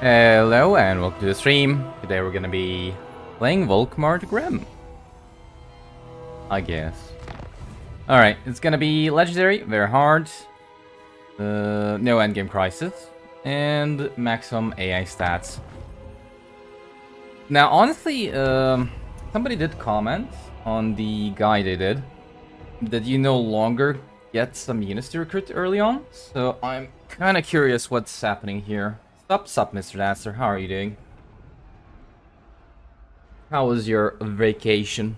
Hello and welcome to the stream. Today we're gonna be playing Volkmar the Grim, I guess. Alright, it's gonna be legendary, very hard, no endgame crisis, and maximum AI stats. Now honestly, somebody did comment on the guide I did that you no longer get some units to recruit early on, so I'm kinda curious what's happening here. Sup, Mr. Dancer. How are you doing? How was your vacation?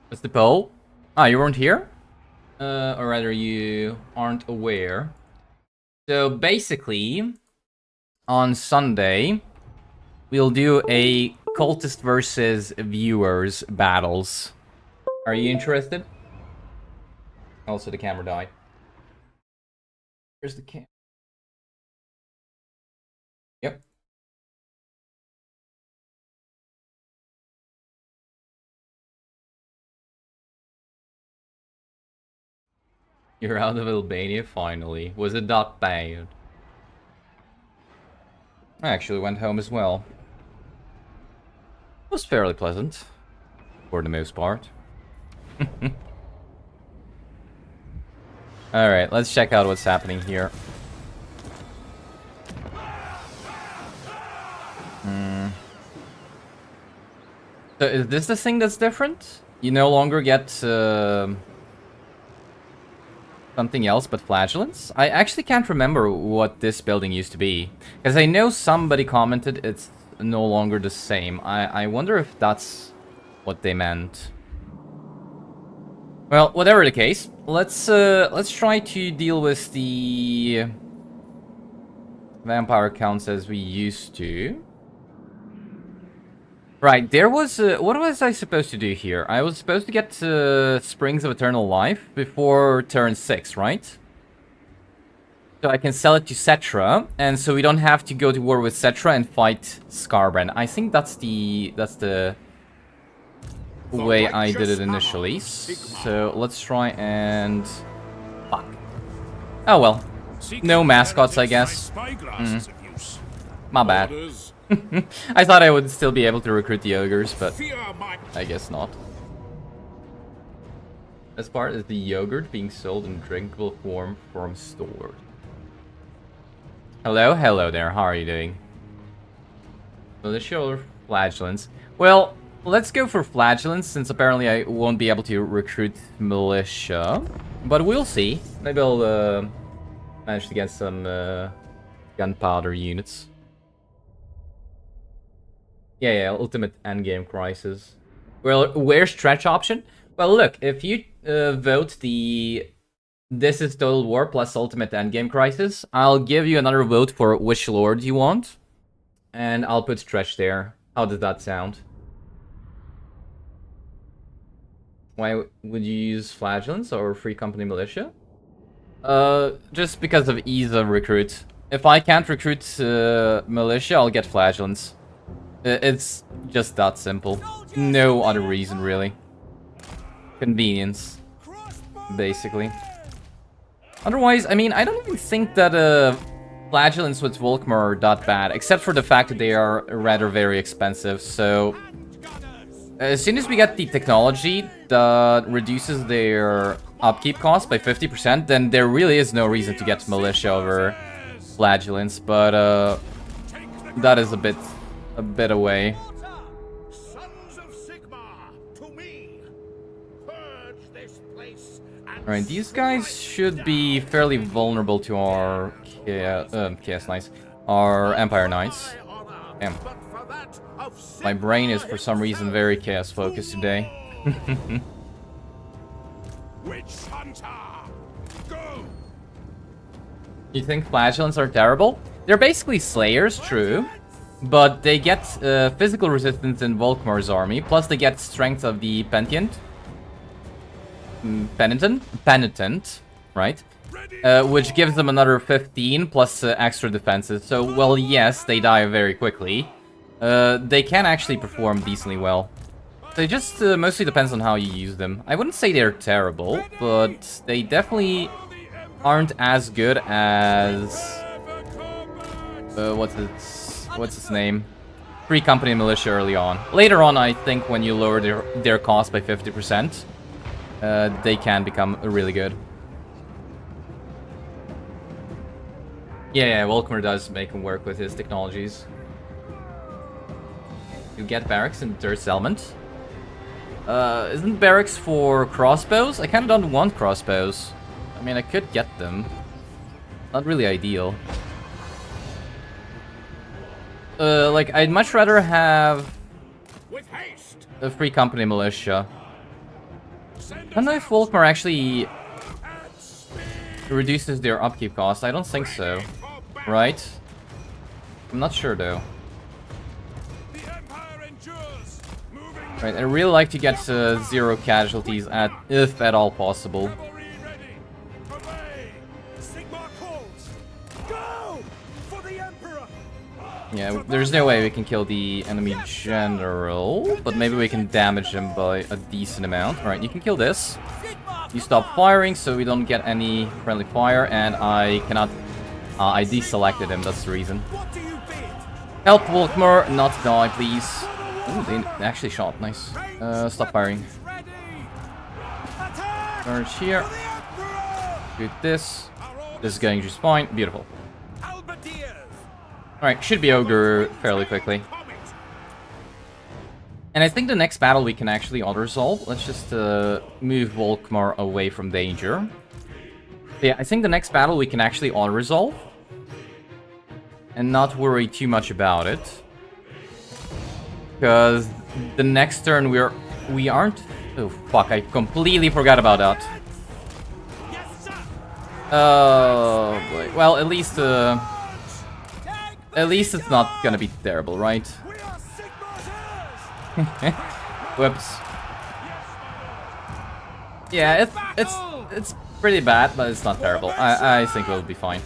What's the poll? Ah, you weren't here? Or rather, you aren't aware. So basically, on Sunday, we'll do a cultist versus viewers battles. Are you interested? Also, the camera died. Where's the cam? Yep. You're out of Albania finally. Was it that bad? I actually went home as well. It was fairly pleasant, for the most part. Alright, let's check out what's happening here. So is this the thing that's different? You no longer get something else but flagellants? I actually can't remember what this building used to be. Because I know somebody commented it's no longer the same. I wonder if that's what they meant. Well, whatever the case, let's try to deal with the vampire counts as we used to. Right, there was what was I supposed to do here? I was supposed to get Springs of Eternal Life before turn 6, right? So I can sell it to Settra, and so we don't have to go to war with Settra and fight Scarbrand. I think that's the way I did it initially. So let's try and fuck. Oh well, no mascots, I guess. My bad. I thought I would still be able to recruit the ogres, but I guess not. As part is the yogurt being sold in drinkable form from stores. Hello there, how are you doing? Militia or flagellants? Well, let's go for flagellants, since apparently I won't be able to recruit militia. But we'll see. Maybe I'll manage to get some gunpowder units. Yeah, ultimate endgame crisis. Well, where's stretch option? Well, look, if you vote the this is Total War plus ultimate endgame crisis, I'll give you another vote for which lord you want, and I'll put stretch there. How does that sound? Why would you use flagellants or free company militia? Just because of ease of recruit. If I can't recruit militia, I'll get flagellants. It's just that simple. No other reason, really. Convenience, basically. Otherwise, I mean, I don't even think that flagellants with Volkmar are that bad, except for the fact that they are rather very expensive. So, as soon as we get the technology that reduces their upkeep cost by 50%, then there really is no reason to get militia over flagellants. But that is a bit away. Alright, these guys should be fairly vulnerable to our Chaos Knights. Our Empire Knights. Damn. My brain is for some reason very Chaos focused today. You think flagellants are terrible? They're basically slayers, true. But they get physical resistance in Volkmar's army, plus they get strength of the Penitent, right? Which gives them another 15 plus extra defenses. So, well, yes, they die very quickly. They can actually perform decently well. So it just mostly depends on how you use them. I wouldn't say they're terrible, but they definitely aren't as good as... what's its name? Free Company Militia early on. Later on, I think when you lower their cost by 50%, they can become really good. Yeah, Volkmar does make him work with his technologies. You get barracks in the third settlement. Isn't barracks for crossbows? I kinda don't want crossbows. I mean, I could get them. Not really ideal. Like, I'd much rather have a Free Company Militia. I don't know if Volkmar actually reduces their upkeep cost. I don't think so. Right? I'm not sure, though. Right, I really like to get 0 casualties if at all possible. Yeah, there's no way we can kill the enemy general, but maybe we can damage him by a decent amount. Alright, you can kill this. You stop firing so we don't get any friendly fire, and I cannot... I deselected him, that's the reason. Help Volkmar not die, please. Ooh, they actually shot, nice. Stop firing. Charge here. Do this. This is going just fine, beautiful. Alright, should be Ogre fairly quickly. And I think the next battle we can actually auto-resolve. Let's just move Volkmar away from danger. Yeah, I think the next battle we can actually auto-resolve. And not worry too much about it. Because the next turn we aren't... Oh, fuck, I completely forgot about that. Oh, boy. Well, at least it's not gonna be terrible, right? Whoops. Yeah, it's pretty bad, but it's not terrible. I think we'll be fine.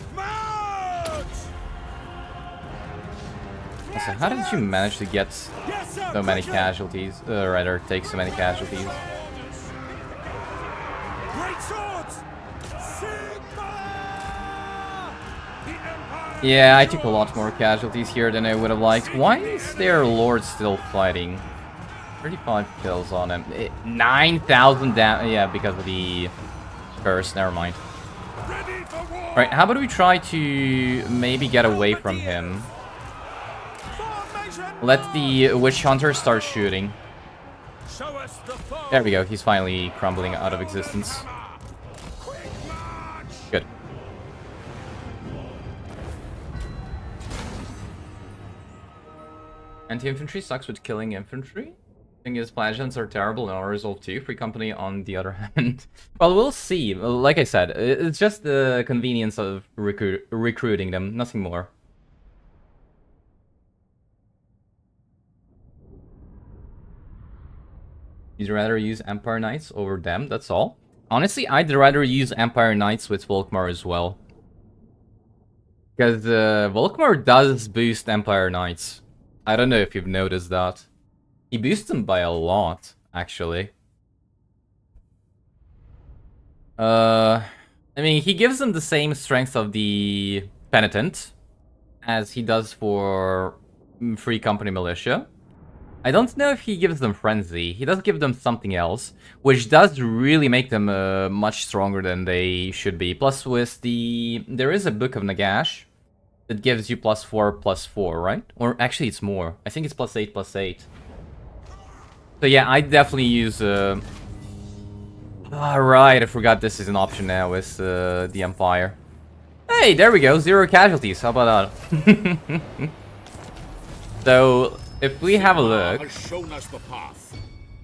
Also, how did you manage to get so many casualties? Rather, take so many casualties. Yeah, I took a lot more casualties here than I would have liked. Why is their lord still fighting? 35 kills on him. 9,000 damage. Yeah, because of the curse. Never mind. Right, how about we try to maybe get away from him? Let the witch hunter start shooting. There we go. He's finally crumbling out of existence. Good. Anti-infantry sucks with killing infantry. Thing is, flagellants are terrible in our resolve too. Free Company, on the other hand. Well, we'll see. Like I said, it's just the convenience of recruiting them, nothing more. You'd rather use Empire Knights over them, that's all. Honestly, I'd rather use Empire Knights with Volkmar as well. Because Volkmar does boost Empire Knights. I don't know if you've noticed that. He boosts them by a lot, actually. I mean, he gives them the same strength of the Penitent as he does for Free Company Militia. I don't know if he gives them Frenzy. He does give them something else, which does really make them much stronger than they should be. Plus, with the... There is a Book of Nagash that gives you +4/+4, right? Or actually, it's more. I think it's +8/+8. So yeah, I definitely use... Alright, I forgot this is an option now with the Empire. Hey, there we go, 0 casualties. How about that? So, if we have a look,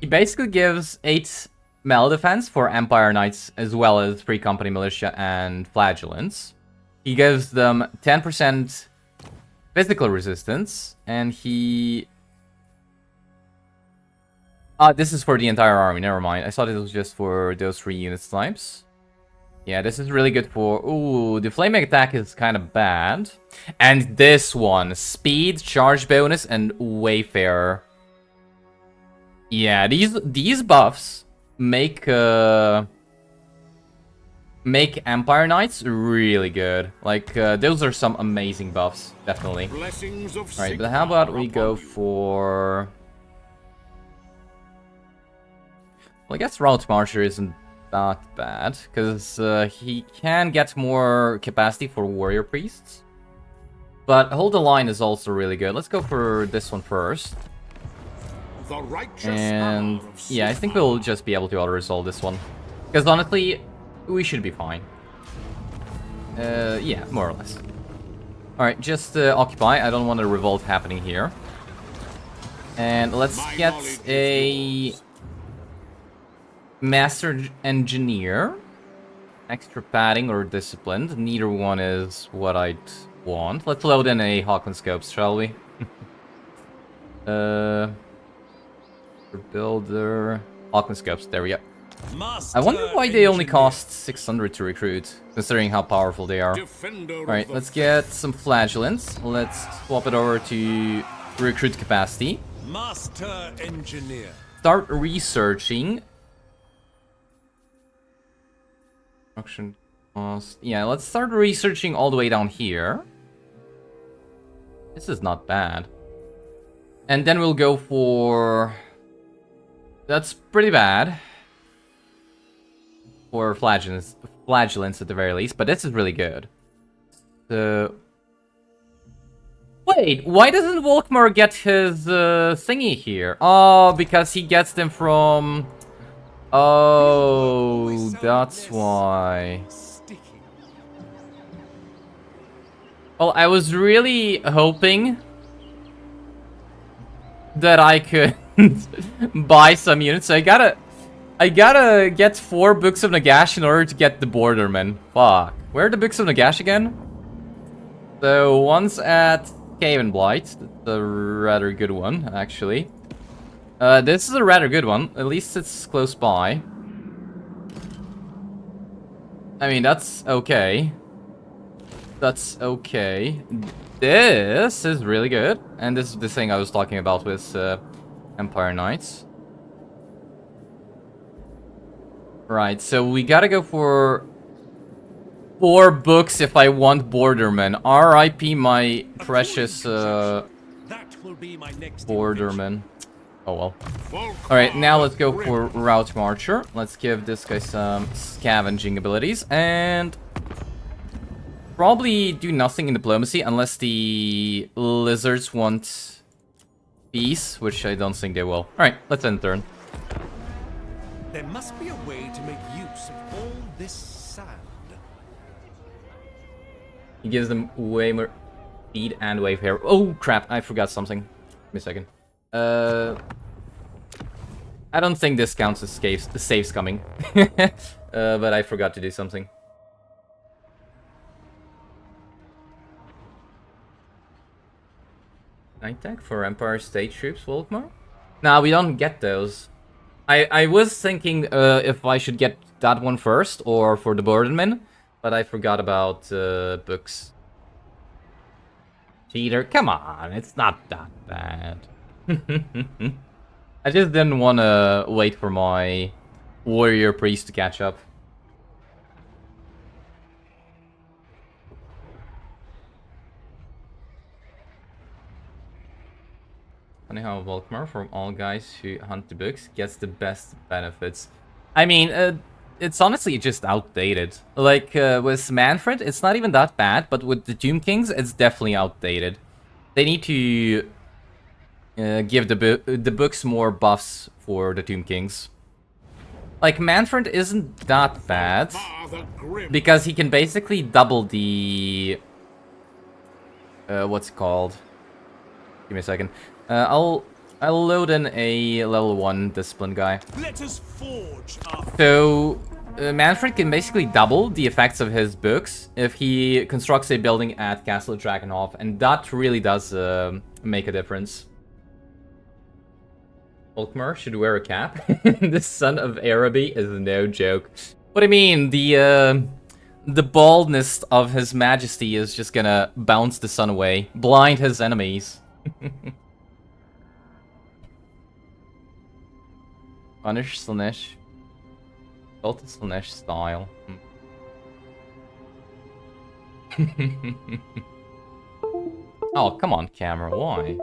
he basically gives 8 melee defense for Empire Knights as well as Free Company Militia and Flagellants. He gives them 10% physical resistance, and he... this is for the entire army, never mind. I thought it was just for those 3 unit types. Yeah, this is really good for... Ooh, the flaming attack is kind of bad. And this one, speed, charge bonus, and Wayfarer. Yeah, these buffs make Empire Knights really good. Like, those are some amazing buffs, definitely. Alright, but how about we go for... Well, I guess Route Marcher isn't that bad, because he can get more capacity for Warrior Priests. But Hold the Line is also really good. Let's go for this one first. And yeah, I think we'll just be able to auto-resolve this one. Because honestly, we should be fine. Yeah, more or less. Alright, just occupy. I don't want a revolt happening here. And let's get a Master Engineer. Extra padding or disciplined. Neither one is what I'd want. Let's load in a Hawkman Scopes, shall we? Builder... Hawkman Scopes, there we go. I wonder why they only cost 600 to recruit, considering how powerful they are. Alright, let's get some Flagellants. Let's swap it over to recruit capacity. Master Engineer. Start researching. Production cost. Yeah, let's start researching all the way down here. This is not bad. And then we'll go for... That's pretty bad. For flagellants at the very least, but this is really good. So... Wait, why doesn't Volkmar get his thingy here? Oh, because he gets them from... Oh, that's why. Well, I was really hoping that I could buy some units. So I gotta get 4 Books of Nagash in order to get the Borderman. Fuck. Where are the Books of Nagash again? So one's at Cave and Blight. That's a rather good one, actually. This is a rather good one. At least it's close by. I mean, that's okay. That's okay. This is really good. And this is the thing I was talking about with Empire Knights. Right, so we gotta go for 4 books if I want Borderman. R.I.P. my precious Borderman. Oh well. Alright, now let's go for Route Marcher. Let's give this guy some scavenging abilities. And probably do nothing in diplomacy unless the lizards want peace, which I don't think they will. Alright, let's end turn. There must be a way to make use of all this sand. He gives them way more speed and Wayfarer. Oh crap, I forgot something. Give me a second. I don't think this counts as saves coming. But I forgot to do something. Night tech for Empire State Troops, Volkmar? Nah, we don't get those. I was thinking if I should get that one first or for the Borderman, but I forgot about books. Cheater, come on, it's not that bad. I just didn't want to wait for my warrior priest to catch up. Funny how Volkmar, from all guys who hunt the books, gets the best benefits. I mean, it's honestly just outdated. Like, with Manfred, it's not even that bad, but with the Tomb Kings, it's definitely outdated. They need to give the books more buffs for the Tomb Kings. Like, Manfred isn't that bad, because he can basically double the... what's it called? Give me a second. I'll load in a level 1 discipline guy. Let us forge our... So, Manfred can basically double the effects of his books if he constructs a building at Castle Drakenhof, and that really does make a difference. Volkmar should wear a cap. The son of Araby is no joke. What do you mean? The baldness of His Majesty is just gonna bounce the sun away, blind his enemies. Punish Slanesh. Built in Slanesh style. Oh, come on, camera, why?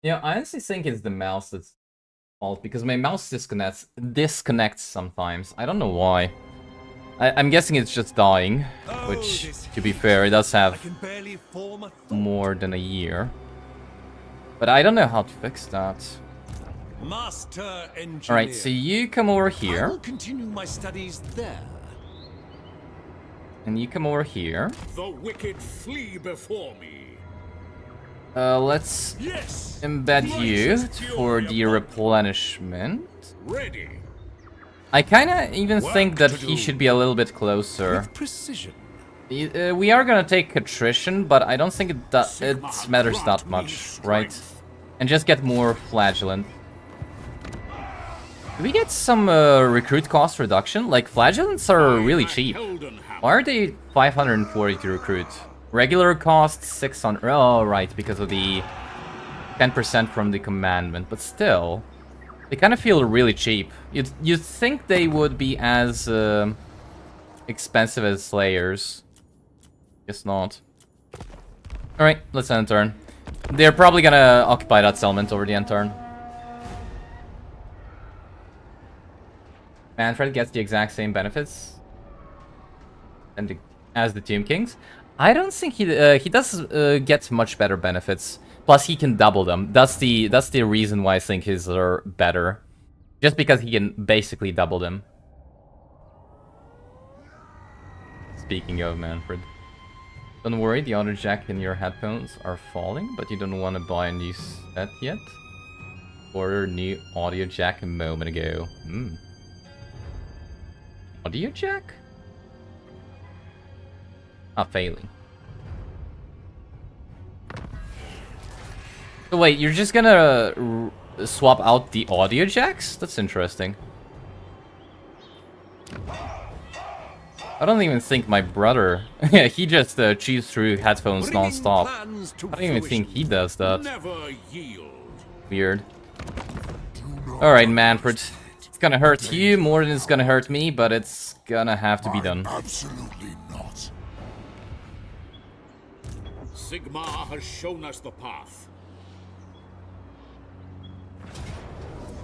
Yeah, I honestly think it's the mouse that's fault, because my mouse disconnects sometimes. I don't know why. I'm guessing it's just dying, which, to be fair, it does have more than a year. But I don't know how to fix that. Alright, so you come over here. I will continue my studies there. And you come over here. The wicked flee before me. Let's embed you for the replenishment. Ready. I kinda even think that he should be a little bit closer. With precision. We are gonna take attrition, but I don't think it matters that much, right? And just get more flagellant. Do we get some recruit cost reduction? Like, flagellants are really cheap. Why are they 540 to recruit? Regular cost 600. Oh, right, because of the 10% from the commandment. But still, they kind of feel really cheap. You'd think they would be as expensive as Slayers. Guess not. Alright, let's end turn. They're probably gonna occupy that settlement over the end turn. Manfred gets the exact same benefits as the Tomb Kings. I don't think he does get much better benefits. Plus, he can double them. That's the reason why I think his are better. Just because he can basically double them. Speaking of Manfred. Don't worry, the auto jack in your headphones are falling, but you don't want to buy a new set yet. Order new audio jack a moment ago. Audio jack? Ah, failing. So wait, you're just gonna swap out the audio jacks? That's interesting. I don't even think my brother... he just chews through headphones non-stop. I don't even think he does that. Weird. Alright, Manfred. It's gonna hurt you more than it's gonna hurt me, but it's gonna have to be done. Absolutely not. Sigmar has shown us the path.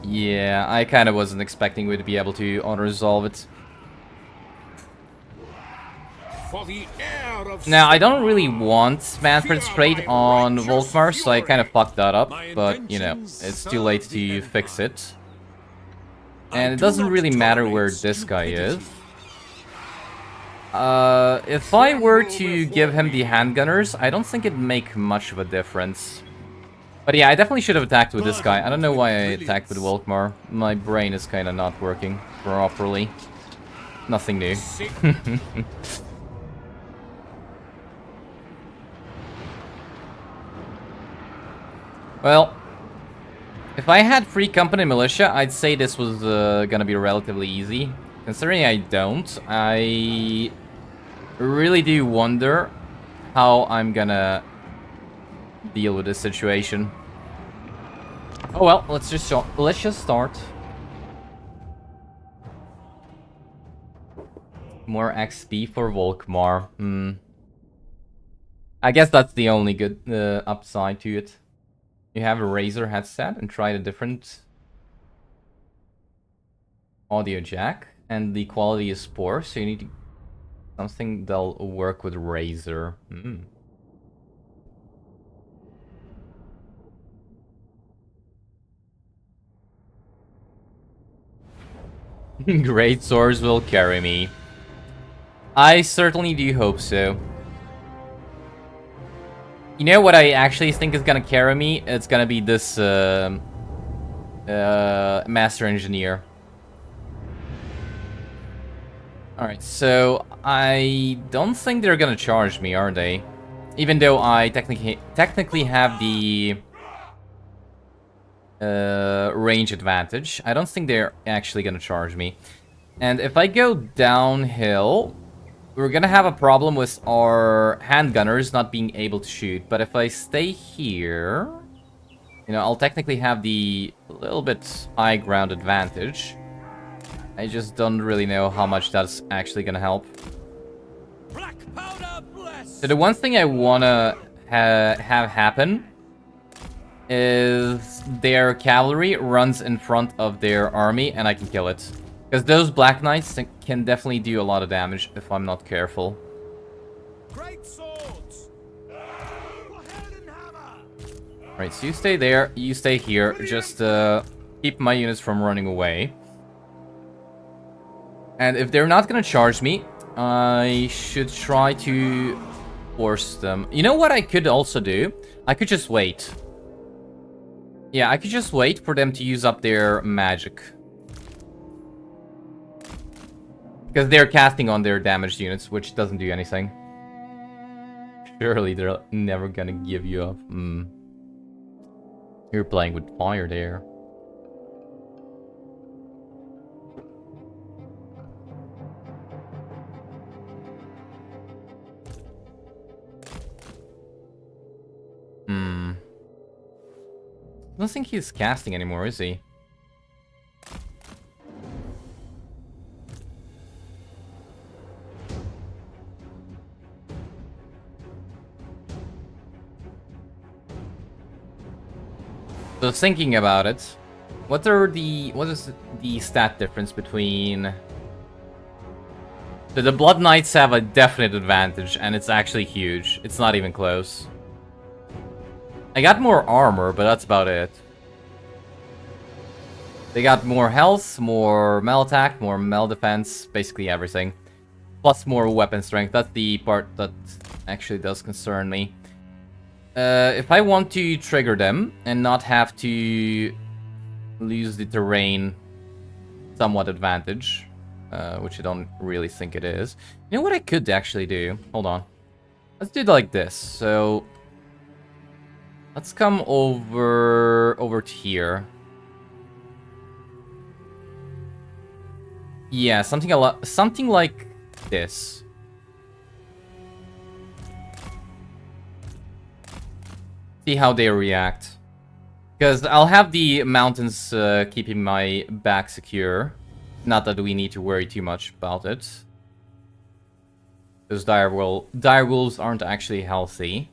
Yeah, I kind of wasn't expecting we to be able to auto-resolve it. Now, I don't really want Manfred straight on Volkmar, so I kind of fucked that up, but, you know, it's too late to fix it. And it doesn't really matter where this guy is. If I were to give him the handgunners, I don't think it'd make much of a difference. But yeah, I definitely should have attacked with this guy. I don't know why I attacked with Volkmar. My brain is kind of not working properly. Nothing new. Well, if I had free company militia, I'd say this was gonna be relatively easy. Considering I don't, I really do wonder how I'm gonna deal with this situation. Oh well, let's just start. More XP for Volkmar. I guess that's the only good upside to it. You have a Razer headset and tried a different audio jack, and the quality is poor, so you need something that'll work with Razer. Great swords will carry me. I certainly do hope so. You know what I actually think is gonna carry me? It's gonna be this Master Engineer. Alright, so I don't think they're gonna charge me, are they? Even though I technically have the range advantage. I don't think they're actually gonna charge me. And if I go downhill, we're gonna have a problem with our handgunners not being able to shoot. But if I stay here, you know, I'll technically have the little bit high ground advantage. I just don't really know how much that's actually gonna help. Black powder bless. So the one thing I wanna have happen is their cavalry runs in front of their army and I can kill it. Because those Black Knights can definitely do a lot of damage if I'm not careful. Great swords. Right, so you stay there, you stay here, just keep my units from running away. And if they're not gonna charge me, I should try to force them. You know what I could also do? I could just wait. Yeah, I could just wait for them to use up their magic. Because they're casting on their damaged units, which doesn't do anything. Surely they're never gonna give you up. You're playing with fire there. I don't think he's casting anymore, is he? So thinking about it, what is the stat difference between... So the Blood Knights have a definite advantage, and it's actually huge. It's not even close. I got more armor, but that's about it. They got more health, more melee attack, more melee defense, basically everything. Plus more weapon strength. That's the part that actually does concern me. If I want to trigger them and not have to lose the terrain somewhat advantage, which I don't really think it is. You know what I could actually do? Hold on. Let's do it like this. So let's come over to here. Yeah, something like this. See how they react. Because I'll have the mountains keeping my back secure. Not that we need to worry too much about it. Those dire wolves aren't actually healthy.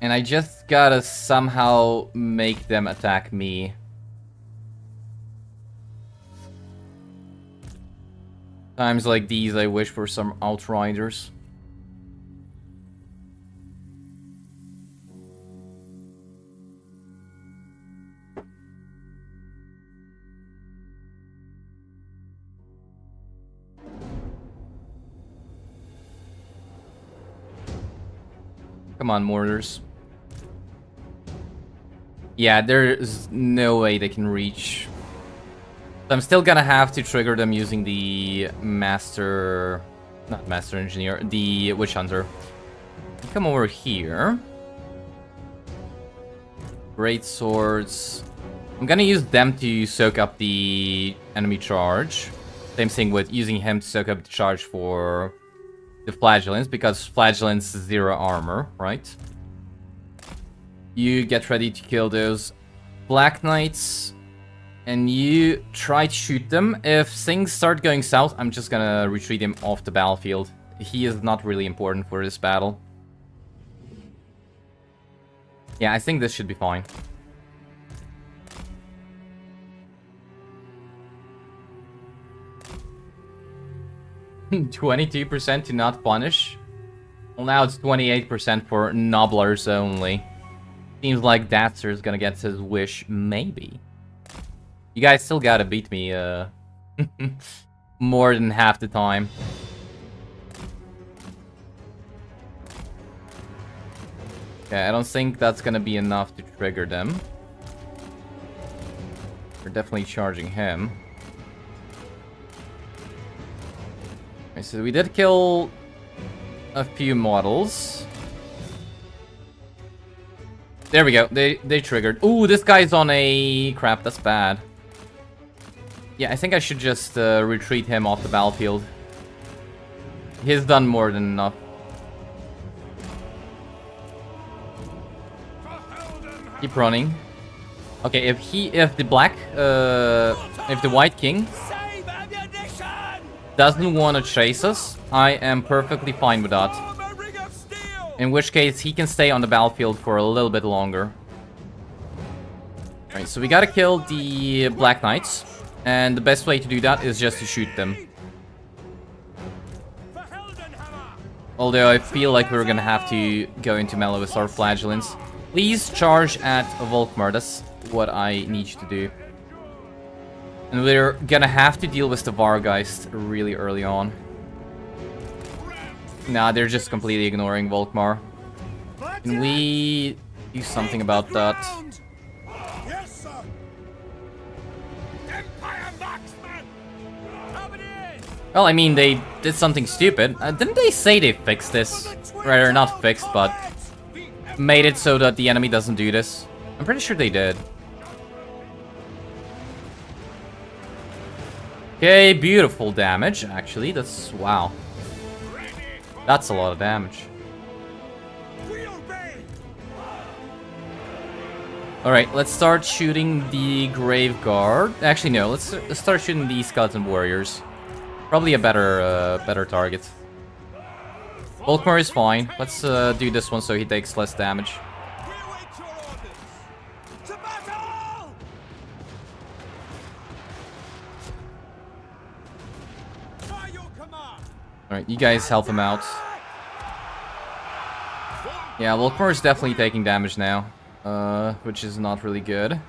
And I just gotta somehow make them attack me. Times like these, I wish for some outriders. Come on, mortars. Yeah, there's no way they can reach. I'm still gonna have to trigger them using the master... Not master engineer, the witch hunter. Come over here. Great swords. I'm gonna use them to soak up the enemy charge. Same thing with using him to soak up the charge for the flagellants, because flagellants 0 armor, right? You get ready to kill those Black Knights, and you try to shoot them. If things start going south, I'm just gonna retreat him off the battlefield. He is not really important for this battle. Yeah, I think this should be fine. %22% to not punish. Well, now it's 28% for nobblers only. Seems like Datser's gonna get his wish, maybe. You guys still gotta beat me, more than half the time. Okay, I don't think that's gonna be enough to trigger them. We're definitely charging him. So we did kill a few models. There we go. They triggered. Ooh, this guy's on a... Crap, that's bad. Yeah, I think I should just retreat him off the battlefield. He's done more than enough. Keep running. Okay, if the White King doesn't want to chase us, I am perfectly fine with that. In which case, he can stay on the battlefield for a little bit longer. Alright, so we gotta kill the Black Knights. And the best way to do that is just to shoot them. Although I feel like we're gonna have to go into melee with our flagellants. Please charge at Volkmar, that's what I need you to do. And we're gonna have to deal with the Vargeist really early on. Nah, they're just completely ignoring Volkmar. Can we do something about that? Well, I mean, they did something stupid. Didn't they say they fixed this? Rather, not fixed, but made it so that the enemy doesn't do this. I'm pretty sure they did. Okay, beautiful damage, actually. That's... wow. That's a lot of damage. Alright, let's start shooting the Grave Guard. Actually, no, let's start shooting the Skeleton Warriors. Probably a better target. Volkmar is fine. Let's do this one so he takes less damage. Alright, you guys help him out. Yeah, Volkmar is definitely taking damage now. Which is not really good.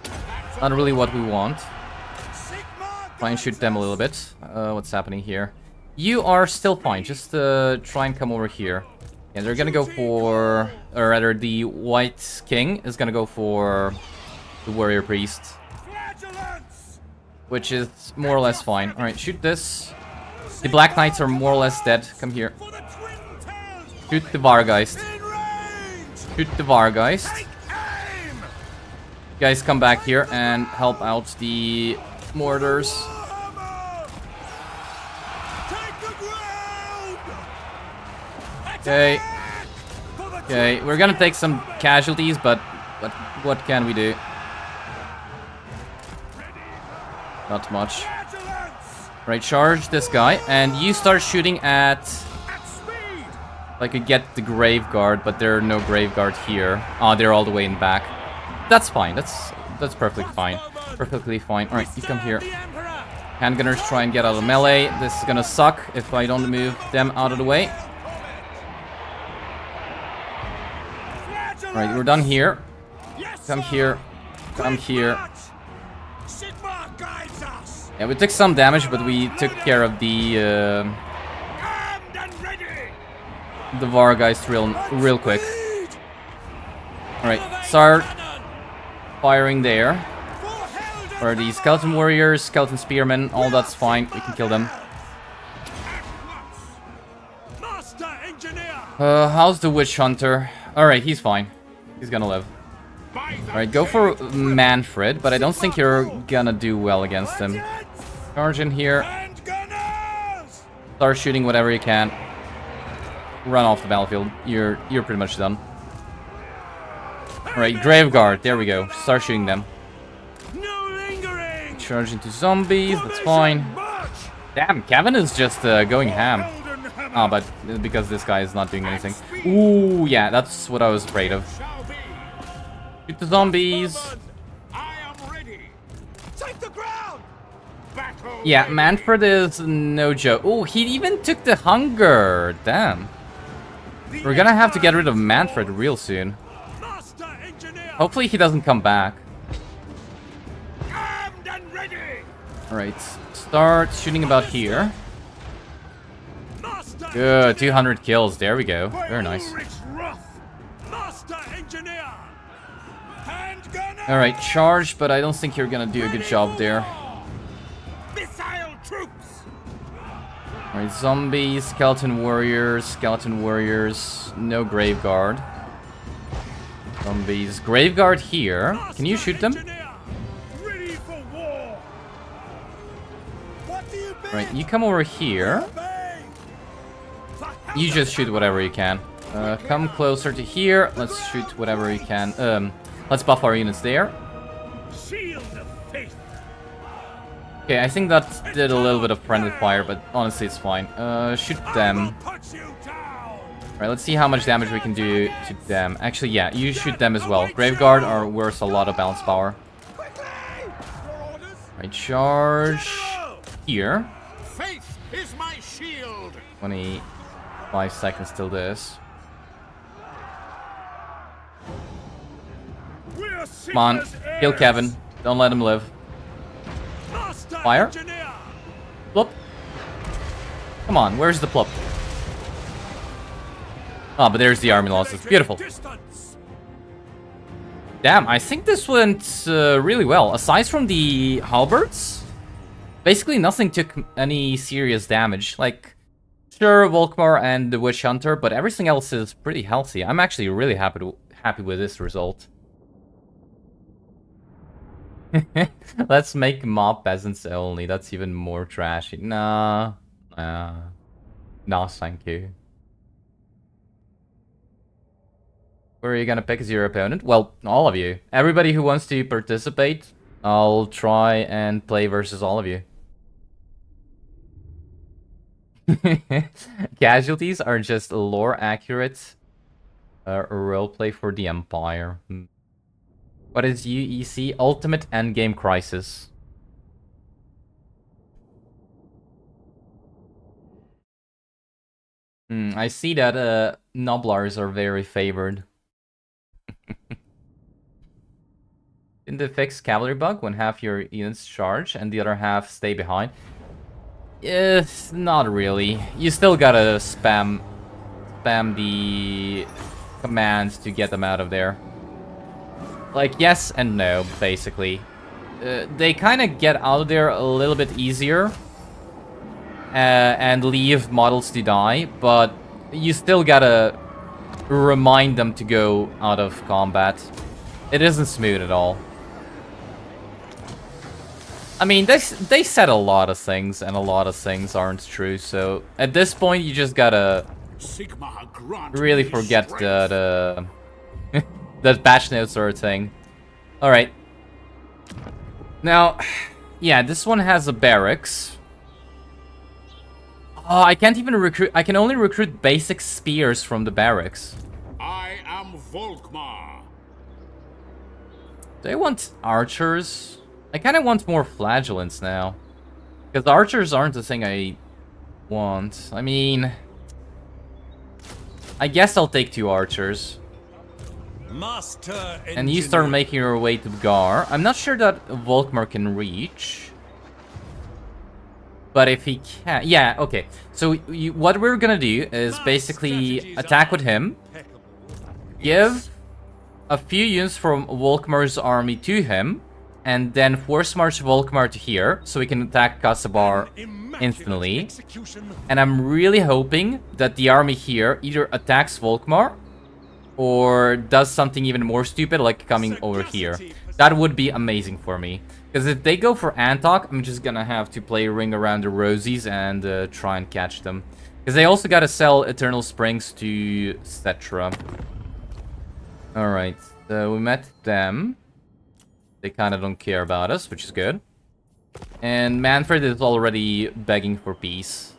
Not really what we want. Try and shoot them a little bit. What's happening here? You are still fine. Just try and come over here. Yeah, they're gonna go for... or rather, the White King is gonna go for the Warrior Priest. Which is more or less fine. Alright, shoot this. The Black Knights are more or less dead. Come here. Shoot the Vargeist. Shoot the Vargeist. You guys come back here and help out the mortars. Okay. Okay, we're gonna take some casualties, but what can we do? Not much. Right, charge this guy, and you start shooting at... I could get the Grave Guard, but there are no Grave Guard here. Oh, they're all the way in back. That's fine. That's perfectly fine. Perfectly fine. Alright, you come here. Handgunners try and get out of melee. This is gonna suck if I don't move them out of the way. Alright, we're done here. Come here. Come here. Yeah, we took some damage, but we took care of the Vargeist real quick. Alright, start firing there. Or the Skeleton Warriors, Skeleton Spearmen, all that's fine. We can kill them. How's the Witch Hunter? Alright, he's fine. He's gonna live. Alright, go for Manfred, but I don't think you're gonna do well against him. Charge in here. Start shooting whatever you can. Run off the battlefield. You're pretty much done. Alright, Graveguard. There we go. Start shooting them. Charge into zombies. That's fine. Damn, Kevin is just going ham. Oh, but because this guy is not doing anything. Ooh, yeah, that's what I was afraid of. Shoot the zombies. Yeah, Manfred is no joke. Oh, he even took the hunger. Damn. We're gonna have to get rid of Manfred real soon. Hopefully he doesn't come back. Alright, start shooting about here. Good, 200 kills. There we go. Very nice. Alright, charge, but I don't think you're gonna do a good job there. Alright, zombies, skeleton warriors, no graveguard. Zombies, graveguard here. Can you shoot them? Ready for war. What do you Right, you come over here. You just shoot whatever you can. Come closer to here. Let's shoot whatever you can. Let's buff our units there. Shield of faith. Okay, I think that did a little bit of friendly fire, but honestly it's fine. Shoot them. Right, let's see how much damage we can do to them. Actually, yeah, you shoot them as well. Graveguard are worth a lot of balance power. Right, charge here. Faith is my shield. 25 seconds till this. Come on, kill Kevin. Don't let him live. Fire. Plop. Come on, where's the plop? Oh, but there's the army losses. Beautiful. Damn, I think this went really well. Aside from the halberds, basically nothing took any serious damage. Like, sure, Volkmar and the Witch Hunter, but everything else is pretty healthy. I'm actually really happy with this result. Let's make mob peasants only. That's even more trashy. Nah. No, thank you. Who are you gonna pick as your opponent? Well, all of you. Everybody who wants to participate, I'll try and play versus all of you. Casualties are just lore accurate roleplay for the Empire. What is UEC? Ultimate Endgame Crisis. I see that Noblars are very favored. Didn't they fix cavalry bug when half your units charge and the other half stay behind? It's not really. You still gotta spam the commands to get them out of there. Like, yes and no, basically. They kind of get out of there a little bit easier and leave models to die, but you still gotta remind them to go out of combat. It isn't smooth at all. I mean, they said a lot of things, and a lot of things aren't true, so at this point you just gotta really forget that that patch notes are a thing. Alright. Now, yeah, this one has a barracks. Oh, I can't even recruit. I can only recruit basic spears from the barracks. I am Volkmar. Do I want archers? I kind of want more flagellants now. Because archers aren't the thing I want. I mean, I guess I'll take 2 archers. And you start making your way to Gar. I'm not sure that Volkmar can reach. But if he can... Yeah, okay. So what we're gonna do is basically attack with him. Give a few units from Volkmar's army to him. And then force march Volkmar to here. So we can attack Kasabar instantly. And I'm really hoping that the army here either attacks Volkmar or does something even more stupid, like coming over here. That would be amazing for me. Because if they go for Antok, I'm just gonna have to play Ring Around the Rosies and try and catch them. Because they also gotta sell Eternal Springs to Settra. Alright, so we met them. They kinda don't care about us, which is good. And Manfred is already begging for peace,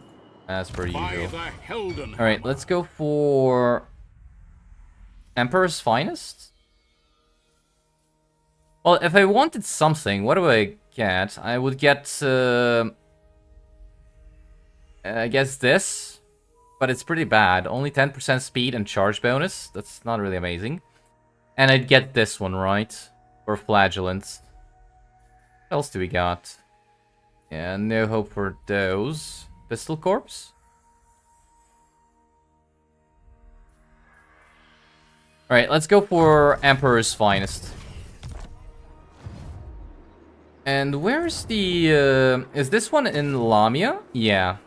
as per usual. Alright, let's go for Emperor's Finest? Well, if I wanted something, what do I get? I would get, I guess this, but it's pretty bad. Only 10% speed and charge bonus. That's not really amazing. And I'd get this one, right? For Flagellants. What else do we got? Yeah, no hope for those. Pistol Corps? Alright, let's go for Emperor's Finest. And where's the... is this one in Lamia? Yeah.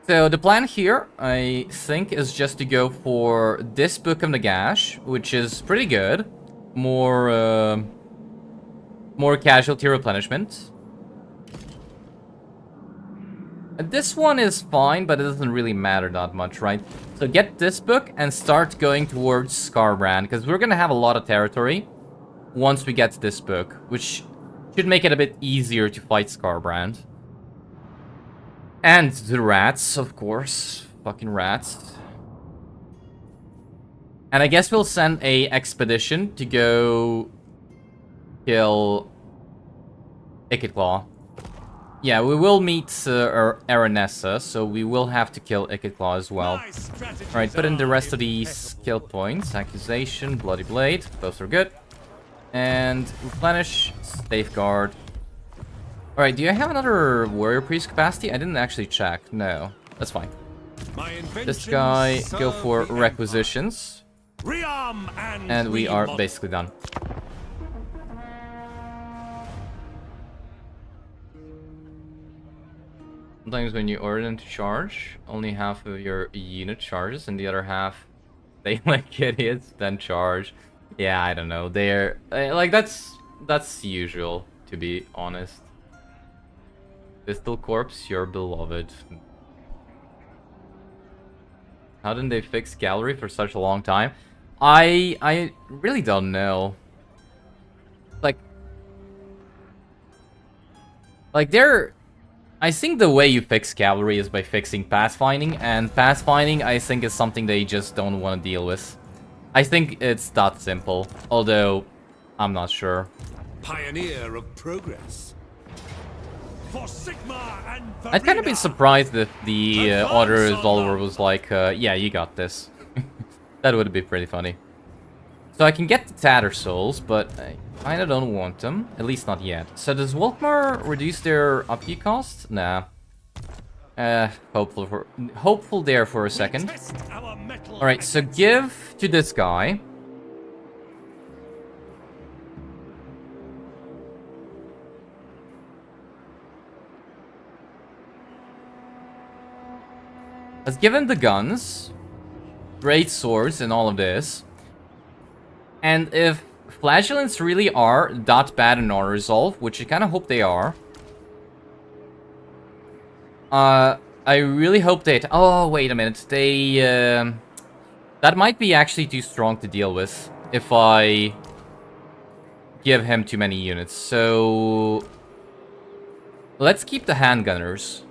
So the plan here, I think, is just to go for this Book of Nagash, which is pretty good. More casualty replenishment. And this one is fine, but it doesn't really matter that much, right? So get this book and start going towards Scarbrand, because we're gonna have a lot of territory once we get this book, which should make it a bit easier to fight Scarbrand. And the rats, of course. Fucking rats. And I guess we'll send a expedition to go kill Ikitclaw. Yeah, we will meet Aranessa, so we will have to kill Ikitclaw as well. Alright, put in the rest of these kill points. Accusation, Bloody Blade, those are good. And replenish, Safeguard. Alright, do I have another Warrior Priest capacity? I didn't actually check. No, that's fine. This guy, go for requisitions. And we are basically done. Sometimes when you order them to charge, only half of your unit charges and the other half, they like idiots, then charge. Yeah, I don't know. They're like that's usual, to be honest. Pistol Corpse, your beloved. How didn't they fix Gallery for such a long time? I really don't know. Like they're... I think the way you fix Cavalry is by fixing Pathfinding, and Pathfinding I think is something they just don't want to deal with. I think it's that simple, although I'm not sure. Pioneer of progress. For Sigma and I'd kind of be surprised if the auto resolver was like, yeah, you got this. That would be pretty funny. So I can get the Tatter Souls, but I kinda don't want them. At least not yet. So does Volkmar reduce their upkeep cost? Nah. Hopeful there for a second. Alright, so give to this guy. Let's give him the guns. Great swords and all of this. And if Flagellants really are that bad in auto resolve, which I kind of hope they are. I really hope they... Oh, wait a minute. They... that might be actually too strong to deal with if I give him too many units. So... let's keep the handgunners.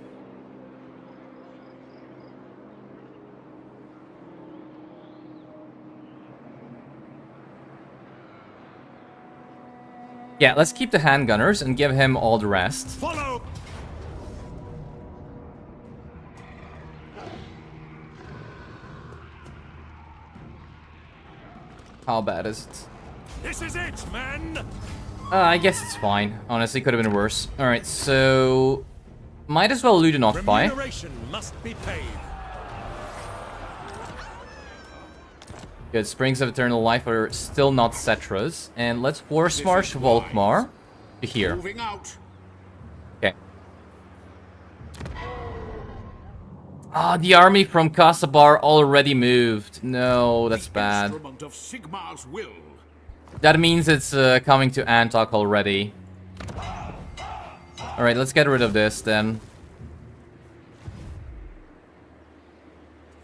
Yeah, let's keep the handgunners and give him all the rest. Follow. How bad is it? This is it, man. I guess it's fine. Honestly, could have been worse. Alright, so... might as well loot and occupy. Remuneration must be paid. Good, Springs of Eternal Life are still not Settra's. And let's force march Volkmar to here. Moving out. Okay. Ah, the army from Kasabar already moved. No, that's bad. Instrument of Sigmar's will. That means it's coming to Antok already. Alright, let's get rid of this then.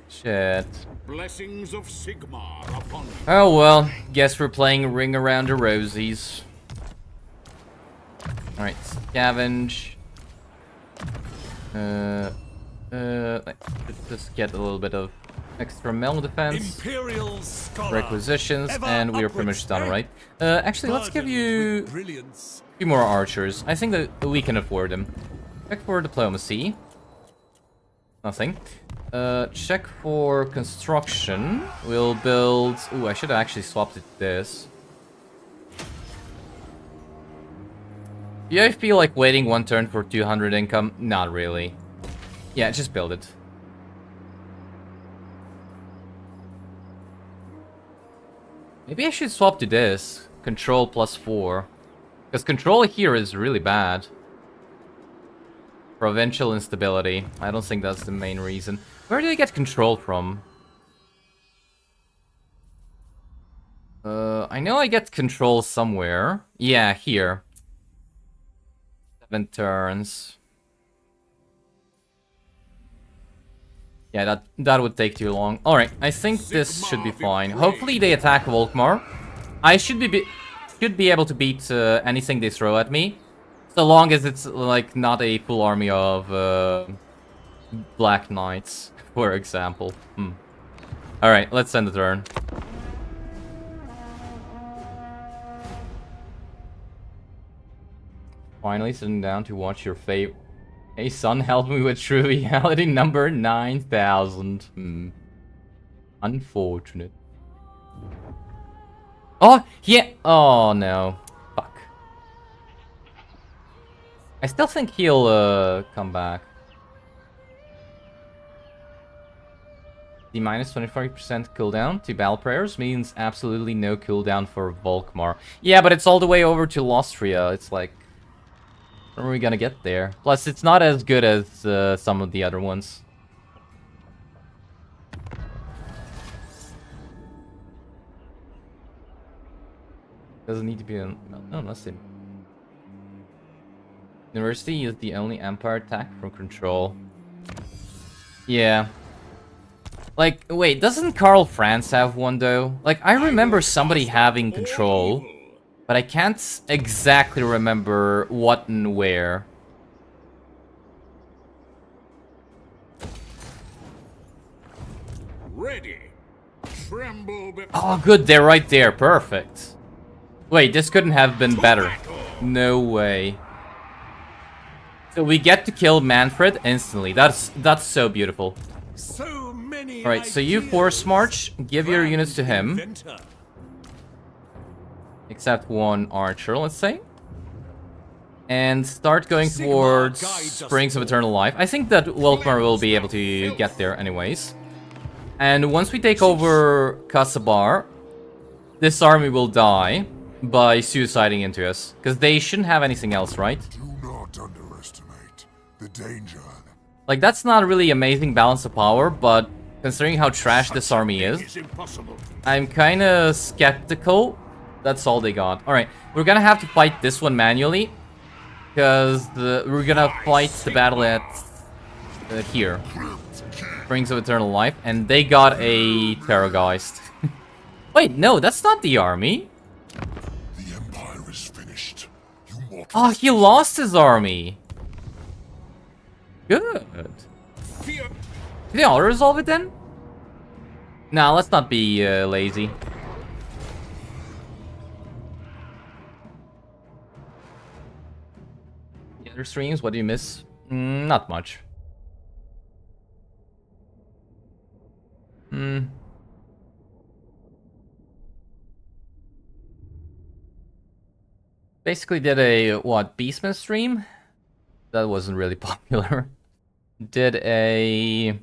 Shit. Blessings of Sigmar upon you. Oh well, guess we're playing Ring Around the Rosies. Alright, scavenge. Let's just get a little bit of extra melee defense. Imperial scholar. Requisitions, Ever and we are pretty much done, right? Actually, let's give you a brilliance. few more archers. I think that we can afford them. Check for diplomacy. Nothing. Check for construction. We'll build... Ooh, I should have actually swapped it to this. Do I feel like waiting one turn for 200 income? Not really. Yeah, just build it. Maybe I should swap to this. Control +4. Because control here is really bad. Provincial instability. I don't think that's the main reason. Where do they get control from? I know I get control somewhere. Yeah, here. 7 turns. Yeah, that would take too long. Alright, I think this should be fine. Hopefully they attack Volkmar. I should be able to beat anything they throw at me. So long as it's, like, not a full army of Black Knights, for example. Alright, let's end the turn. Finally sitting down to watch your fate. Hey son, help me with true reality number 9000. Unfortunate. Oh, yeah. Oh no. Fuck. I still think he'll come back. The minus 25% cooldown to battle prayers means absolutely no cooldown for Volkmar. Yeah, but it's all the way over to Lostria. It's like, when are we gonna get there? Plus, it's not as good as some of the other ones. Doesn't need to be an... No, nothing. University is the only Empire attack from control. Yeah. Like, wait, doesn't Karl Franz have one, though? Like, I remember somebody having control, but I can't exactly remember what and where. Ready. Tremble before... Oh, good, they're right there. Perfect. Wait, this couldn't have been better. No way. So we get to kill Manfred instantly. That's so beautiful. So many. Alright, so you force march, give your units to him. Except one archer, let's say. And start going towards Springs of Eternal Life. I think that Volkmar will be able to get there anyways. And once we take over Kasabar, this army will die by suiciding into us. Because they shouldn't have anything else, right? Do not underestimate the danger. Like, that's not a really amazing balance of power, but considering how trash this army is, I'm kind of skeptical. That's all they got. Alright, we're gonna have to fight this one manually. Because we're gonna fight the battle at here. Springs of Eternal Life. And they got a Terrorgeist. Wait, no, that's not the army. The Empire is finished. Oh, he lost his army. Good. Did they all resolve it then? Nah, let's not be lazy. The other streams, what do you miss? Not much. Basically did a, what, Beastman stream? That wasn't really popular. Did a...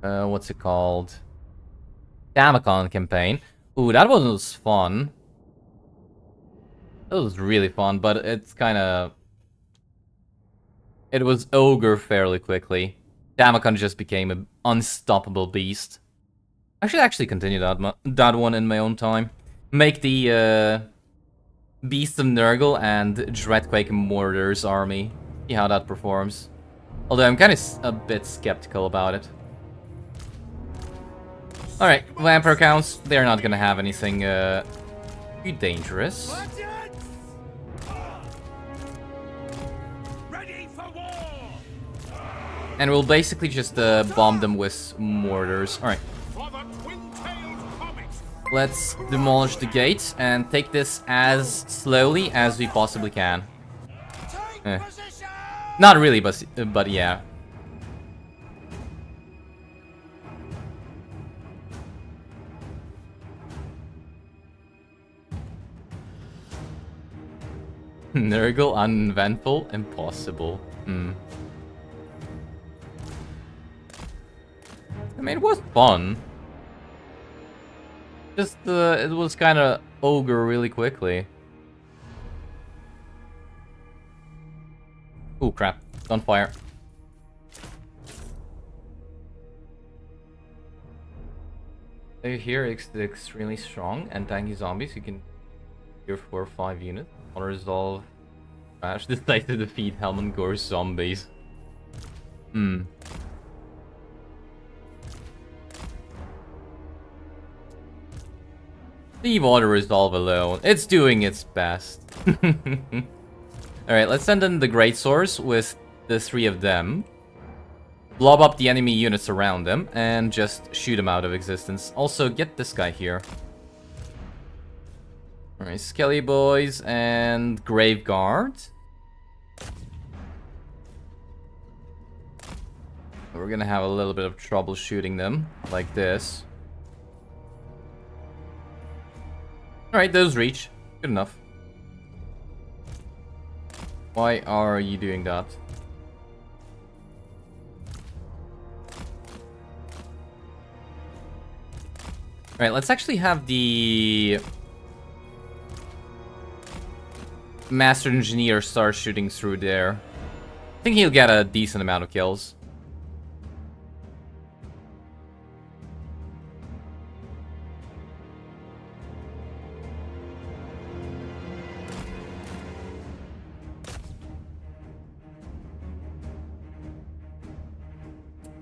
what's it called? Damacon campaign. Ooh, that one was fun. That was really fun, but it's kind of... It was ogre fairly quickly. Damacon just became an unstoppable beast. I should actually continue that one in my own time. Make the Beast of Nurgle and Dreadquake Mortars army. See how that performs. Although I'm kind of a bit skeptical about it. Alright, Vampire counts. They're not gonna have anything too dangerous. And we'll basically just bomb them with mortars. Alright. Let's demolish the gate and take this as slowly as we possibly can. Not really, but yeah. Nurgle uneventful? Impossible. I mean, it was fun. Just, it was kind of ogre really quickly. Oh, crap. Don't fire. Here is extremely strong and tanky zombies. You can here 4 or 5 units. On resolve. Crash. Decide to defeat Helmand Gore's zombies. Hmm. Leave auto resolve alone. It's doing its best. Alright, let's send in the Great Swords with the 3 of them. Blob up the enemy units around them and just shoot them out of existence. Also, get this guy here. Alright, Skelly Boys and Grave Guard. We're gonna have a little bit of trouble shooting them, like this. Alright, those reach. Good enough. Why are you doing that? Alright, let's actually have the Master Engineer start shooting through there. I think he'll get a decent amount of kills.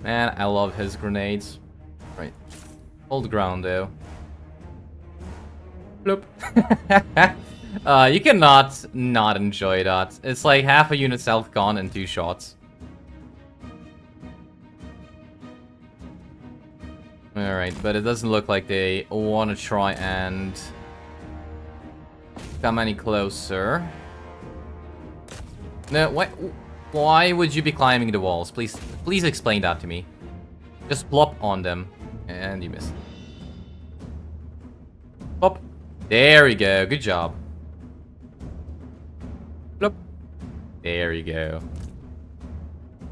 Man, I love his grenades. Right. Hold ground, though. Bloop. You cannot not enjoy that. It's like half a unit's health gone in 2 shots. Alright, but it doesn't look like they want to try and come any closer. No, why would you be climbing the walls? Please explain that to me. Just plop on them. And you missed. Pop. There we go. Good job. Plop. There you go.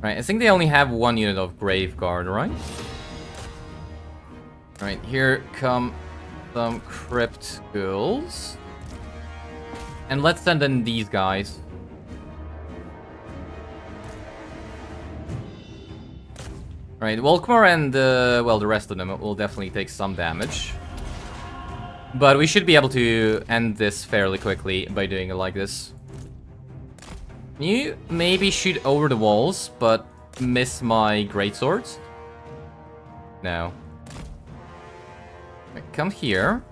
Right, I think they only have 1 unit of Grave Guard, right? Right, here come some Crypt Ghouls. And let's send in these guys. Right, Volkmar and, well, the rest of them will definitely take some damage. But we should be able to end this fairly quickly by doing it like this. Can you maybe shoot over the walls, but miss my greatswords? No. Right, come here.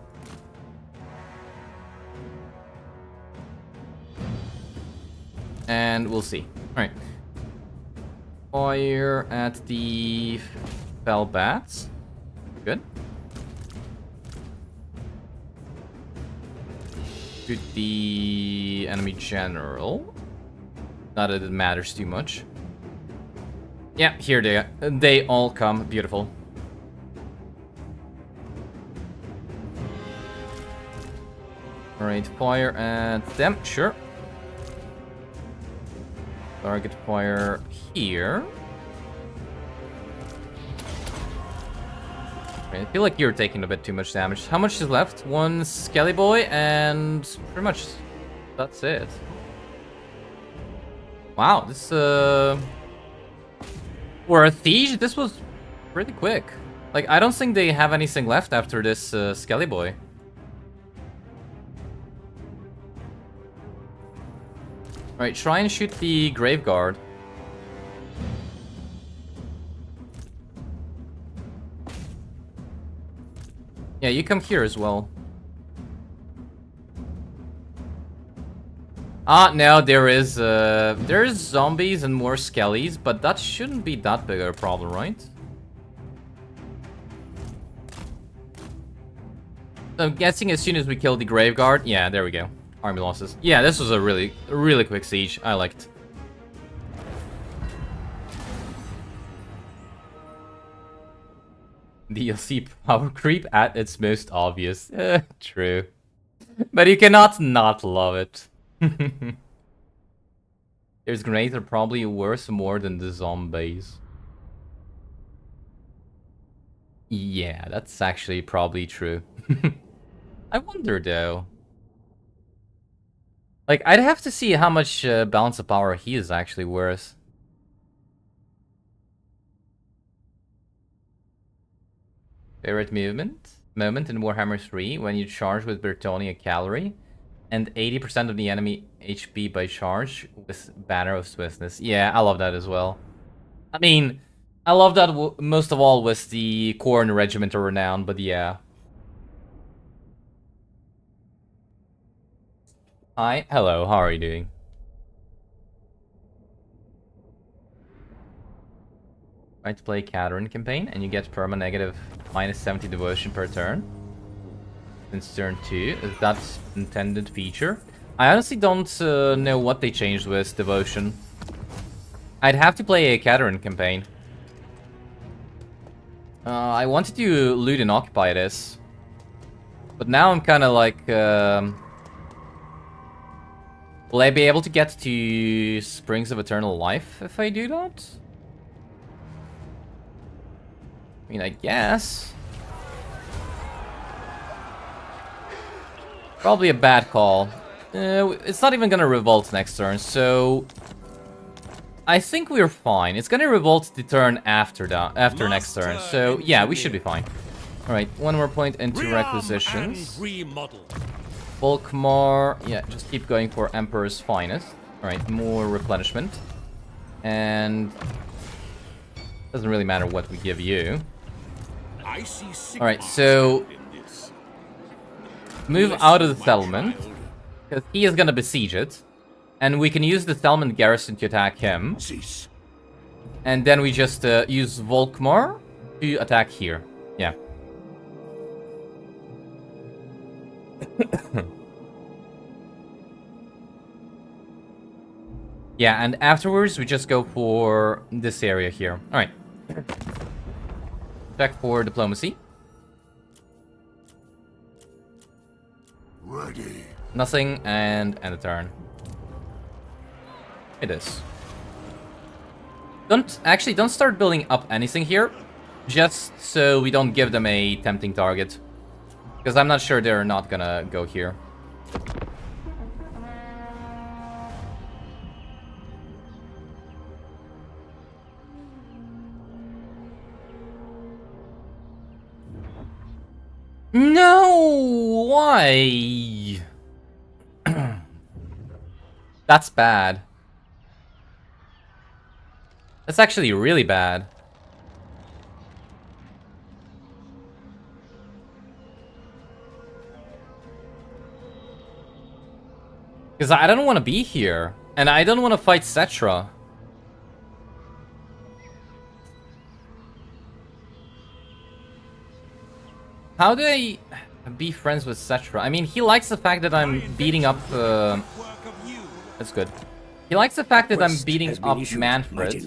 And we'll see. Alright. Fire at the fell bats. Good. Shoot the enemy general. Not that it matters too much. Yeah, here they all come. Beautiful. Alright, fire at them. Sure. Target fire here. I feel like you're taking a bit too much damage. How much is left? 1 Skelly Boy and pretty much that's it. Wow, this for a siege, this was pretty quick. Like, I don't think they have anything left after this Skelly Boy. Alright, try and shoot the Grave Guard. Yeah, you come here as well. Ah, no, there's zombies and more skellies, but that shouldn't be that big of a problem, right? So I'm guessing as soon as we kill the Grave Guard, yeah, there we go. Army losses. Yeah, this was a really quick siege. I liked. DLC power creep at its most obvious. True. But you cannot not love it. There's grenades are probably worth more than the zombies. Yeah, that's actually probably true. I wonder though. Like, I'd have to see how much balance of power he is actually worth. Favorite moment in Warhammer 3 when you charge with Bretonnia cavalry and 80% of the enemy HP by charge with Banner of Swiftness. Yeah, I love that as well. I mean, I love that most of all with the Khorne Regiment of Renown, but yeah. Hi, hello, how are you doing? Try to play Catherine campaign and you get perma negative -70 devotion per turn. Since turn 2, is that intended feature? I honestly don't know what they changed with devotion. I'd have to play a Catherine campaign. I wanted to loot and occupy this. But now I'm kind of like... will I be able to get to Springs of Eternal Life if I do that? I mean, I guess. Probably a bad call. It's not even gonna revolt next turn, so... I think we're fine. It's gonna revolt the turn after next turn, so yeah, we should be fine. Alright, one more point into requisitions. Volkmar, yeah, just keep going for Emperor's Finest. Alright, more replenishment. And... doesn't really matter what we give you. Alright, so... move out of the settlement, because he is gonna besiege it. And we can use the settlement garrison to attack him. And then we just use Volkmar to attack here. Yeah. Yeah, and afterwards we just go for this area here. Alright. Check for diplomacy. Ready. Nothing, and end the turn. It is. Don't start building up anything here. Just so we don't give them a tempting target. Because I'm not sure they're not gonna go here. No! Why? That's bad. That's actually really bad. Because I don't want to be here. And I don't want to fight Settra. How do I be friends with Settra? I mean, he likes the fact that I'm beating up... That's good. He likes the fact that I'm beating up Manfred.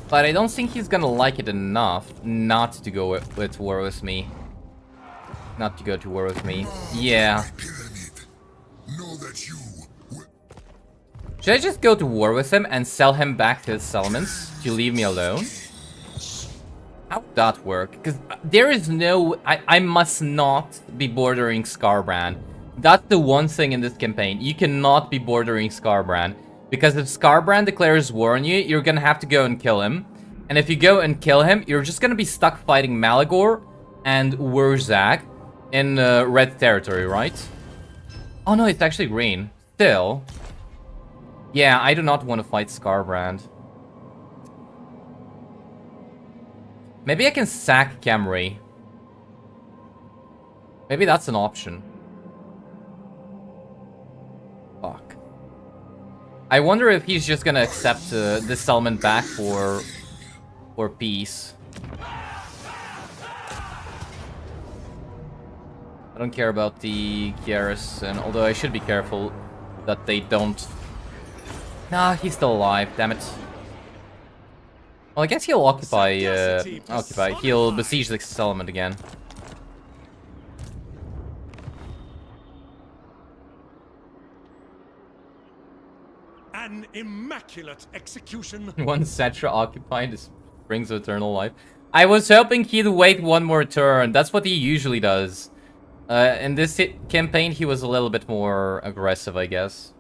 But I don't think he's gonna like it enough not to go with war with me. Not to go to war with me. Yeah. Should I just go to war with him and sell him back to his settlements to leave me alone? How would that work? Because there is no... I must not be bordering Skarbrand. That's the one thing in this campaign. You cannot be bordering Skarbrand. Because if Skarbrand declares war on you, you're gonna have to go and kill him. And if you go and kill him, you're just gonna be stuck fighting Malagor and Wurzag in red territory, right? Oh no, it's actually green. Still. Yeah, I do not want to fight Skarbrand. Maybe I can sack Camry. Maybe that's an option. Fuck. I wonder if he's just gonna accept this settlement back for peace. I don't care about the garrison, although I should be careful that they don't... Nah, he's still alive, damn it. Well, I guess he'll occupy, he'll besiege the settlement again. An immaculate execution. Once Settra occupied his Springs of Eternal Life. I was hoping he'd wait one more turn. That's what he usually does. In this campaign, he was a little bit more aggressive, I guess.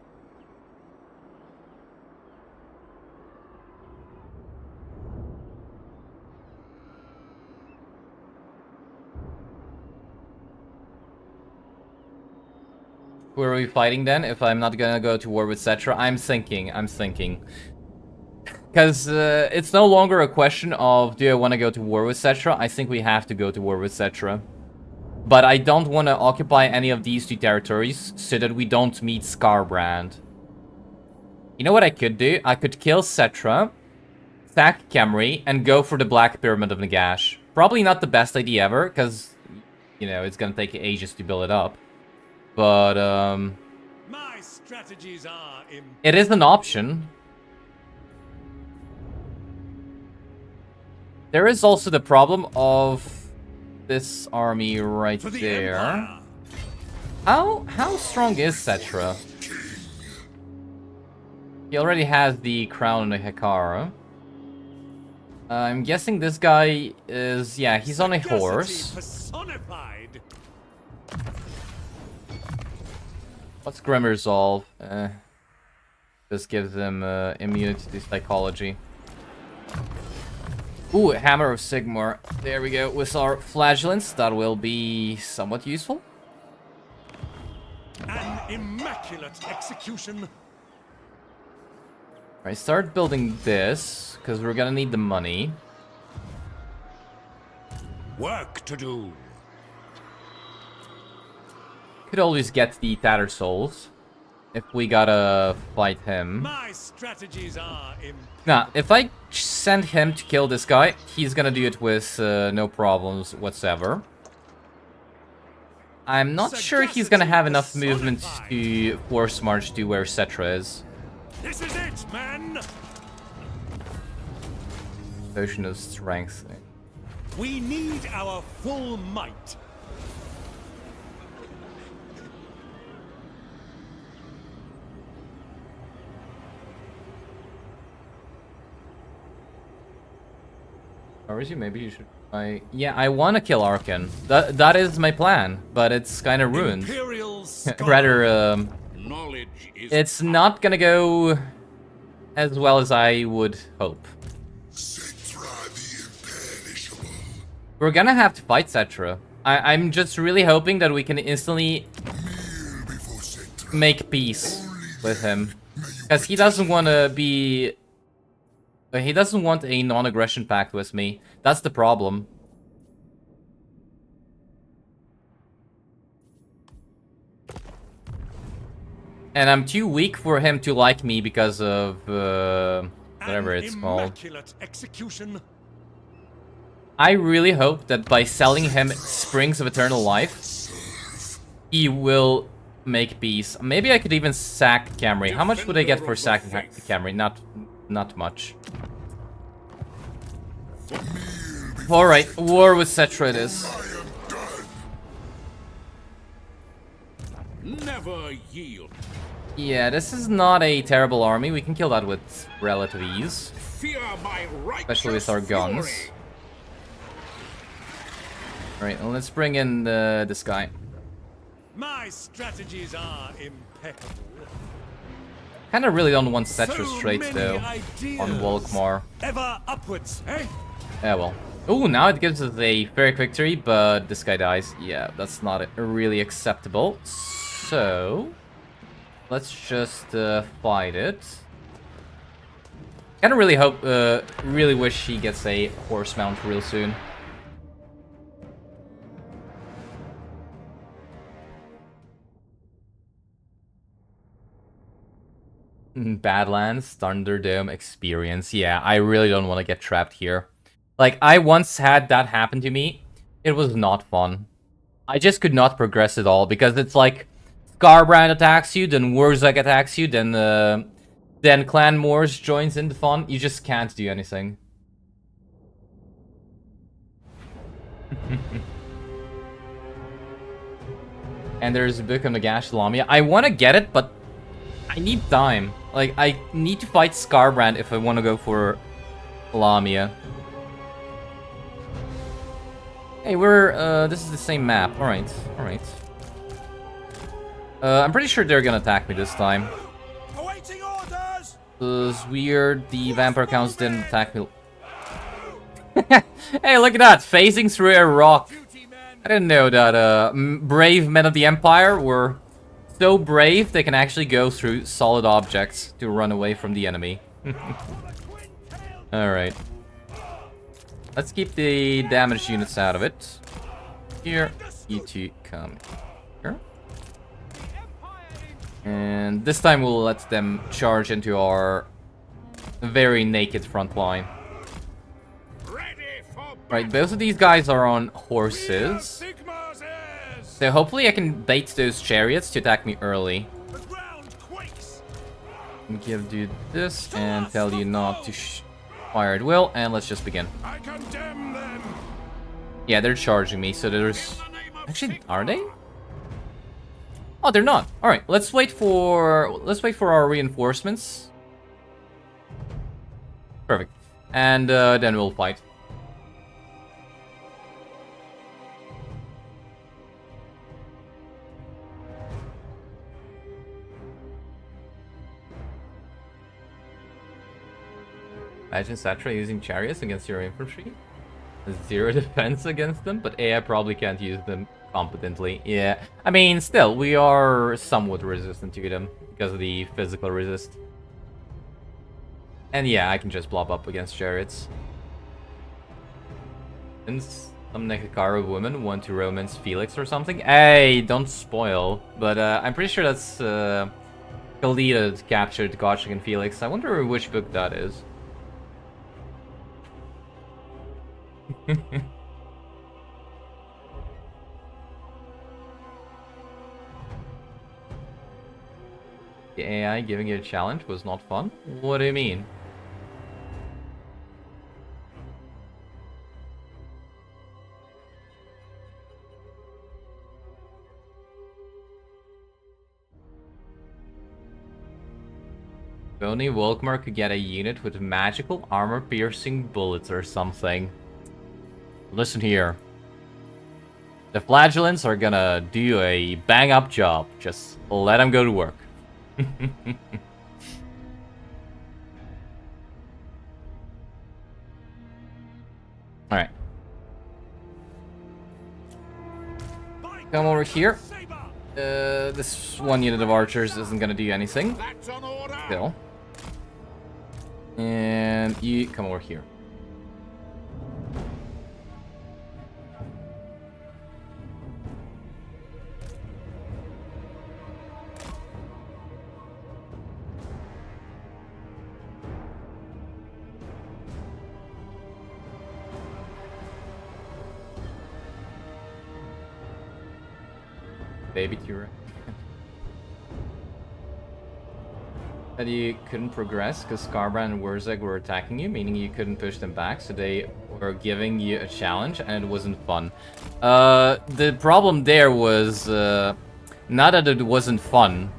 Who are we fighting then? If I'm not gonna go to war with Settra, I'm thinking. Because it's no longer a question of do I want to go to war with Settra? I think we have to go to war with Settra. But I don't want to occupy any of these two territories so that we don't meet Scarbrand. You know what I could do? I could kill Settra, sack Khemri, and go for the Black Pyramid of Nagash. Probably not the best idea ever, because, you know, it's gonna take ages to build it up. But, My strategies are it is an option. There is also the problem of this army right there. How strong is Settra? He already has the crown and the Hekara. I'm guessing this guy is... yeah, he's on a horse. personified. What's Grim Resolve? This gives him immunity to psychology. Ooh, Hammer of Sigmar. There we go. With our flagellants, that will be somewhat useful. An immaculate execution. Alright, start building this, because we're gonna need the money. Work to do. Could always get the Tattered Souls, if we gotta fight him. My strategies are Nah, if I send him to kill this guy, he's gonna do it with no problems whatsoever. I'm not sure he's gonna have enough movement to force march to where Settra is. This is it, man. Potion of Strength. We need our full might. Or is he? Maybe you should. Yeah, I want to kill Arkan. That is my plan, but it's kind of ruined. Rather, Knowledge is it's not gonna go as well as I would hope. Settra the imperishable. We're gonna have to fight Settra. I'm just really hoping that we can instantly Kneel before Settra. make peace with him, because he doesn't want to be. He doesn't want a non-aggression pact with me. That's the problem. And I'm too weak for him to like me because of whatever it's called. Execution. I really hope that by selling him Springs of Eternal Life, he will make peace. Maybe I could even sack Khemri. How much would I get for sacking Khemri? Not much. Alright, war with Settra it is. never yield. Yeah, this is not a terrible army. We can kill that with relative ease. Fear my Especially with our guns. fury. Alright, well, let's bring in this guy. My strategies are impeccable. Kinda really don't want Settra's So traits, many though, ideas. on Volkmar. Ever upwards, eh? Yeah, well. Ooh, now it gives us a very quick victory, but this guy dies. Yeah, that's not really acceptable. So, let's just fight it. Kinda really hope, really wish he gets a horse mount real soon. Badlands, Thunderdome experience. Yeah, I really don't want to get trapped here. Like, I once had that happen to me. It was not fun. I just could not progress at all, because it's like, Scarbrand attacks you, then Wurzak attacks you, then Clan Moors joins in the fun. You just can't do anything. And there's a book on the Gash Lamia. I want to get it, but I need time. Like, I need to fight Scarbrand if I want to go for Lamia. Hey, this is the same map. Alright, alright. I'm pretty sure they're gonna attack me this time. Awaiting orders. It's weird, the vampire counts didn't attack me. Hey, look at that! Phasing through a rock. I didn't know that brave men of the Empire were so brave they can actually go through solid objects to run away from the enemy. Alright. Let's keep the damaged units out of it. Here, you two come here. And this time we'll let them charge into our very naked front line. Right, both of these guys are on horses. So hopefully I can bait those chariots to attack me early. Give dude this and tell you not to fire at will, and let's just begin. Yeah, they're charging me, so there's... Actually, are they? Oh, they're not. All right, let's wait for our reinforcements. Perfect, and then we'll fight. Imagine Settra using chariots against your infantry. 0 defense against them, but AI probably can't use them competently. Yeah, I mean, still, we are somewhat resistant to them because of the physical resist. And yeah, I can just blob up against chariots. And some Nekakaru women want to romance Felix or something. Hey, don't spoil. But I'm pretty sure that's Khalid that captured Gotchik and Felix. I wonder which book that is. The AI giving you a challenge was not fun? What do you mean? If only Volkmar could get a unit with magical armor-piercing bullets or something. Listen here. The flagellants are gonna do a bang-up job. Just let them go to work. Alright. Come over here. This one unit of archers isn't gonna do anything. Still. And you come over here. Baby Tura. That you couldn't progress because Skarbrand and Wurzag were attacking you, meaning you couldn't push them back, so they were giving you a challenge and it wasn't fun. The problem there was not that it wasn't fun,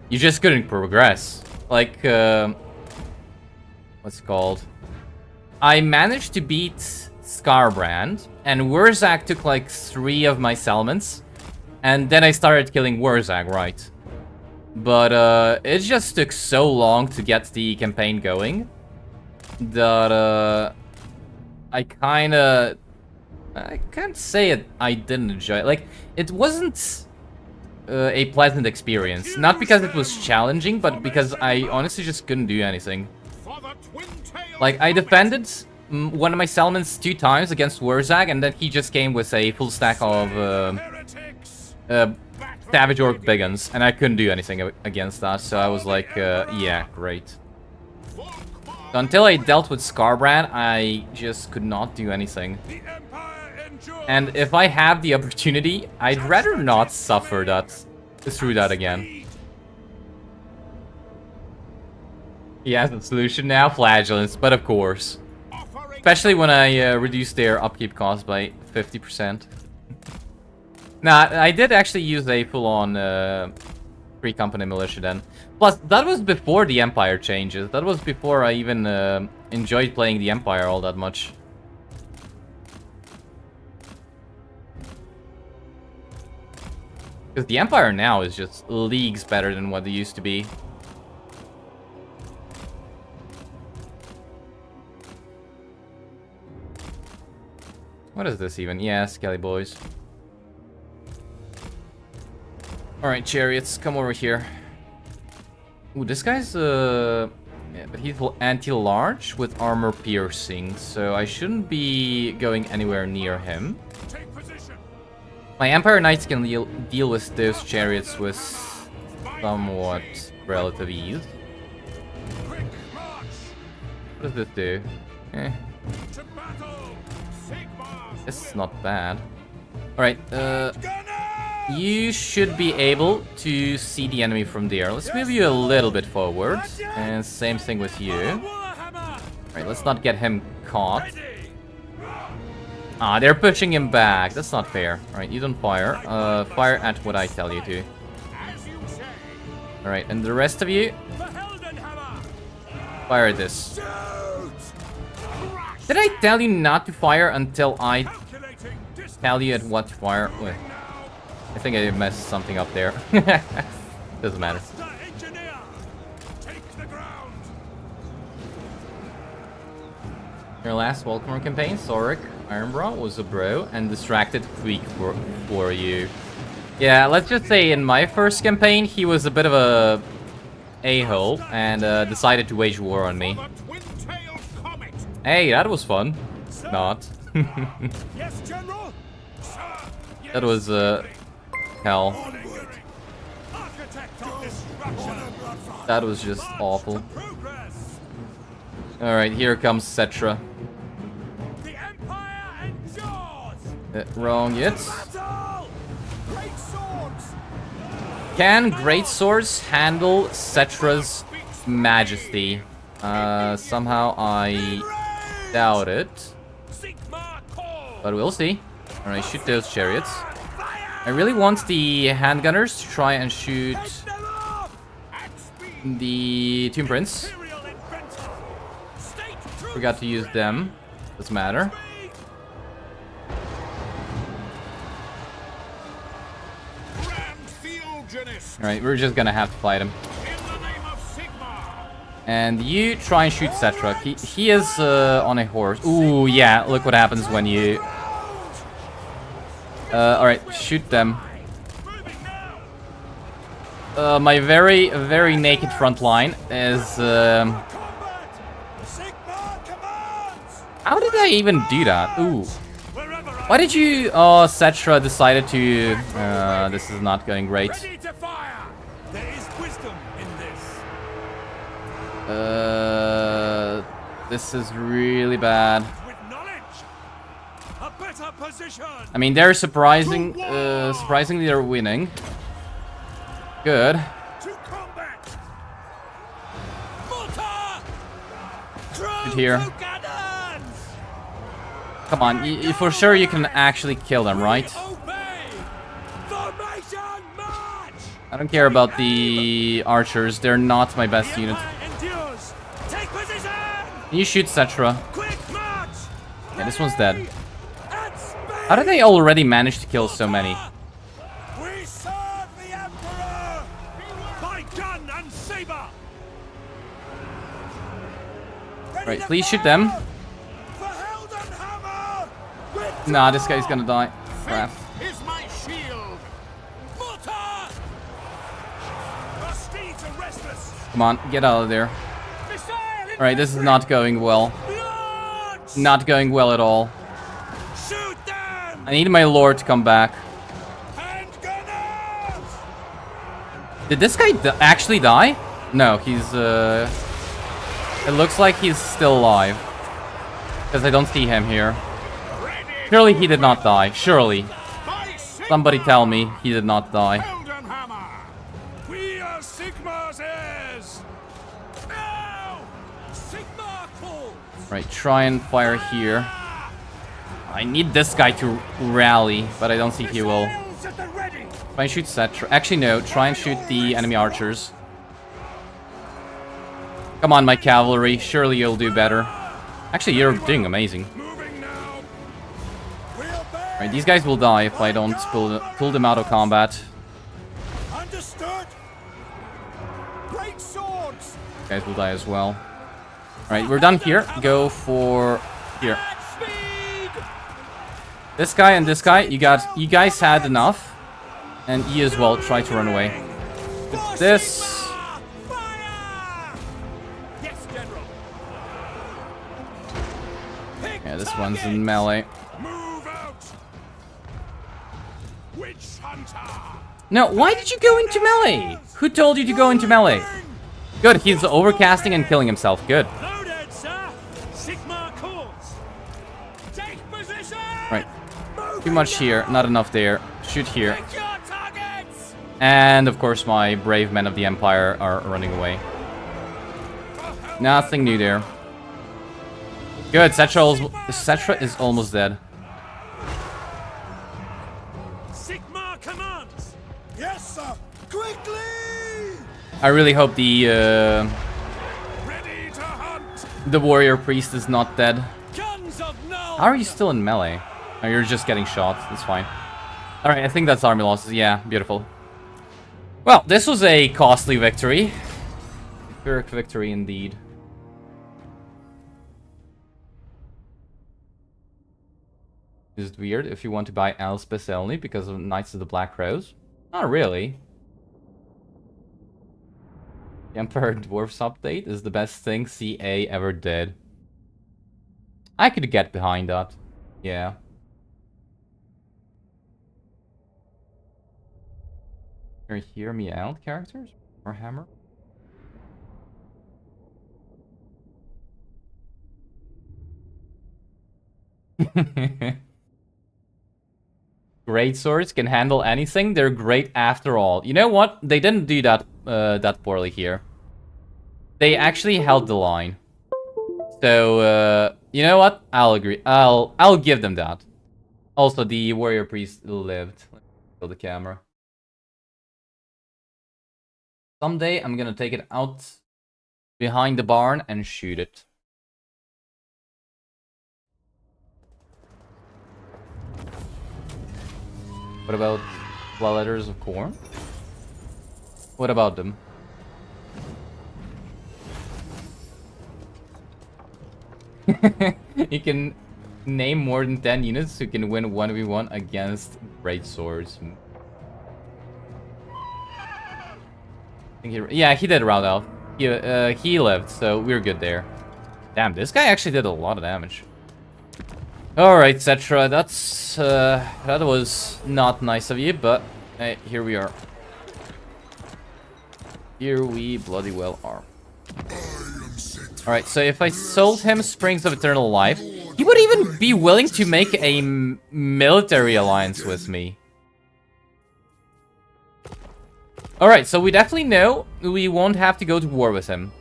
you just couldn't progress. Like, what's it called? I managed to beat Skarbrand, and Wurzag took like 3 of my settlements. And then I started killing Wurzag, right? But it just took so long to get the campaign going that I can't say it. I didn't enjoy it. Like, it wasn't a pleasant experience. Not because it was challenging, but because I honestly just couldn't do anything. Like, I defended one of my settlements 2 times against Wurzag, and then he just came with a full stack of Savage Orc Biggins, and I couldn't do anything against that, so I was like, yeah, great. So until I dealt with Skarbrand, I just could not do anything. And if I have the opportunity, I'd rather not suffer through that again. He has a solution now, flagellants, but of course. Especially when I reduce their upkeep cost by 50%. Nah, I did actually use a full-on free company militia then. Plus, that was before the Empire changes. That was before I even enjoyed playing the Empire all that much. Because the Empire now is just leagues better than what they used to be. What is this even? Yeah, Skelly boys. Alright, chariots, come over here. Ooh, this guy's yeah, but he's anti-large with armor piercing, so I shouldn't be going anywhere near him. Take position. My Empire Knights can deal with those chariots with somewhat relative ease. Quick march. What does this do? Eh, To battle. Sigmar. it's not bad. Alright, Gunners! you should be able to see the enemy from there. Let's move you a little bit forward. And same thing with you. Warhammer. Alright, let's not get him caught. Ready. Ah, they're pushing him back. That's not fair. Alright, you don't fire. Fire at what I tell you to. As you say. Alright, and the rest of you, The Heldenhammer. fire at this. Shoot. Did I tell you not to fire until I Calculating distance. tell you at what to fire? Wait, I think I messed something up there. Doesn't matter. Master engineer. Take the ground. Your last Volkmar campaign, Sorek Ironbrow was a bro and distracted Tweak for you. Yeah, let's just say in my first campaign, he was a bit of a a-hole and decided to wage war on me. The twin-tailed comet. Hey, that was fun. Not. Yes, General. Sir. Yes. That was, hell. Architect of destruction. That was just awful. Progress. Alright, here comes Settra. The Empire endures. Wrong yet. Battle. Great swords. Can great swords handle Settra's majesty? Somehow I doubt it. Sigmar call. But we'll see. Alright, shoot those chariots. I really want the handgunners to try and shoot Them off. At speed. the Tomb Prince. Imperial inventor. State troops. Forgot to use them. Doesn't matter. Grand Theogenist. Alright, we're just gonna have to fight him. In the name of Sigmar. And you try and shoot Settra. He is on a horse. Ooh, yeah, look what happens when you... alright, shoot them. Moving now. My very naked front line is... Combat. Sigmar commands. How did I even do that? Ooh. Wherever I Why did you... Oh, Settra decided to... this is not going great. ready to fire. There is wisdom in this. This is really bad. With knowledge. A better position. I mean, they're surprisingly they're winning. Good. To combat. Mortar. Good here. Through cannons. Come on, for sure you can actually kill them, right? Obey. Formation march. I don't care about the archers. They're not my best The unit. Empire endures. Take position. Can you shoot Settra? Quick march. Yeah, this one's dead. At speed. How did they already manage to kill so many? We serve the Emperor. By gun and saber. Right, please shoot them. The Heldenhammer. With Nah, this guy's gonna die. Crap. Is my shield. mortar. The steeds are restless. Come on, get out of there. Missile. Alright, this is not going well. Launch. Not going well at all. Shoot them. I need my lord to come back. And gunners. Did this guy actually die? No, he's, it looks like he's still alive. Because I don't see him here. Ready. Surely he did not die. Surely. By Sigmar. Somebody tell me he did not die. Heldenhammer. We are Sigmar's heirs. Now. Sigmar calls. Right, try and fire here. I need this guy to rally, but I don't think he will. Missiles at the ready. Try and shoot Settra. Actually, no. Try and shoot the enemy archers. Come on, my cavalry. Surely you'll do better. Actually, you're doing amazing. Moving now. We obey. Right, these guys will die if I don't pull them out of combat. Understood. Great swords. These guys will die as well. Alright, we're done here. Go for here. At speed. This guy and this guy, you guys had enough. And he as well tried to run away. With this... Fire! Yes, General. Yeah, this one's in melee. Move out. Witch hunter. No, why did you go into melee? Who told you to go into melee? Good, he's overcasting and killing himself. Good. Loaded, sir. Sigma course. Take position. Right. Too much here, not enough there. Shoot here. Pick your targets. And of course my brave men of the Empire are running away. Nothing new there. Good, Settra is almost dead. Sigma commands. Yes, sir. Quickly! I really hope the Ready to hunt. warrior priest is not dead. Guns of Null. How are you still in melee? Oh, you're just getting shot. That's fine. Alright, I think that's army losses. Yeah, beautiful. Well, this was a costly victory. Pyrrhic victory indeed. Is it weird if you want to buy Elspeth only because of Knights of the Black Rose? Not really. The Emperor Dwarfs update is the best thing CA ever did. I could get behind that. Yeah. Can you hear me out, characters? Warhammer? Great swords can handle anything. They're great after all. You know what? They didn't do that that poorly here. They actually held the line. So you know what? I'll agree. I'll give them that. Also, the warrior priest lived. Let me kill the camera. Someday I'm gonna take it out behind the barn and shoot it. What about Bloodletters of Khorne? What about them? You can name more than 10 units who can win 1v1 against great swords. Yeah, he did round out. He lived, so we're good there. Damn, this guy actually did a lot of damage. Alright, Settra, that was not nice of you, but hey, here we are. Here we bloody well are. Alright, so if I sold him Springs of Eternal Life, he would even be willing to make a military alliance with me. Alright, so we definitely know we won't have to go to war with him.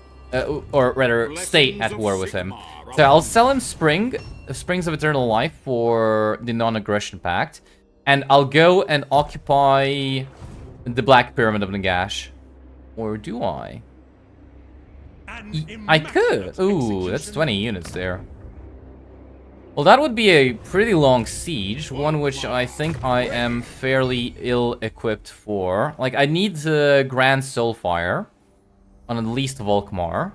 Or rather, stay at war with him. So I'll sell him Springs of Eternal Life for the Non-Aggression Pact. And I'll go and occupy the Black Pyramid of Nagash. Or do I? I could. Ooh, that's 20 units there. Well, that would be a pretty long siege, one which I think I am fairly ill-equipped for. Like, I need the Grand Soulfire on at least Volkmar.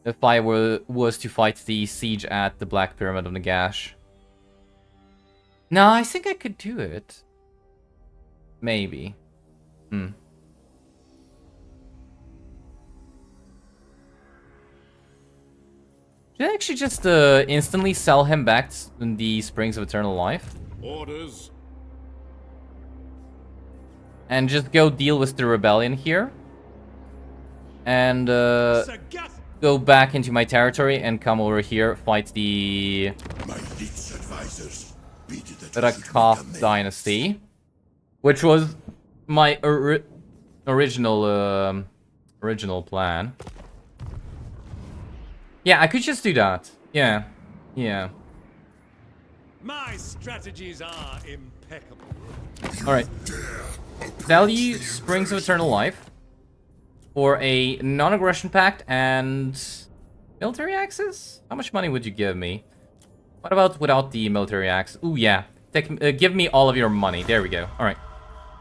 If I was to fight the siege at the Black Pyramid of Nagash. No, I think I could do it. Maybe. Should I actually just instantly sell him back the Springs of Eternal Life? Orders. And just go deal with the rebellion here. And go back into my territory and come over here, fight the Rakaf dynasty. Which was my original plan. Yeah, I could just do that. Yeah. Yeah. My strategies are impeccable. Alright. Value Springs of Eternal Life for a non-aggression pact and military access? How much money would you give me? What about without the military access? Ooh, yeah. Give me all of your money. There we go. Alright.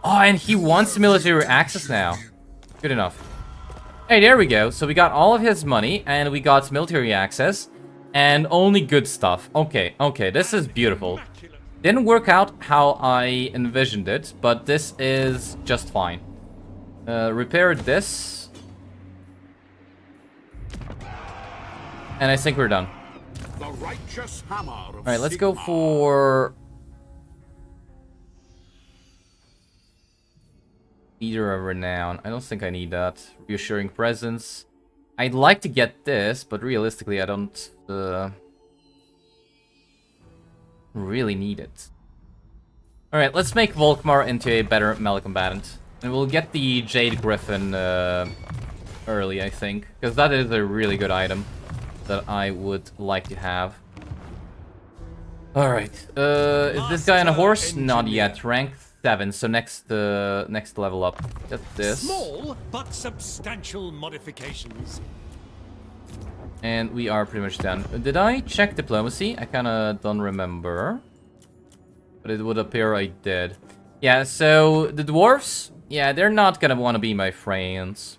Oh, and he wants military access now. Good enough. Hey, there we go. So we got all of his money, and we got military access, and only good stuff. Okay, okay, this is beautiful. Didn't work out how I envisioned it, but this is just fine. Repair this. And I think we're done. The righteous hammer of Alright, let's go Sigmar. for... Leader of Renown. I don't think I need that. Reassuring Presence. I'd like to get this, but realistically I don't really need it. Alright, let's make Volkmar into a better melee combatant. And we'll get the Jade Griffin early, I think. Because that is a really good item that I would like to have. Alright, is this guy on a horse? Not yet. Rank 7, so next level up. Get this. Small but substantial modifications. And we are pretty much done. Did I check diplomacy? I kinda don't remember. But it would appear I did. Yeah, so the dwarves, yeah, they're not gonna want to be my friends.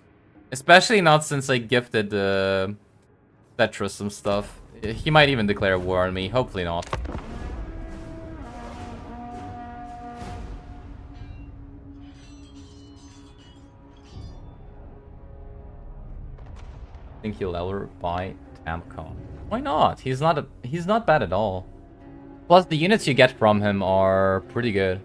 Especially not since I gifted Settra some stuff. He might even declare war on me. Hopefully not. I think he'll ever buy Tamcon. Why not? He's not bad at all. Plus the units you get from him are pretty good.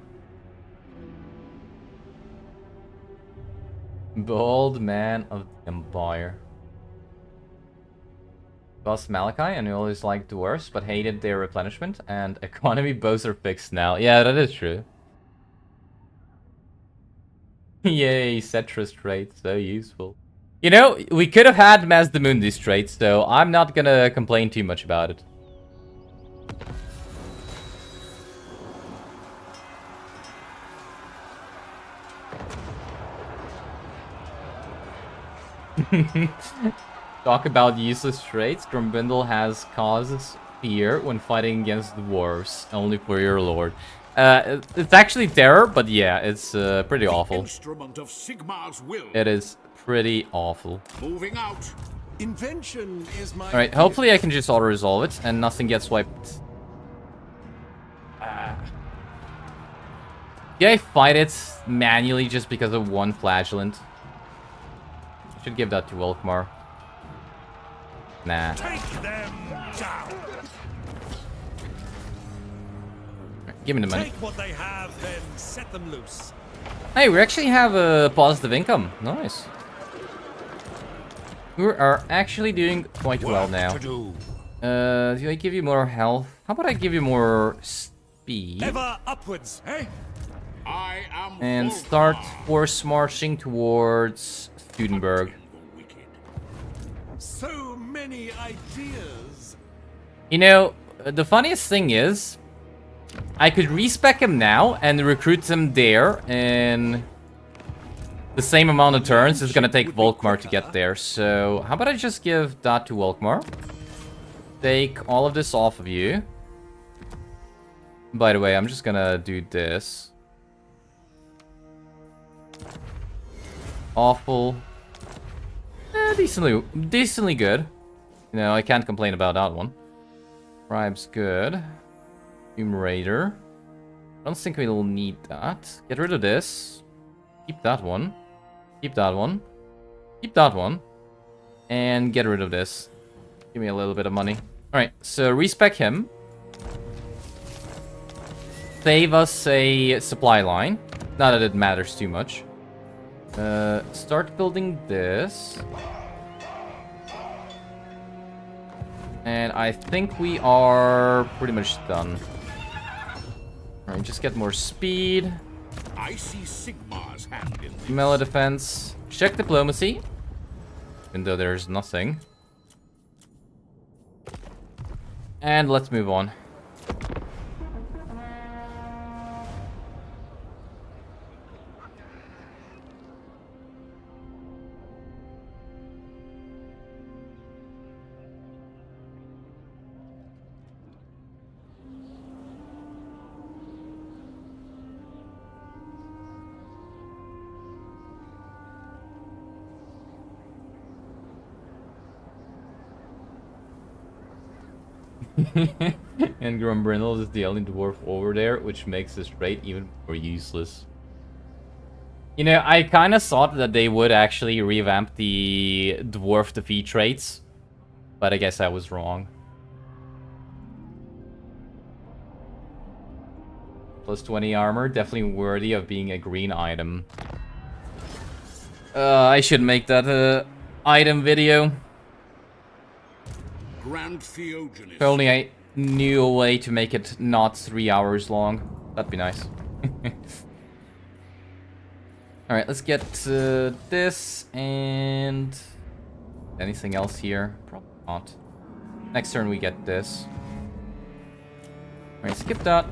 Bold man of the Empire. Boss Malachi, and you always liked dwarves, but hated their replenishment and economy. Both are fixed now. Yeah, that is true. Yay, Settra's trait, so useful. You know, we could have had Mazdamundi's traits, so I'm not gonna complain too much about it. Talk about useless traits. Grumbindle has causes fear when fighting against dwarves, only for your lord. It's actually terror, but yeah, it's pretty awful. Instrument of Sigmar's will. It is pretty awful. Moving out. Invention is my... Alright, hopefully I can just auto-resolve it and nothing gets wiped. Did I fight it manually just because of one flagellant? Should give that to Volkmar. Nah. Take them down. Give me the money. Take what they have, then set them loose. Hey, we actually have a positive income. Nice. We are actually doing quite well now. To do. Do I give you more health? How about I give you more speed? Ever upwards, eh? I am And Volkmar, start force marching towards Studenberg. the wicked. So many ideas. You know, the funniest thing is, I could respec him now and recruit him there in the same amount of turns. It's gonna take Volkmar to get there. So, how about I just give that to Volkmar? Take all of this off of you. By the way, I'm just gonna do this. Awful. Decently good. You know, I can't complain about that one. Tribe's good. Tomb Raider. I don't think we'll need that. Get rid of this. Keep that one. Keep that one. Keep that one. And get rid of this. Give me a little bit of money. Alright, so respec him. Save us a supply line. Not that it matters too much. Start building this. And I think we are pretty much done. Alright, just get more speed. I see Sigmar's hand in this. Melee defense. Check diplomacy. Even though there's nothing. And let's move on. And Grumbrindle is the only dwarf over there, which makes this trait even more useless. You know, I kind of thought that they would actually revamp the dwarf defeat traits, but I guess I was wrong. Plus 20 armor, definitely worthy of being a green item. I should make that item video. Grand Theogenes. If only I knew a way to make it not 3 hours long. That'd be nice. Alright, let's get this and... anything else here? Probably not. Next turn we get this. Alright, skip that.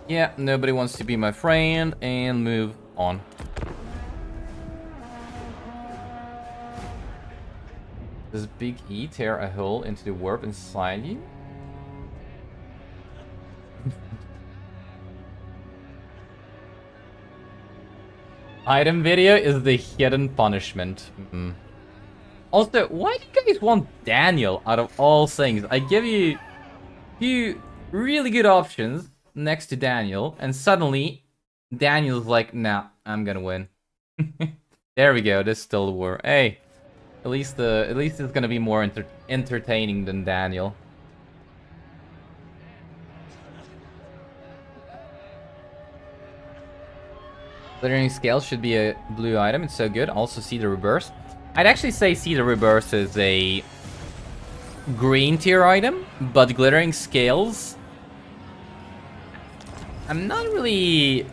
Yeah, nobody wants to be my friend, and move on. Does Big E tear a hole into the warp inside you? Item video is the hidden punishment. Also, why do you guys want Daniel out of all things? I give you a few really good options next to Daniel, and suddenly Daniel's like, nah, I'm gonna win. There we go, this is still the war. Hey, at least it's gonna be more entertaining than Daniel. Glittering Scales should be a blue item, it's so good. Also see the Rebirth. I'd actually say see the Rebirth is a green tier item, but Glittering Scales, I'm not really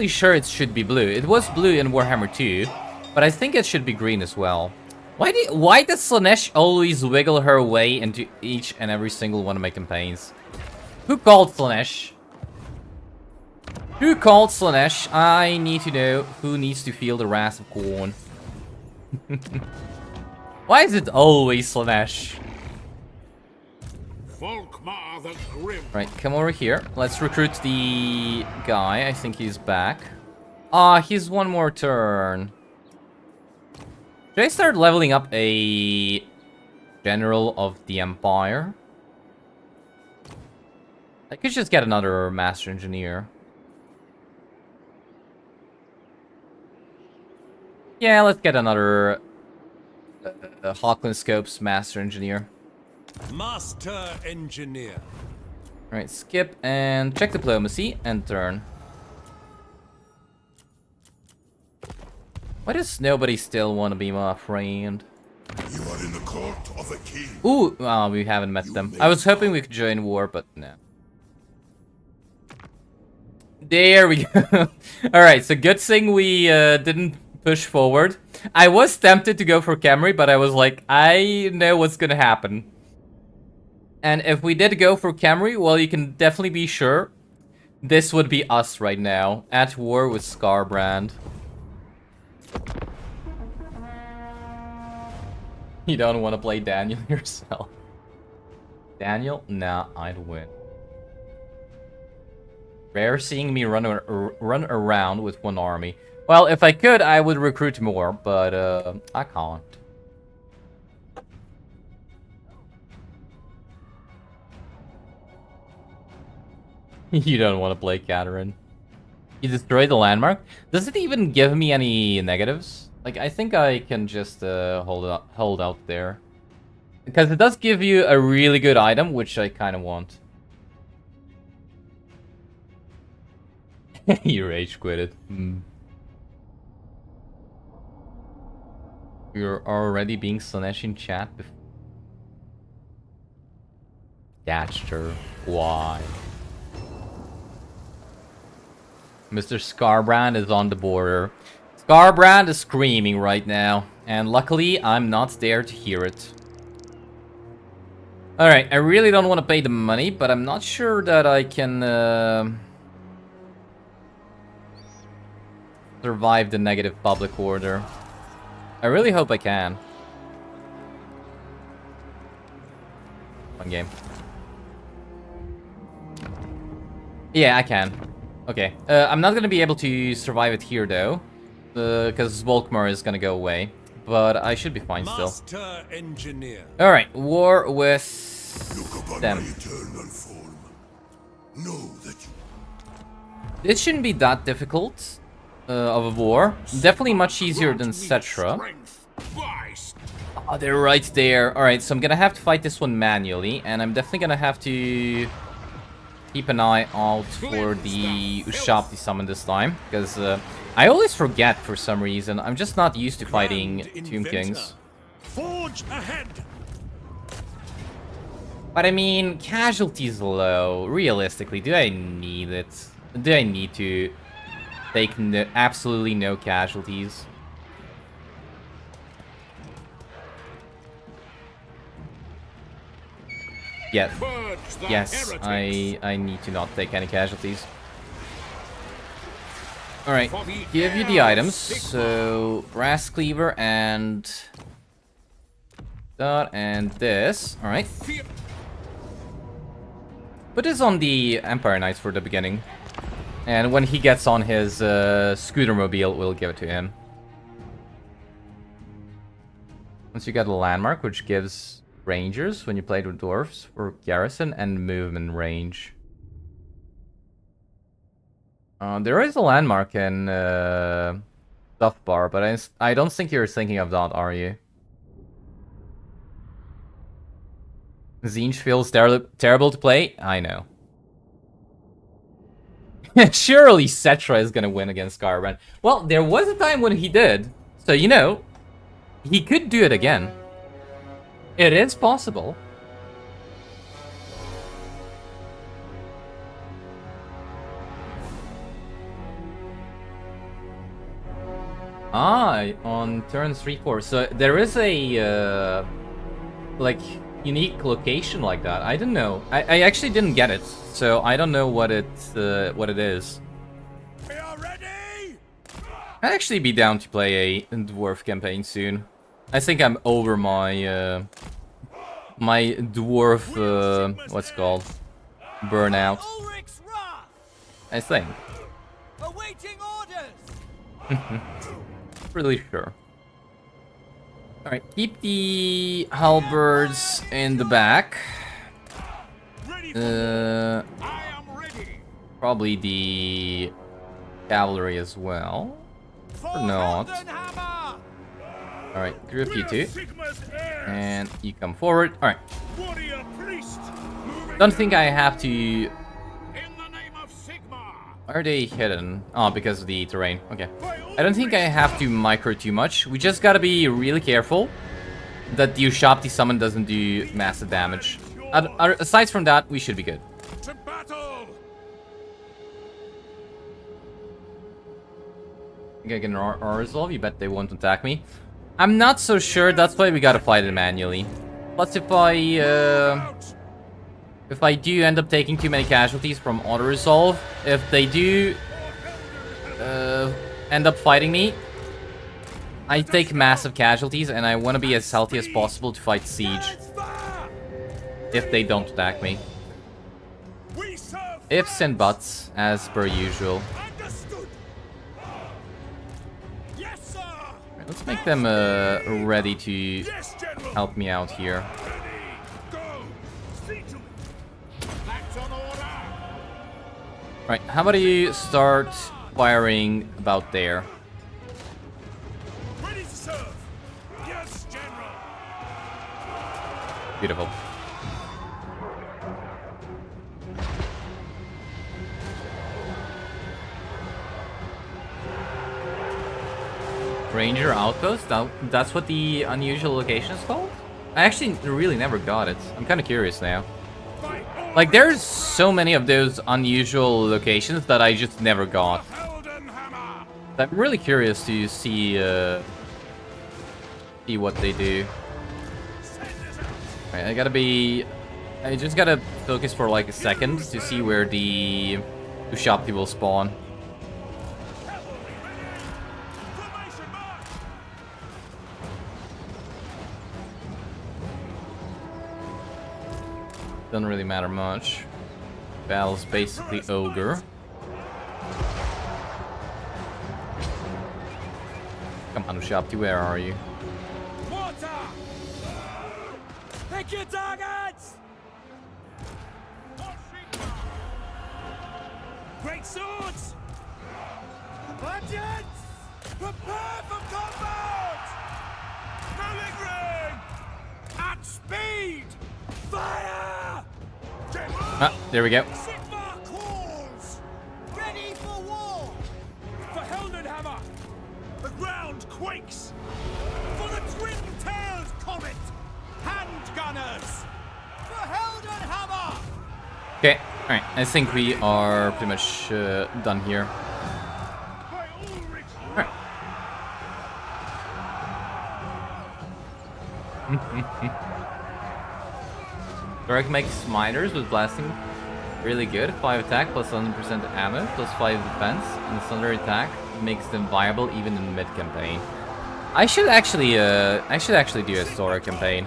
sure it should be blue. It was blue in Warhammer 2, but I think it should be green as well. Why does Slaanesh always wiggle her way into each and every single one of my campaigns? Who called Slaanesh? Who called Slaanesh? I need to know who needs to feel the wrath of Khorne. Why is it always Slaanesh? Volkmar the Grim. Right, come over here. Let's recruit the guy. I think he's back. Ah, he's one more turn. Should I start leveling up a general of the Empire? I could just get another Master Engineer. Yeah, let's get another Hawkland Scopes Master Engineer. Master Engineer. Right, skip and check diplomacy and turn. Why does nobody still want to be my friend? You are in the court of a king. Ooh, oh, we haven't met them. I was hoping we could join war, but no. There we go. Alright, so good thing we didn't push forward. I was tempted to go for Camry, but I was like, I know what's gonna happen. And if we did go for Camry, well, you can definitely be sure this would be us right now, at war with Scarbrand. You don't want to play Daniel yourself. Daniel? Nah, I'd win. Rare seeing me run around with one army. Well, if I could, I would recruit more, but I can't. You don't want to play Catherine. You destroy the landmark? Does it even give me any negatives? Like, I think I can just hold out there. Because it does give you a really good item, which I kind of want. You rage quitted. You're already being Slaanesh in chat before. Datcher. Why? Mr. Scarbrand is on the border. Scarbrand is screaming right now, and luckily I'm not there to hear it. Alright, I really don't want to pay the money, but I'm not sure that I can survive the negative public order. I really hope I can. One game. Yeah, I can. Okay, I'm not gonna be able to survive it here though, because Volkmar is gonna go away. but I should be fine still. Master engineer. Alright, war with Look upon them. my eternal form. Know that you This shouldn't be that difficult of a war. Definitely much easier than Settra. Strength. Vice. Oh, they're right there. Alright, so I'm gonna have to fight this one manually, and I'm definitely gonna have to keep an eye out for the Ushabti summon this time, because I always forget for some reason. I'm just not used to fighting Grand Tomb inventor. Kings. Forge ahead. But I mean, casualties low. Realistically, do I need it? Do I need to take absolutely no casualties? Yes. Purge the Yes, heretics. I need to not take any casualties. Alright, For the give you heir the of items. Sigmar. So, Brass Cleaver and that and this. Alright. Fear- Put this on the Empire Knights for the beginning. And when he gets on his scooter mobile, we'll give it to him. Once you get a landmark, which gives rangers when you played with dwarves for garrison and movement range. There is a landmark in Stuff Bar, but I don't think you're thinking of that, are you? Zinj feels terrible to play? I know. Surely Settra is gonna win against Garbrand. Well, there was a time when he did. So, you know, he could do it again. It is possible. Ah, on turn 3-4. So there is a like unique location like that. I didn't know. I actually didn't get it, so I don't know what it is. We are ready. I'd actually be down to play a dwarf campaign soon. I think I'm over my my dwarf what's it called, burnout. Ulrich's wrath. I think. Awaiting orders. Really sure. Alright, keep the halberds in the back. Ready for I am ready. Probably the cavalry as well. Or not. Hammer. Alright, group you two. Sigma's heirs. And you come forward. Alright. Warrior priest. Moving Don't think I have to... In the name of Sigmar. Why are they hidden? Oh, because of the terrain. Okay. I don't think I have to micro too much. We just gotta be really careful that the Ushabti summon doesn't do massive damage. Aside from that, we should be good. to battle. I think I can resolve. You bet they won't attack me. I'm not so sure. That's why we gotta fight it manually. Plus, if I do end up taking too many casualties from auto resolve, if they do end up fighting me, I take massive casualties, and I want to be as healthy as possible to fight siege. If they don't attack me. We serve. Ifs and buts, as per usual. Understood. Yes, sir. Right, let's make them ready to Yes, General. help me out here. Ready. Go. See to it. That's an order. Right, how about you start firing about there? Ready to serve. Yes, General. Beautiful. Ranger Outpost? That's what the unusual location is called? I actually really never got it. I'm kind of curious now. By all Like, there's so many of those unusual locations that I just never got. Helden hammer. I'm really curious to see what they do. Send us out. Right, I just gotta focus for like a second to see where the Ushabti will spawn. Cavalry ready. Formation march. Doesn't really matter much. Battle's basically ogre. Come on, Ushabti, where are you? Mark your targets! Great swords! Vengeance! Prepare for combat! Smelling ring! At speed! Fire! Ah, there we go. Sigmar calls! Ready for war! For Heldenhammer! The ground quakes! For the twin-tailed comet! Handgunners! For Heldenhammer! Okay, alright. I think we are pretty much done here. Alright. Thoric makes miners with blasting really good. 5 attack plus 100% ammo plus 5 defense. And thunder attack makes them viable even in mid-campaign. I should actually do a Thoric campaign.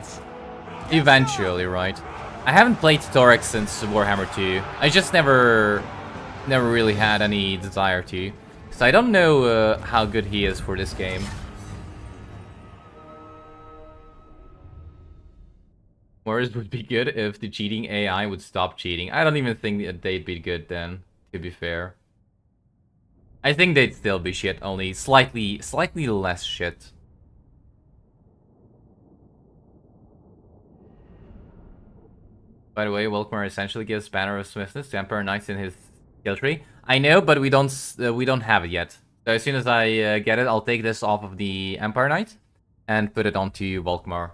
Eventually, right? I haven't played Thoric since Warhammer 2. I just never really had any desire to. So I don't know how good he is for this game. Wars would be good if the cheating AI would stop cheating. I don't even think that they'd be good then, to be fair. I think they'd still be shit, only slightly less shit. By the way, Volkmar essentially gives Banner of Swiftness to Emperor Knights in his skill tree. I know, but we don't have it yet. So as soon as I get it, I'll take this off of the Empire Knight and put it onto Volkmar.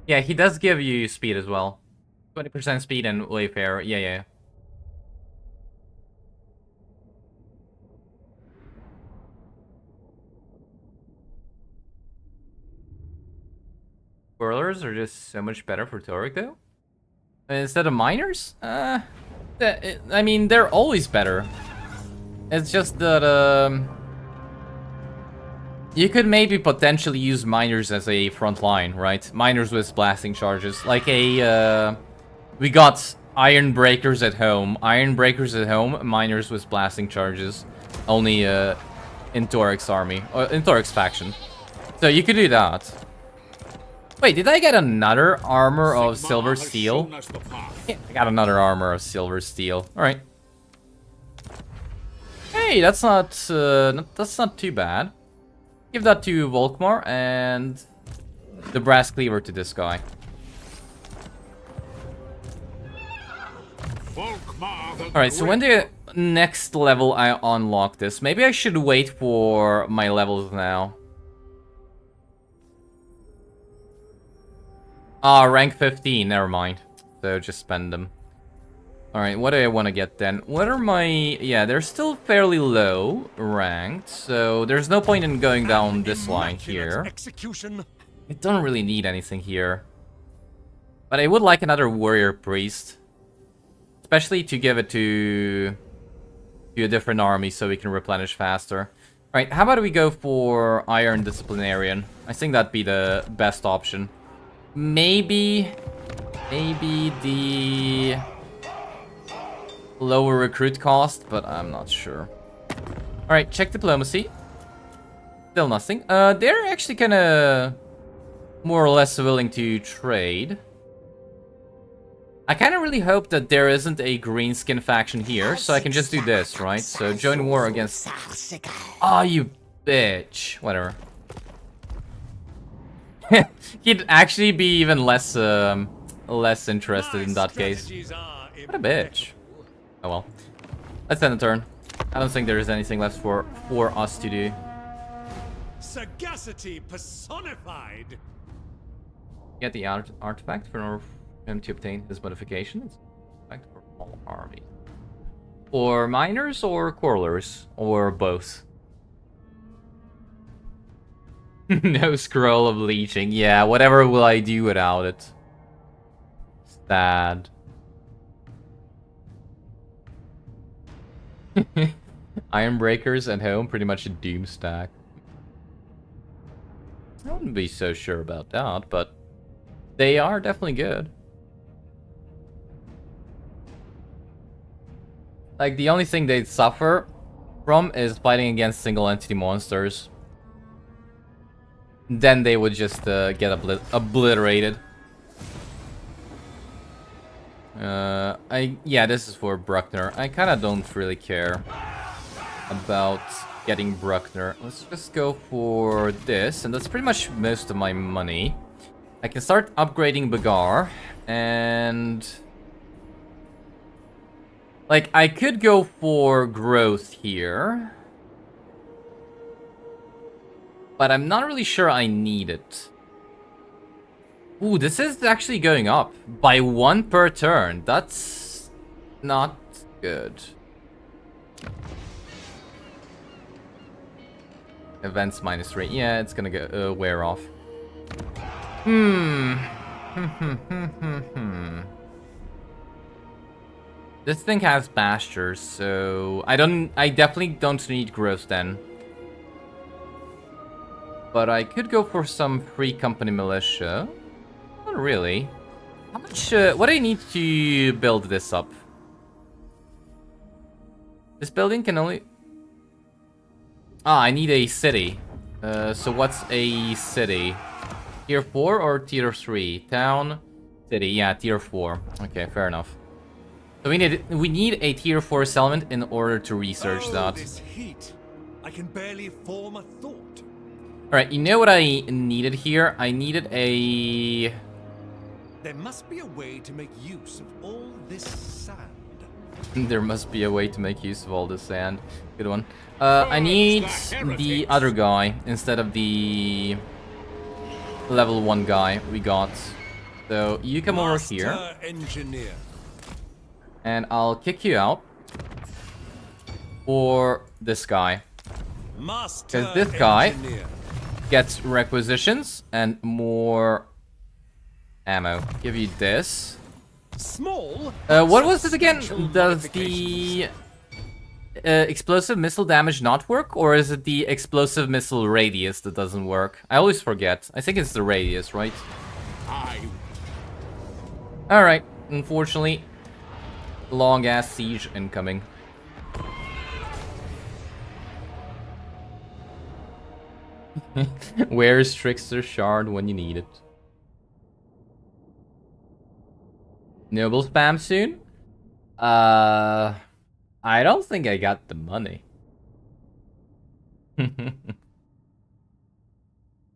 Yeah, he does give you speed as well. 20% speed and Wayfarer. Yeah. Whirlers are just so much better for Thoric though. Instead of miners? I mean, they're always better. It's just that, you could maybe potentially use miners as a front line, right? Miners with blasting charges. Like we got Iron Breakers at home. Iron Breakers at home, miners with blasting charges. Only in Thoric's army. Or in Thoric's faction. So you could do that. Wait, did I get another armor of silver steel? Yeah, I got another armor of silver steel. Alright. Hey, that's not too bad. Give that to Volkmar and the brass cleaver to this guy. Alright, so when the next level I unlock this, maybe I should wait for my levels now. Ah, rank 15, never mind. So just spend them. Alright, what do I want to get then? What are my... Yeah, they're still fairly low ranked, so there's no point in going down this line here. I don't really need anything here. But I would like another warrior priest. Especially to give it to a different army so we can replenish faster. Alright, how about we go for Iron Disciplinarian? I think that'd be the best option. Maybe the lower recruit cost, but I'm not sure. Alright, check diplomacy. Still nothing. They're actually kind of more or less willing to trade. I kind of really hope that there isn't a green skin faction here, so I can just do this, right? So join war against... Oh, you bitch. Whatever. He'd actually be even less interested in that case. What a bitch. Oh well. Let's end the turn. I don't think there is anything left for us to do. Sagacity personified. Get the artifact for him to obtain his modifications. Artifact for all armies. Or miners or quarrelers or both. No scroll of leeching. Yeah, whatever will I do without it? Sad. Iron Breakers at home, pretty much a doom stack. I wouldn't be so sure about that, but They are definitely good. Like, the only thing they suffer from is fighting against single entity monsters. Then they would just get obliterated. Yeah, this is for Bruckner. I kind of don't really care about getting Bruckner. Let's just go for this, and that's pretty much most of my money. I can start upgrading Bagar, and like I could go for growth here, but I'm not really sure I need it. Ooh, this is actually going up by 1 per turn. That's not good. Events -3. Yeah, it's gonna go wear off. This thing has pastures, so I definitely don't need growth then. But I could go for some free company militia. Not really. How much, what do I need to build this up? This building can only... Ah, I need a city. So what's a city? Tier 4 or Tier 3? Town, city, yeah, Tier 4. Okay, fair enough. So we need a Tier 4 settlement in order to research that. This heat. I can barely form a thought. Alright, you know what I needed here? I needed a... There must be a way to make use of all this sand. There must be a way to make use of all this sand. Good one. I need the other guy instead of the level 1 guy we got. So you come over here. Engineer. And I'll kick you out for this guy. Because this guy gets requisitions and more ammo. Give you this. Small. What was it again? Does the explosive missile damage not work? Or is it the explosive missile radius that doesn't work? I always forget. I think it's the radius, right? Alright, unfortunately, long-ass siege incoming. Where's Trickster Shard when you need it? Noble spam soon? I don't think I got the money.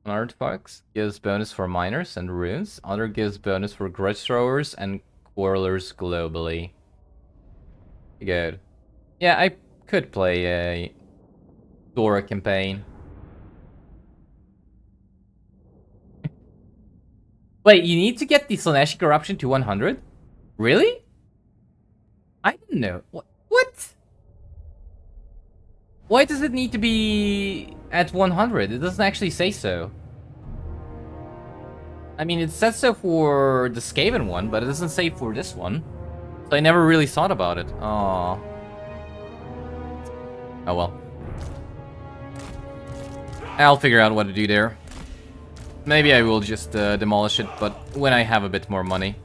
Artifacts gives bonus for miners and runes. Other gives bonus for grudge throwers and quarrelers globally. Good. Yeah, I could play a Dora campaign. Wait, you need to get the Slaaneshi corruption to 100? Really? I didn't know. What? Why does it need to be at 100? It doesn't actually say so. I mean, it says so for the Skaven one, but it doesn't say for this one. So I never really thought about it. Aww. Oh well. I'll figure out what to do there. Maybe I will just demolish it, but when I have a bit more money.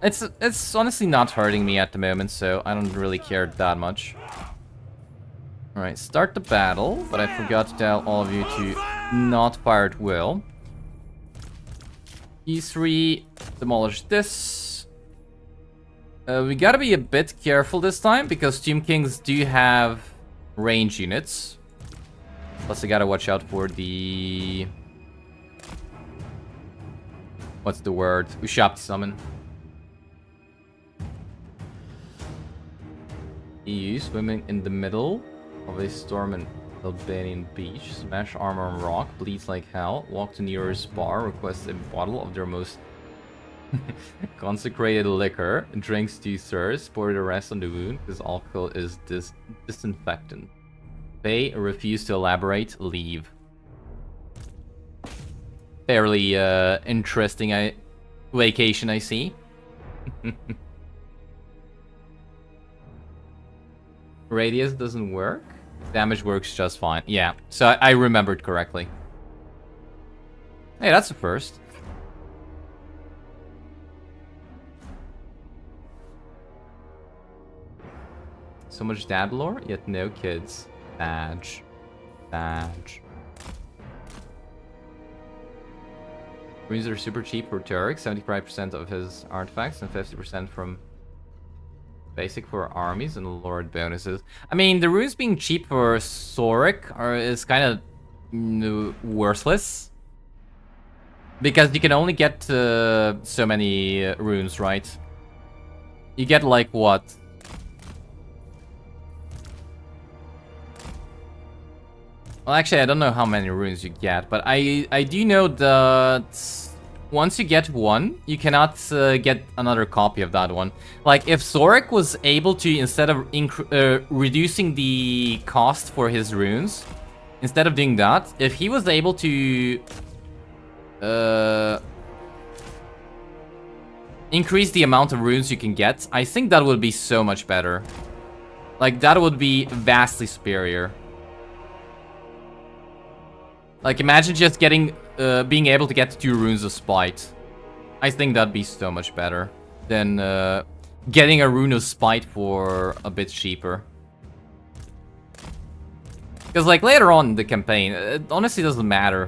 It's honestly not hurting me at the moment, so I don't really care that much. Alright, start the battle, but I forgot to tell all of you to not fire at will. E3, demolish this. We gotta be a bit careful this time, because Tomb Kings do have range units. Plus I gotta watch out for the... What's the word? Ushapti summon. EU swimming in the middle of a storm in Albanian beach. Smash armor on rock, bleeds like hell. Walk to nearest bar, request a bottle of their most consecrated liquor. Drinks 2/3, pour the rest on the wound, because alcohol is disinfectant. Pay, refuse to elaborate, leave. Fairly interesting vacation, I see. Radius doesn't work. Damage works just fine. Yeah, so I remembered correctly. Hey, that's the first. So much dad lore, yet no kids. Badge. Badge. Runes are super cheap for Turek, 75% of his artifacts and 50% from basic for armies and lord bonuses. I mean, the runes being cheap for Soric is kind of worthless. Because you can only get so many runes, right? You get like what? Well, actually, I don't know how many runes you get, but I do know that once you get one, you cannot get another copy of that one. Like, if Zorik was able to, instead of reducing the cost for his runes, instead of doing that, if he was able to increase the amount of runes you can get, I think that would be so much better. Like, that would be vastly superior. Like, imagine just getting, being able to get 2 runes of spite. I think that'd be so much better than getting a rune of spite for a bit cheaper. Because, like, later on in the campaign, it honestly doesn't matter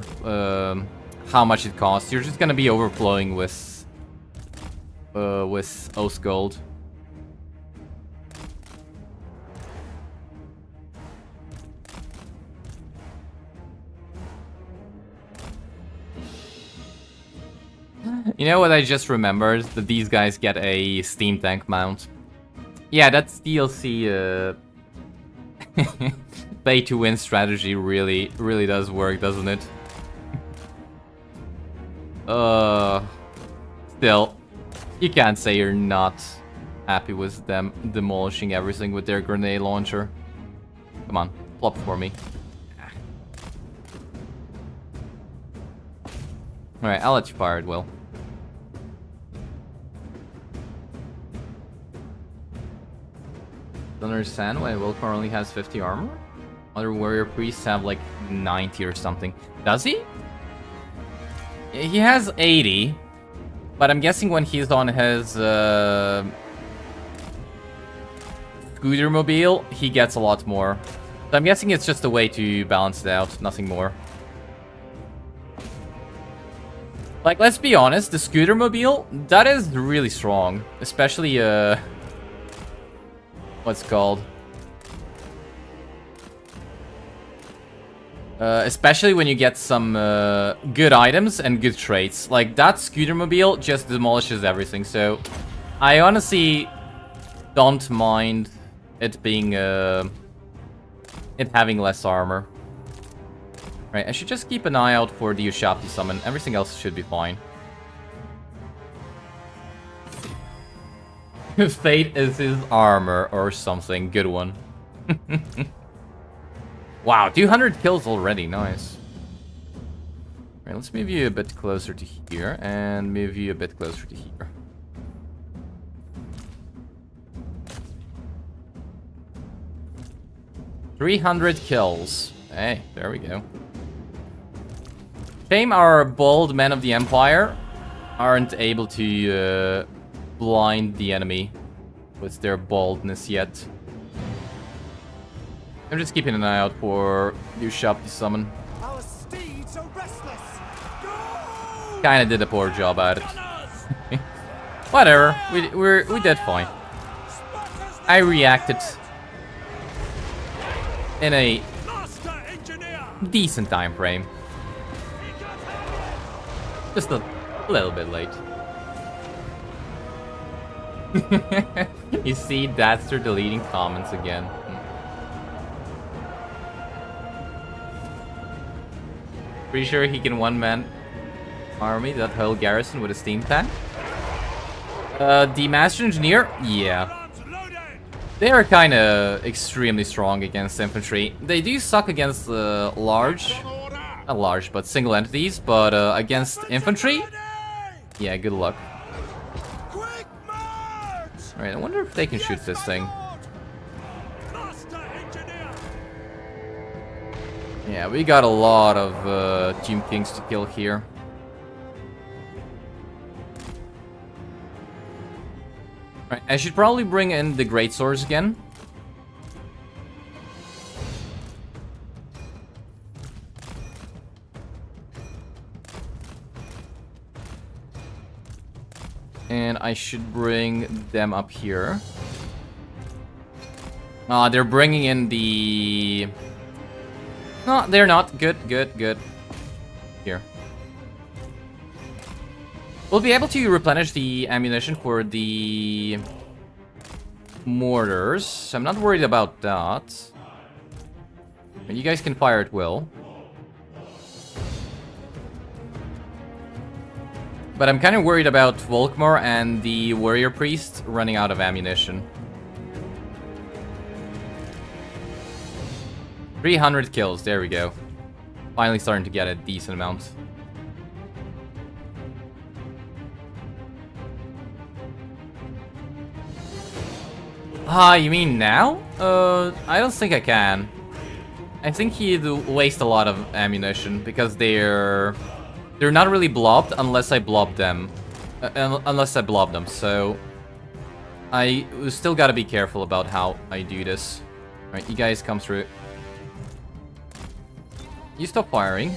how much it costs. You're just gonna be overflowing with Oath Gold. You know what I just remembered? That these guys get a steam tank mount. Yeah, that's DLC pay to win strategy really does work, doesn't it? Still, you can't say you're not happy with them demolishing everything with their grenade launcher. Come on, flop for me. Alright, I'll let you fire it, Will. Don't understand why Volkmar only has 50 armor? Other warrior priests have like 90 or something. Does he? He has 80, but I'm guessing when he's on his scooter mobile, he gets a lot more. So I'm guessing it's just a way to balance it out, nothing more. Like, let's be honest, the scooter mobile, that is really strong. Especially, what's it called? Especially when you get some good items and good traits. Like, that scooter mobile just demolishes everything, so I honestly don't mind it being, it having less armor. Right, I should just keep an eye out for the Ushabti summon. Everything else should be fine. Fate is his armor or something. Good one. Wow, 200 kills already. Nice. Right, let's move you a bit closer to here and move you a bit closer to here. $300 kills. Hey, there we go. Shame our bold men of the Empire aren't able to blind the enemy with their boldness yet. I'm just keeping an eye out for Ushabti summon. Our steeds are restless. Go! Kinda did a poor job at it. Whatever, we did fine. I reacted in a decent time frame. Just a little bit late. You see, Dadster deleting comments again. Pretty sure he can one-man army that whole garrison with a steam tank. The Master Engineer? Yeah. They are kind of extremely strong against infantry. They do suck against large... Not large, but single entities, but against infantry? Yeah, good luck. Alright, I wonder if they can shoot this thing. Yeah, we got a lot of Team Kings to kill here. Alright, I should probably bring in the Great Swords again. I should bring them up here. They're bringing in the... No, they're not. Good, good, good. Here. We'll be able to replenish the ammunition for the mortars. So I'm not worried about that. And you guys can fire at will. But I'm kind of worried about Volkmar and the warrior priest running out of ammunition. 300 kills, there we go. Finally starting to get a decent amount. You mean now? I don't think I can. I think he'd waste a lot of ammunition because they're not really blobbed unless I blob them. Unless I blob them, so I still gotta be careful about how I do this. Alright, you guys come through. You stop firing.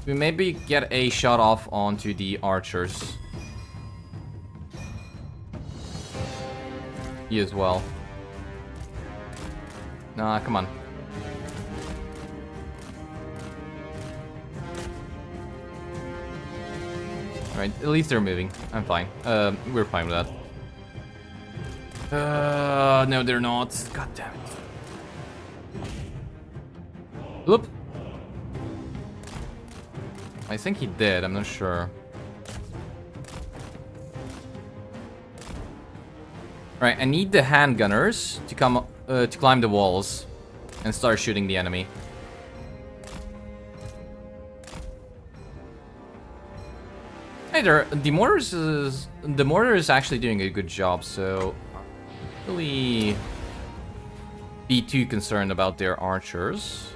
We maybe get a shot off onto the archers. You as well. Nah, come on. Alright, at least they're moving. I'm fine. We're fine with that. No, they're not. God damn it. Oop. I think he did, I'm not sure. Right, I need the handgunners to come to climb the walls and start shooting the enemy. Hey there, the mortar is actually doing a good job, so don't really be too concerned about their archers.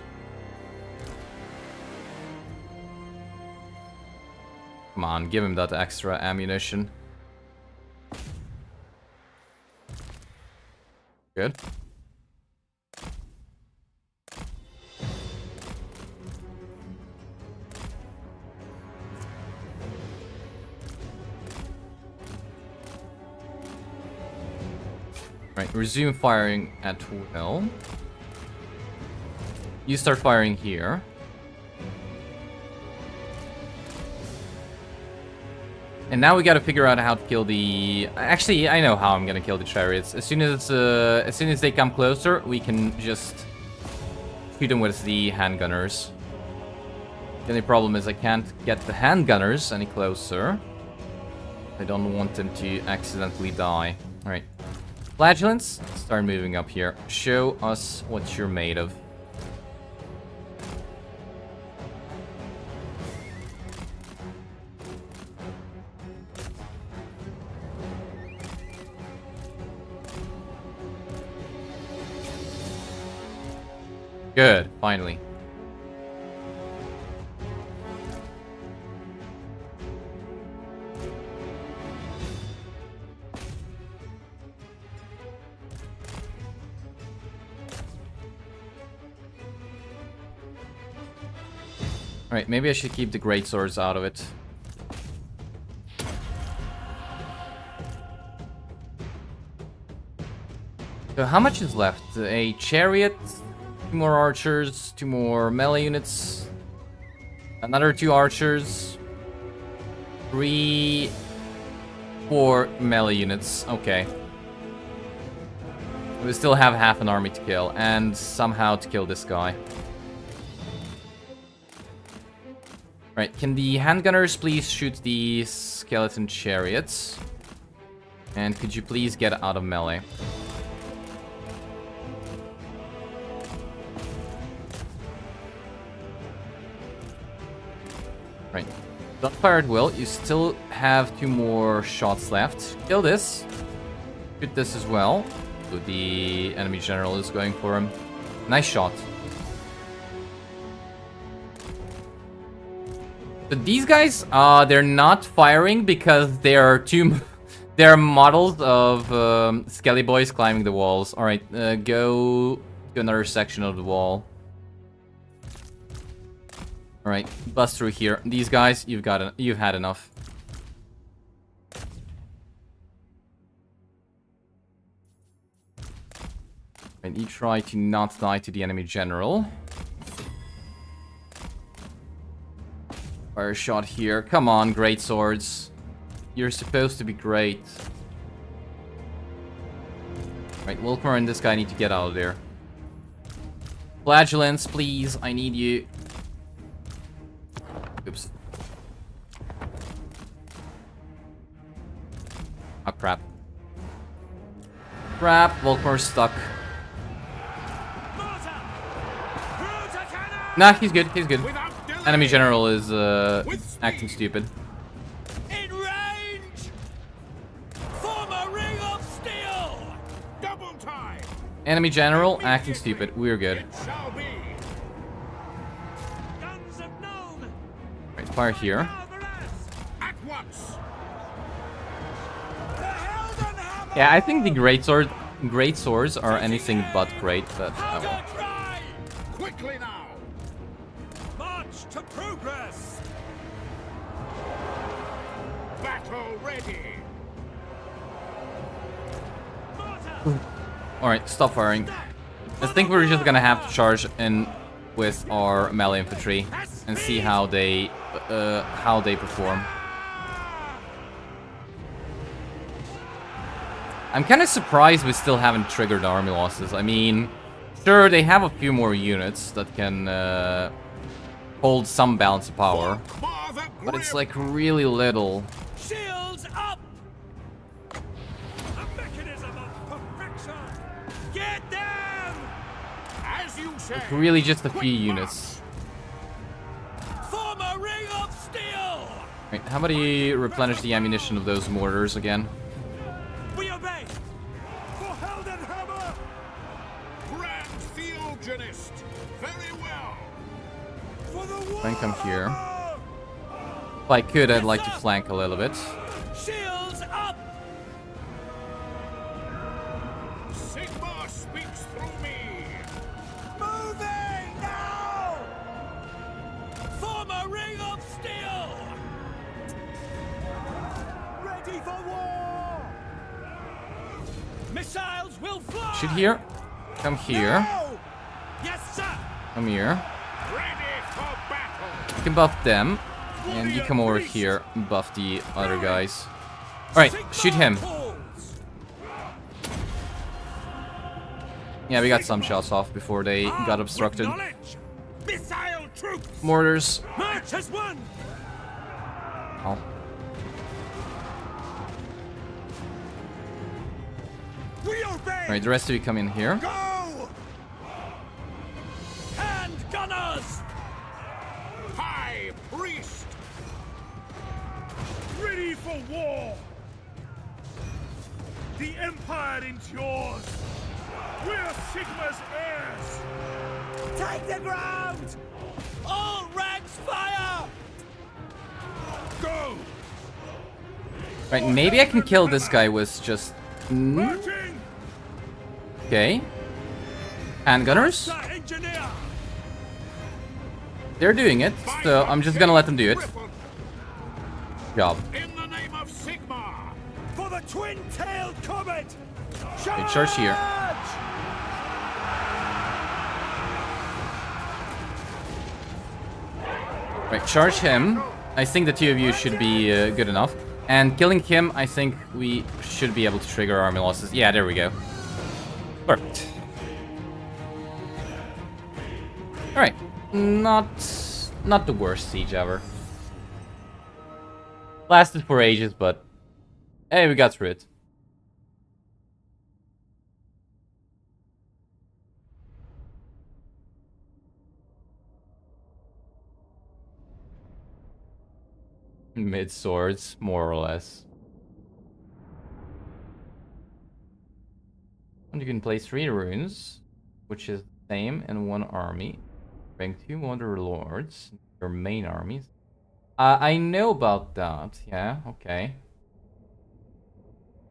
Come on, give him that extra ammunition. Good. Right, resume firing at will. You start firing here. And now we gotta figure out how to kill the... Actually, I know how I'm gonna kill the chariots. As soon as they come closer, we can just shoot them with the handgunners. The only problem is I can't get the handgunners any closer. I don't want them to accidentally die. Alright. Flagellants, start moving up here. Show us what you're made of. Good, finally. Alright, maybe I should keep the great swords out of it. So how much is left? A chariot, 2 more archers, 2 more melee units, another 2 archers, 3, 4 melee units. Okay. We still have half an army to kill, and somehow to kill this guy. Right, can the handgunners please shoot the skeleton chariots? And could you please get out of melee? Right. Don't fire at will. You still have 2 more shots left. Kill this. Shoot this as well. So the enemy general is going for him. Nice shot. So these guys, they're not firing because they are they're models of skelly boys climbing the walls. All right, go to another section of the wall. Alright, bust through here. These guys, you've had enough. And you try to not die to the enemy general. Fire shot here. Come on, great swords. You're supposed to be great. Right, Volkmar and this guy need to get out of there. Flagellants, please. I need you. Oops. Oh, crap. Crap, Volkmar's stuck. Nah, he's good, he's good. Enemy general is acting stupid. In range! Form a ring of steel! Double time. Enemy general acting stupid. We're good. It shall be. Guns of Nome! Right, fire here. At once. The Helden Hammer! Yeah, I think the great swords are anything but great, but oh well. Try! Quickly now. March to progress! Battle ready. Alright, stop firing. I think we're just gonna have to charge in with our melee infantry and see how they perform. I'm kind of surprised we still haven't triggered army losses. I mean, sure, they have a few more units that can hold some balance of power, Volkmar the but it's Grim. like really little. Shields up! A mechanism of perfection! Get them! As you say. Really just a few units. Form a ring of steel! Right, how about you replenish the ammunition of those mortars again? We obey! For Helden Hammer! Grand Theogenist. Very well. For the war! Try and come here. If I could, I'd like to flank a little bit. Shields up! Sigmar speaks through me. Moving now! Form a ring of steel! Ready for war! Missiles will fly! Shoot here. Come here. No! Yes, sir! Come here. Ready for battle. You can buff them. And you come over here and buff the other guys. Alright, shoot him. Yeah, we got some shots off before they got obstructed. Missile troops! Mortars. March as one! Oh. We obey! Alright, the rest of you come in here. Go! Hand gunners! High priest. Ready for war! The Empire endures! We're Sigma's heirs! Take the ground! All ranks fire! Go! Right, maybe I can kill this guy with just... Marching! Okay. Handgunners? Sir Engineer! They're doing it, so I'm just gonna let them do it. Griffin. Job. In the name of Sigmar. For the twin-tailed comet! Okay, charge here. Right, charge him. I think the two of you should be good enough. And killing him, I think we should be able to trigger army losses. Yeah, there we go. Perfect. Alright. Not the worst siege ever. Lasted for ages, but hey, we got through it. Mid swords, more or less. And you can place 3 runes, which is the same in one army. Bring 2 Wonder Lords, your main armies. I know about that, yeah, okay.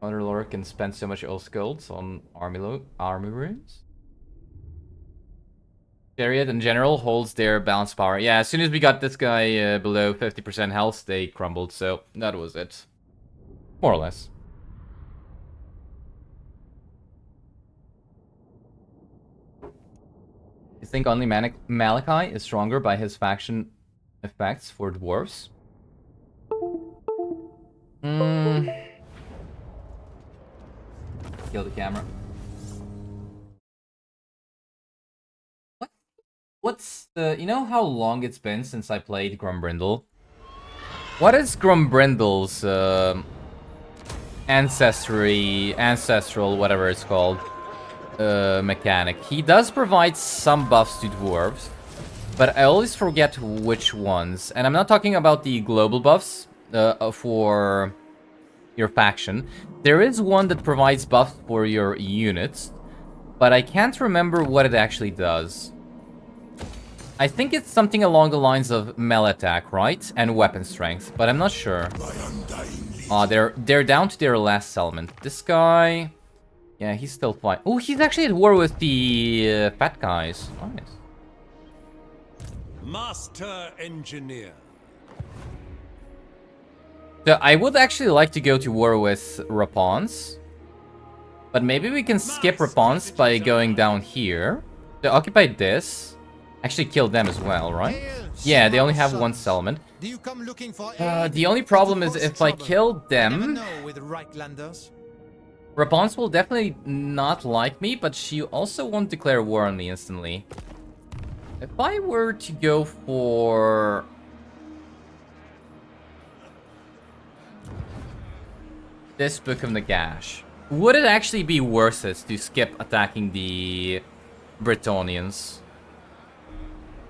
Wonder Lord can spend so much old golds on army runes. Chariot in general holds their balance power. Yeah, as soon as we got this guy below 50% health, they crumbled, so that was it. More or less. You think only Malachi is stronger by his faction effects for dwarves? Kill the camera. What's the... You know how long it's been since I played Grumbrindle? What is Grumbrindle's ancestral, whatever it's called, mechanic? He does provide some buffs to dwarves, but I always forget which ones. And I'm not talking about the global buffs for your faction. There is one that provides buffs for your units, but I can't remember what it actually does. I think it's something along the lines of melee attack, right? And weapon strength, but I'm not sure. They're down to their last element. This guy... Yeah, he's still fine. Oh, he's actually at war with the fat guys. Nice. Master Engineer. So I would actually like to go to war with Rapons. But maybe we can skip Rapons by going down here. To occupy this. Actually kill them as well, right? Yeah, they only have one settlement. Do you come looking for the only problem is if I kill them... Rapons will definitely not like me, but she also won't declare war on me instantly. If I were to go for... this Book of Nagash, would it actually be worth it to skip attacking the Bretonnians?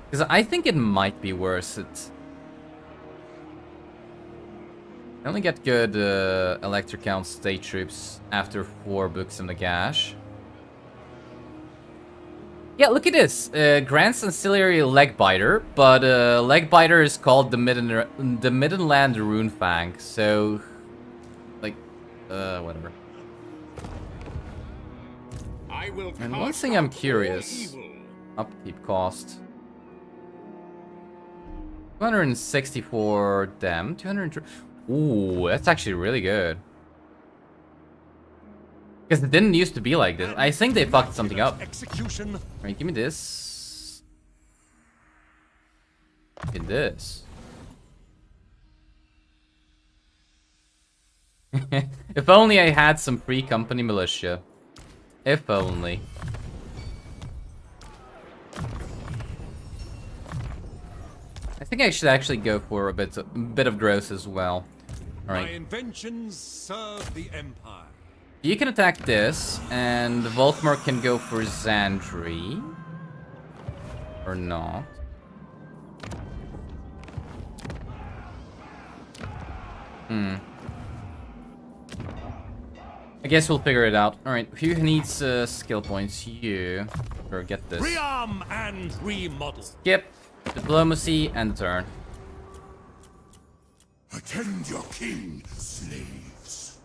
Because I think it might be worth it. I only get good Elector Count state troops after 4 Books of Nagash. Yeah, look at this. Grants Ancillary Legbiter, but Legbiter is called the Middenland Runefang, so... like, whatever. And one thing I'm curious... upkeep cost. 260 for them, 200... Ooh, that's actually really good. Because it didn't used to be like this. I think they fucked something up. Alright, give me this. Give me this. If only I had some free company militia. If only. I think I should actually go for a bit of growth as well. Alright. My inventions serve the Empire. You can attack this, and Volkmar can go for Xandri. Or not. I guess we'll figure it out. Alright, who needs skill points? You. Sure, get this. Rearm and remodel. Skip. Diplomacy and turn. Attend your king, slaves.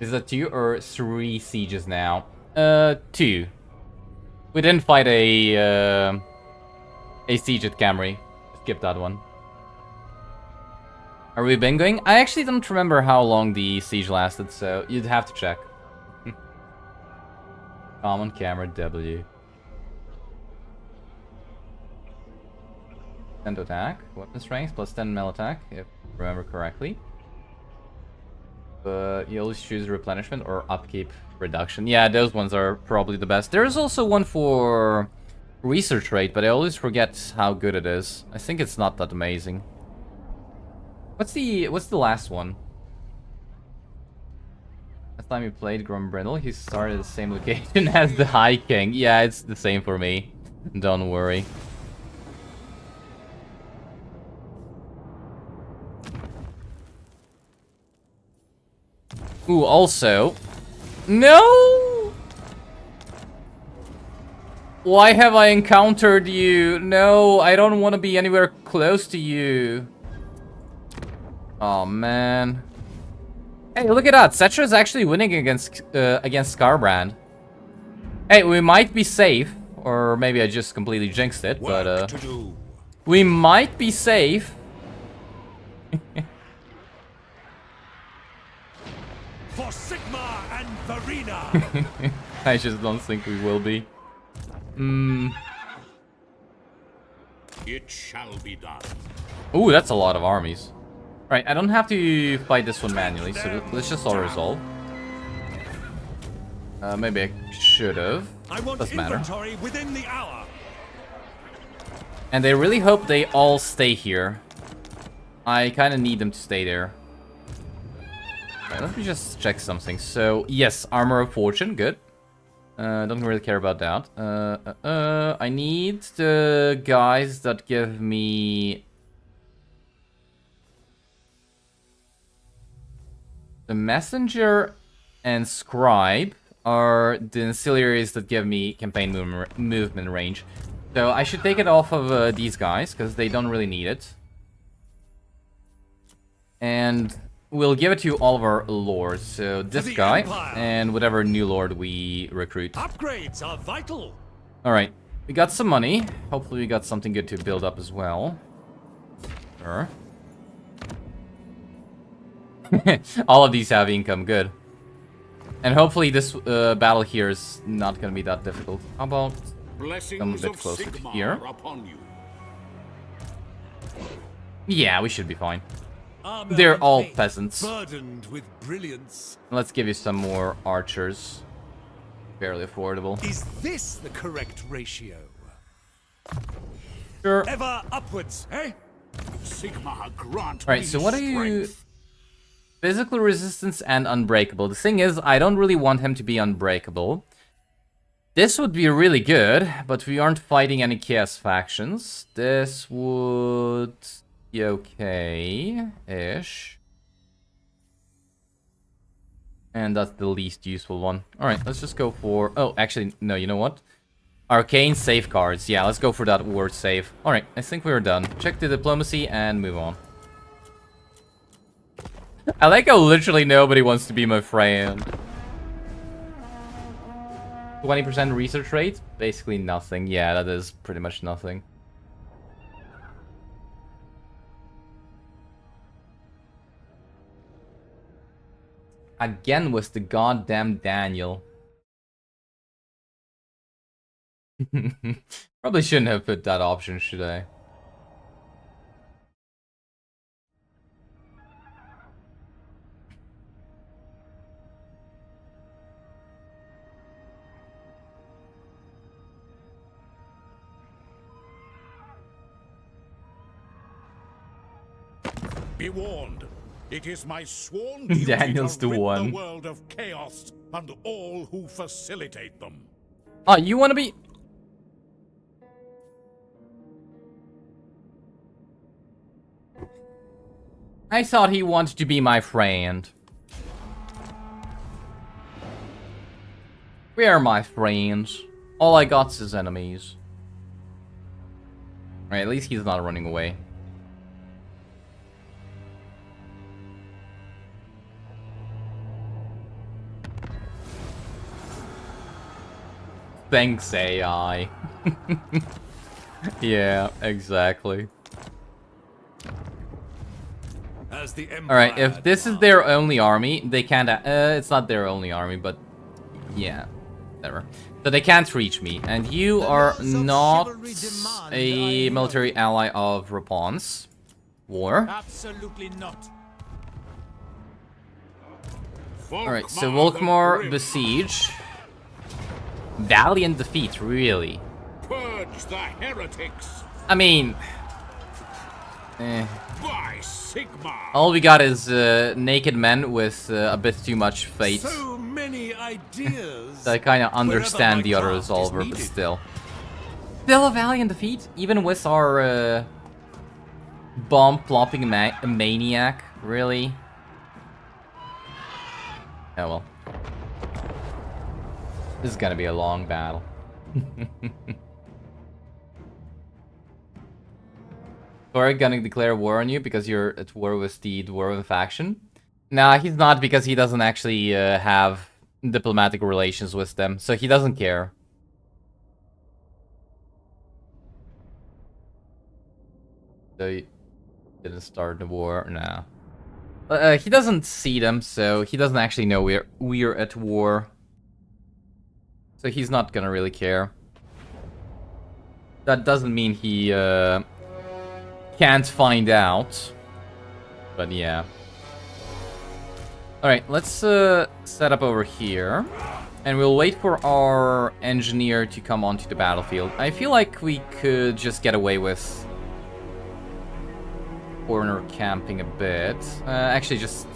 Is that 2 or 3 sieges now? 2. We didn't fight a siege at Camry. Skip that one. Are we bingoing? I actually don't remember how long the siege lasted, so you'd have to check. Common camera W. Send to attack. Weapon strength plus 10 melee attack, if I remember correctly. But you always choose replenishment or upkeep reduction. Yeah, those ones are probably the best. There's also one for research rate, but I always forget how good it is. I think it's not that amazing. What's the last one? Last time you played Grumbrindle, he started at the same location as the High King. Yeah, it's the same for me. Don't worry. Ooh, also... No! Why have I encountered you? No, I don't want to be anywhere close to you. Oh, man. Hey, look at that. Settra is actually winning against Scarbrand. Hey, we might be safe. Or maybe I just completely jinxed it, Work but to do. we might be safe. For Sigmar and Verena. I just don't think we will be. It shall be done. Ooh, that's a lot of armies. Right, I don't have to fight this one manually, so let's just all resolve. Maybe I should have. I want Doesn't matter. inventory within the hour. And they really hope they all stay here. I kind of need them to stay there. Right, let me just check something. So, yes, Armor of Fortune, good. Don't really care about that. I need the guys that give me... The Messenger and Scribe are the ancillaries that give me campaign movement range. So I should take it off of these guys, because they don't really need it. And we'll give it to all of our lords. So this guy, Empire. and whatever new lord we recruit. Upgrades are vital. Alright, we got some money. Hopefully we got something good to build up as well. Sure. All of these have income, good. And hopefully this battle here is not gonna be that difficult. How about Blessings come a bit of closer to Sigmar here? upon you. Yeah, we should be fine. Armor They're and all faith, peasants. burdened with brilliance. Let's give you some more archers. Fairly affordable. Is this the correct ratio? Sure. Ever upwards, eh? Sigmar grant Alright, me so what are you... strength. Physical resistance and unbreakable. The thing is, I don't really want him to be unbreakable. This would be really good, but we aren't fighting any chaos factions. This would be okay-ish. And that's the least useful one. Alright, let's just go for... Oh, actually, no, you know what? Arcane safeguards. Yeah, let's go for that word save. Alright, I think we're done. Check the diplomacy and move on. I like how literally nobody wants to be my friend. 20% research rate? Basically nothing. Yeah, that is pretty much nothing. Again with the goddamn Daniel. Probably shouldn't have put that option, should I? Be warned. It is my sworn duty Daniel's to the rid one. the world of chaos and all who facilitate them. Oh, you wanna be... I thought he wanted to be my friend. We are my friends. All I got's his enemies. Alright, at least he's not running away. Thanks, AI. Yeah, exactly. As the Empire Alright, if this is their only army, they can't... it's not their only army, but... Yeah, whatever. So they can't reach me. And you are not a military ally of Rapon's war. Absolutely not. Alright, so Volkmar the Volkmar Grim. besiege. Valiant defeat, really. Purge the heretics. I mean... By Sigmar. all we got is naked men with a bit too much faith. So many ideas. I kind of understand my the auto craft is resolver, but needed. still. Still a valiant defeat, even with our bomb-plopping maniac, really? Oh well. This is gonna be a long battle. So are you gonna declare war on you because you're at war with the Dwarven faction? Nah, he's not, because he doesn't actually have diplomatic relations with them, so he doesn't care. So he didn't start the war, no. He doesn't see them, so he doesn't actually know we're at war. So he's not gonna really care. That doesn't mean he can't find out. But yeah. Alright, let's set up over here. And we'll wait for our engineer to come onto the battlefield. I feel like we could just get away with corner camping a bit. Actually, just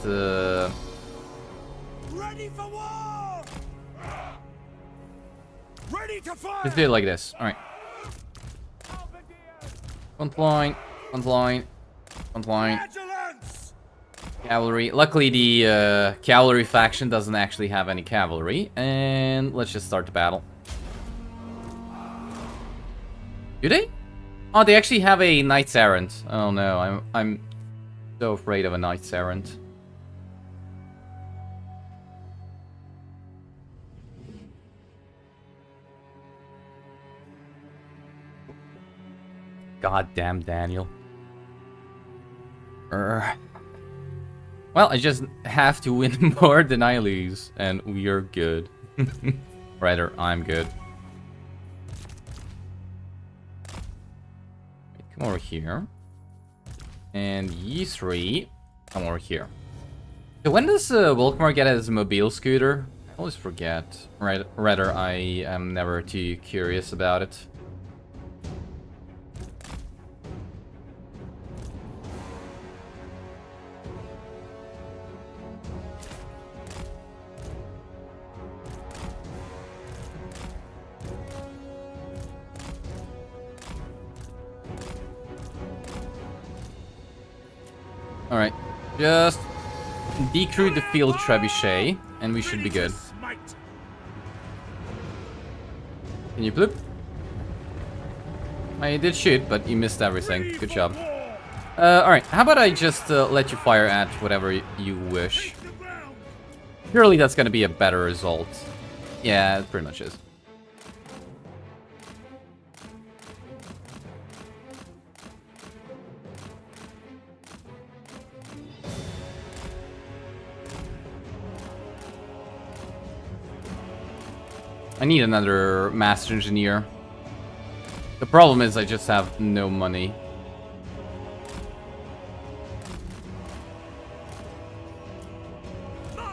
Ready for war! Ready to fire! let's do it like this. All right. Front line, front line, front line. Vigilance! Cavalry. Luckily, the cavalry faction doesn't actually have any cavalry, and let's just start the battle. Do they? Oh, they actually have a Knights Errant. Oh no, I'm so afraid of a Knights Errant. God damn, Daniel. Well, I just have to win more than I lose, and we are good. Rather, I'm good. Come over here. And ye three, come over here. So when does Volkmar get his mobile scooter? I always forget. Rather, I am never too curious about it. Alright, just decrew the field trebuchet, and we should be good. Can you bloop? I did shoot, but you missed everything. Good job. Alright, how about I just let you fire at whatever you wish. Surely that's gonna be a better result. Yeah, it pretty much is. I need another master engineer. The problem is I just have no money.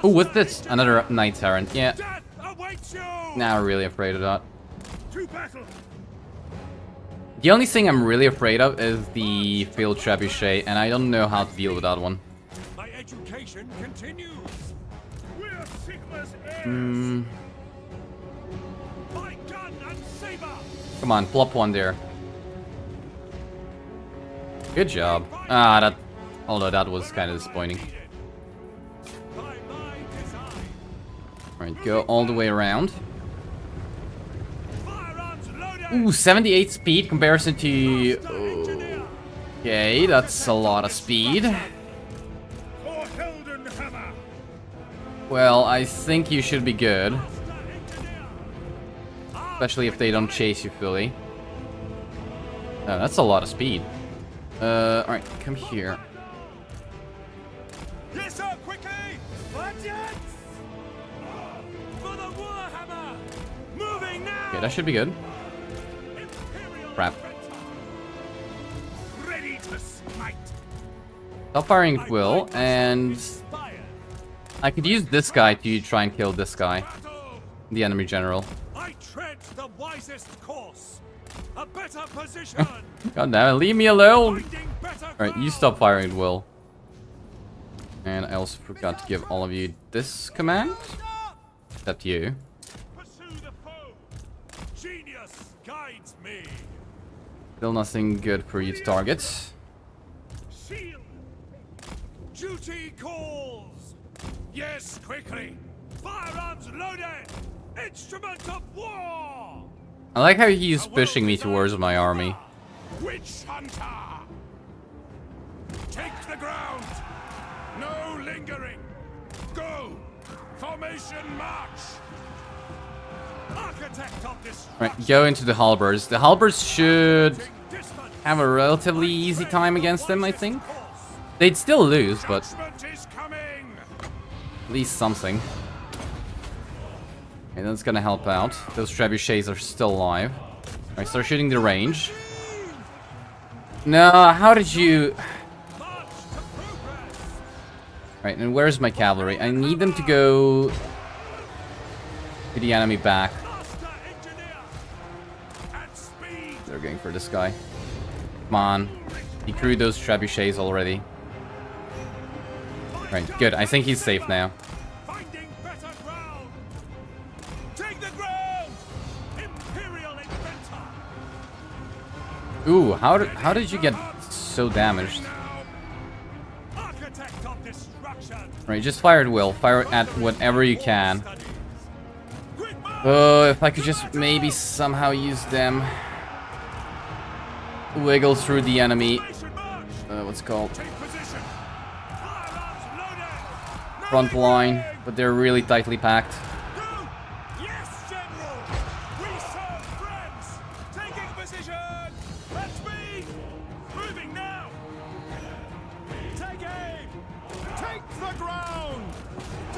Oh, what's this? Another Knights Errant. Yeah. Now I'm really afraid of that. The only thing I'm really afraid of is the field trebuchet, and I don't know how to deal with that one. My education continues. We're Sigma's heirs. My gun and saber. Come on, plop one there. Good job. Ah, that. Although that was kind of disappointing. Alright, go all the way around. Ooh, 78 speed comparison to... Okay, that's a lot of speed. Well, I think you should be good. Especially if they don't chase you fully. Oh, that's a lot of speed. Alright, come here. Yes, sir, quickly! Budgets! For the Warhammer! Moving now! Okay, that should be good. Crap. Ready to smite! Stop firing at will, and I could use this guy to try and kill this guy, the enemy general. I tread the wisest course. A better position. God damn it, leave me alone! Finding better Alright, you ground. stop firing at will. And I also forgot to give all of you this command. Except you. Pursue the foe. Genius guides me. Still nothing good for you to target. Shield. Duty calls. Yes, quickly. Firearms loaded. Instrument of war. I like how he's pushing me towards my army. Witch hunter. Take the ground. No lingering. Go! Formation march! Architect of this Right, go into the halberds. The halberds should have a relatively easy time against them, I think. They'd still lose, but Judgment is coming! at least something. Okay, that's gonna help out. Those trebuchets are still alive. Alright, start shooting the range. No, how did you... Right, and where's my cavalry? I need them to go to the enemy back. They're going for this guy. Come on. He crewed those trebuchets already. Right, good. I think he's safe now. finding better ground. Take the ground. Imperial inventor. Ooh, how did you get so damaged? Architect of destruction. Right, just fire at will. Fire at whatever you can. Oh, if I could just maybe somehow use them. Wiggle through the enemy. What's it called? Take position. Firearms loaded. Front line, but they're really tightly packed. Go. Yes, General. We serve friends. Taking position. Let's be moving now. Take aim. Take the ground.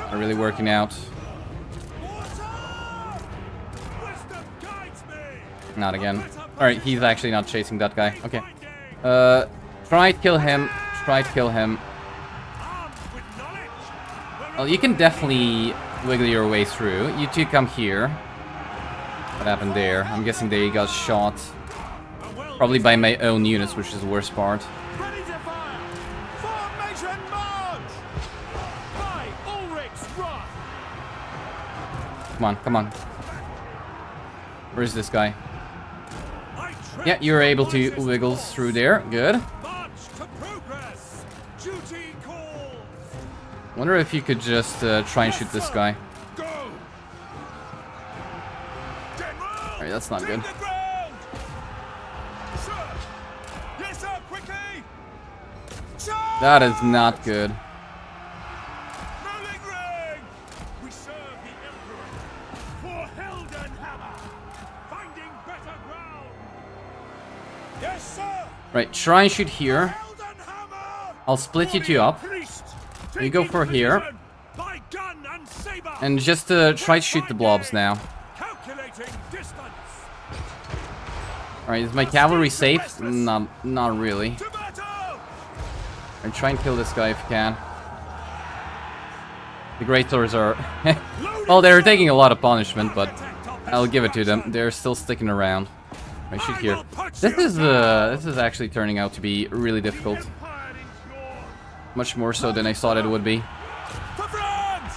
They're really working out. Water. Wisdom guides me. Not again. Alright, he's actually not chasing that guy. Okay. Try to kill him. Try to kill him. Armed with knowledge. Well, you can definitely wiggle your way through. You two come here. What happened there? I'm guessing they got shot. Probably by my own units, which is the worst part. Ready to fire. Formation march. By Ulrich's wrath. Come on, come on. Where's this guy? I tread Yeah, you're able to voices wiggle through there. Good. March to progress. Duty calls. Wonder if you could just try and shoot this guy. Go! General. Alright, that's not take good. the ground. Sir. Yes, sir. Quickly. Charge. That is not good. Rolling ring. We serve the Emperor. For Heldenhammer. Finding better ground. Yes, sir. Right, try and shoot here. Heldenhammer. I'll split you two up. Priest. You go for here. By gun and saber. And just try to shoot the blobs now. Calculating distance. Alright, is my cavalry safe? Not really. To battle. And try and kill this guy if you can. The great swords are... well, they're taking a lot of punishment, but I'll give it to them. They're still sticking around. I shoot here. This is actually turning out to be really difficult. Much more so than I thought it would be. For France.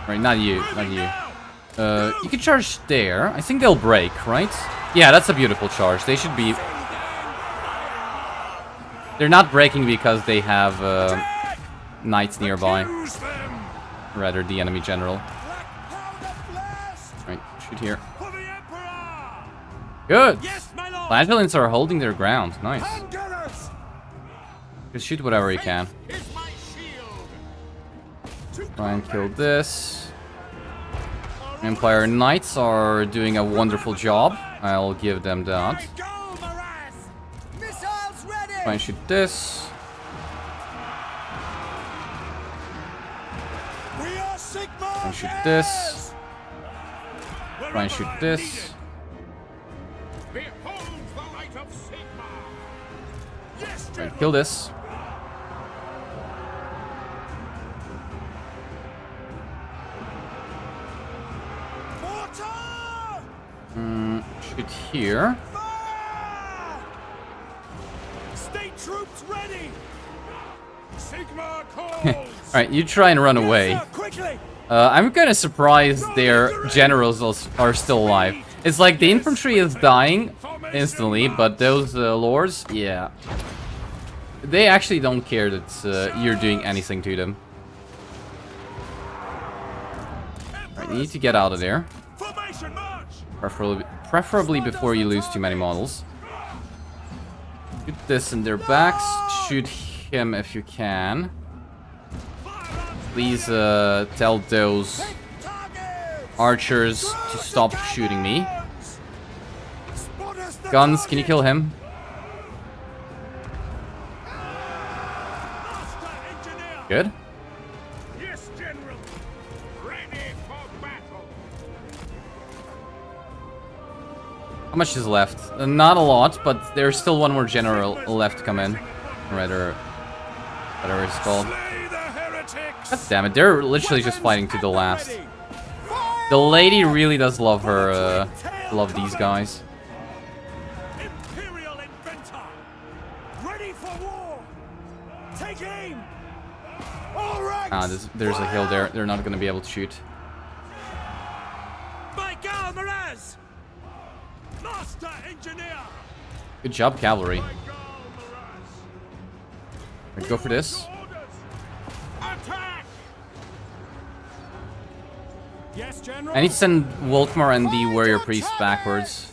Right, not you, not you. You can charge there. I think they'll break, right? Yeah, that's a beautiful charge. They should be... They're not breaking because they have knights nearby. Use them. Rather, the enemy general. Black powder blast. Right, shoot here. For the Emperor. Good! Yes, my lord. Flagellants are holding their ground. Nice. Gunners. Just shoot whatever you can. Is my shield. Try and kill this. Empire Knights are doing a wonderful job. I'll give them that. Go, Maraz. Missiles ready. Try and shoot this. We are Sigma. Try and shoot this. Try and shoot this. Behold the light of Sigma! Yes, Try and kill this. Water. Shoot here. Fire. State troops ready. Sigma calls! Alright, you try and run away. Sir, quickly. I'm kind of surprised their generals are still alive. It's like the infantry is dying instantly, but those lords, yeah. They actually don't care that you're doing anything to them. Alright, you need to get out of there. Formation march. Preferably before you lose too many models. Shoot this in their backs. Shoot him if you can. Firearms Please tell those archers to stop shooting me. Guns, can you kill him? Good. Yes, General. Ready for battle. How much is left? Not a lot, but there's still one more general left to come in. Rather, whatever it's called. Slay the heretics. God damn it, they're literally just fighting to the last. The lady really does love her, love these guys. Imperial inventor. Ready for war. Take aim. All right. There's a hill there. They're not going to be able to shoot. By Gal Miraz. Master engineer. Good job, cavalry. By Gal Miraz. Right, go for this. Orders. Attack. Yes, General. I need to send Volkmar and the warrior priest backwards.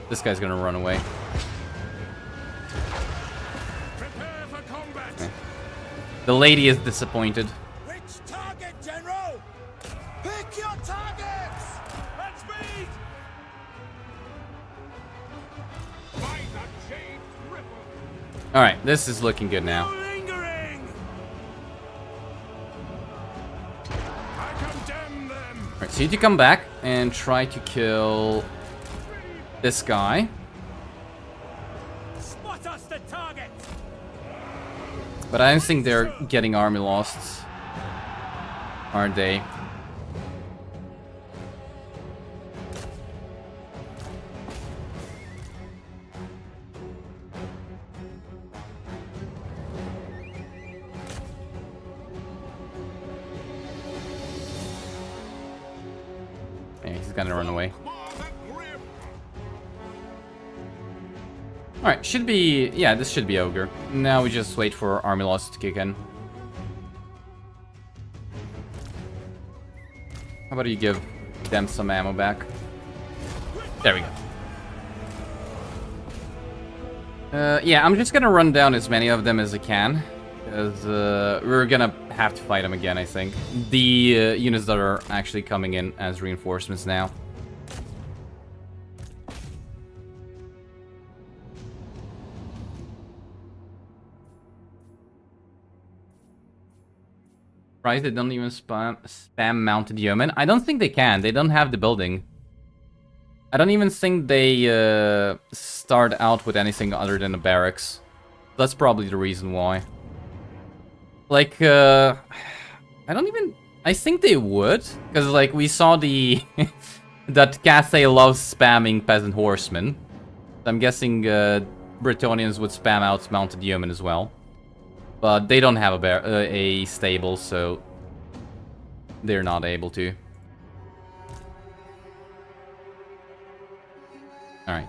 This guy's going to run away. Prepare for combat. Okay. The lady is disappointed. Which target, General? Pick your targets. At speed. By the Jade Ripple. Alright, this is looking good now. No lingering. I condemn them. Alright, so you need to come back and try to kill this guy. Spot us the target. But I don't think they're getting army lost. Are they? Yeah, he's gonna run away. Volkmar the Grim. Alright, should be... Yeah, this should be Ogre. Now we just wait for army loss to kick in. How about you give them some ammo back? There we go. Yeah, I'm just gonna run down as many of them as I can. Because we're gonna have to fight them again, I think. The units that are actually coming in as reinforcements now. Right, they don't even spam mounted yeomen. I don't think they can. They don't have the building. I don't even think they start out with anything other than a barracks. That's probably the reason why. Like, I don't even... I think they would. Because, like, we saw the... that Cathay loves spamming peasant horsemen. I'm guessing Bretonnians would spam out mounted yeomen as well. But they don't have a stable, so they're not able to. Alright.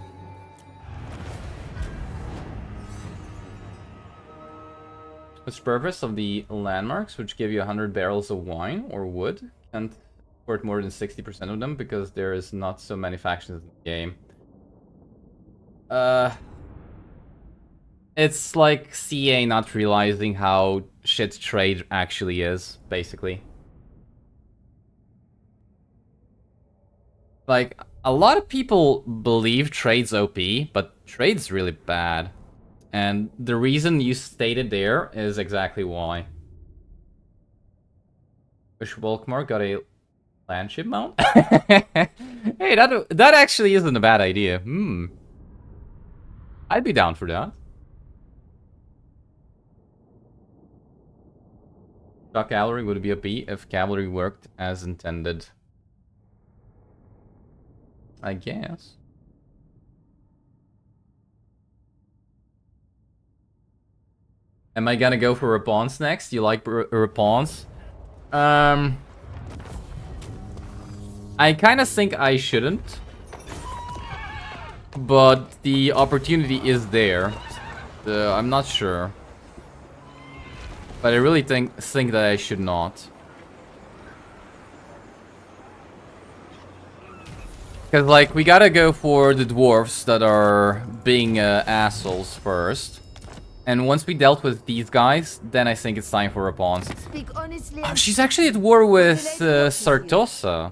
What's the purpose of the landmarks, which give you 100 barrels of wine or wood? Can't afford more than 60% of them because there is not so many factions in the game. It's like CA not realizing how shit trade actually is, basically. Like, a lot of people believe trade's OP, but trade's really bad. And the reason you stated there is exactly why. Wish Volkmar got a landship mount? Hey, that actually isn't a bad idea. I'd be down for that. Shock cavalry would be a B if cavalry worked as intended. I guess. Am I gonna go for Rapons next? You like Rapons? I kind of think I shouldn't. But the opportunity is there. I'm not sure. But I really think that I should not. Because, like, we gotta go for the dwarves that are being assholes first. And once we dealt with these guys, then I think it's time for Rapons. Speak honestly. Oh, she's actually at war with Sartosa.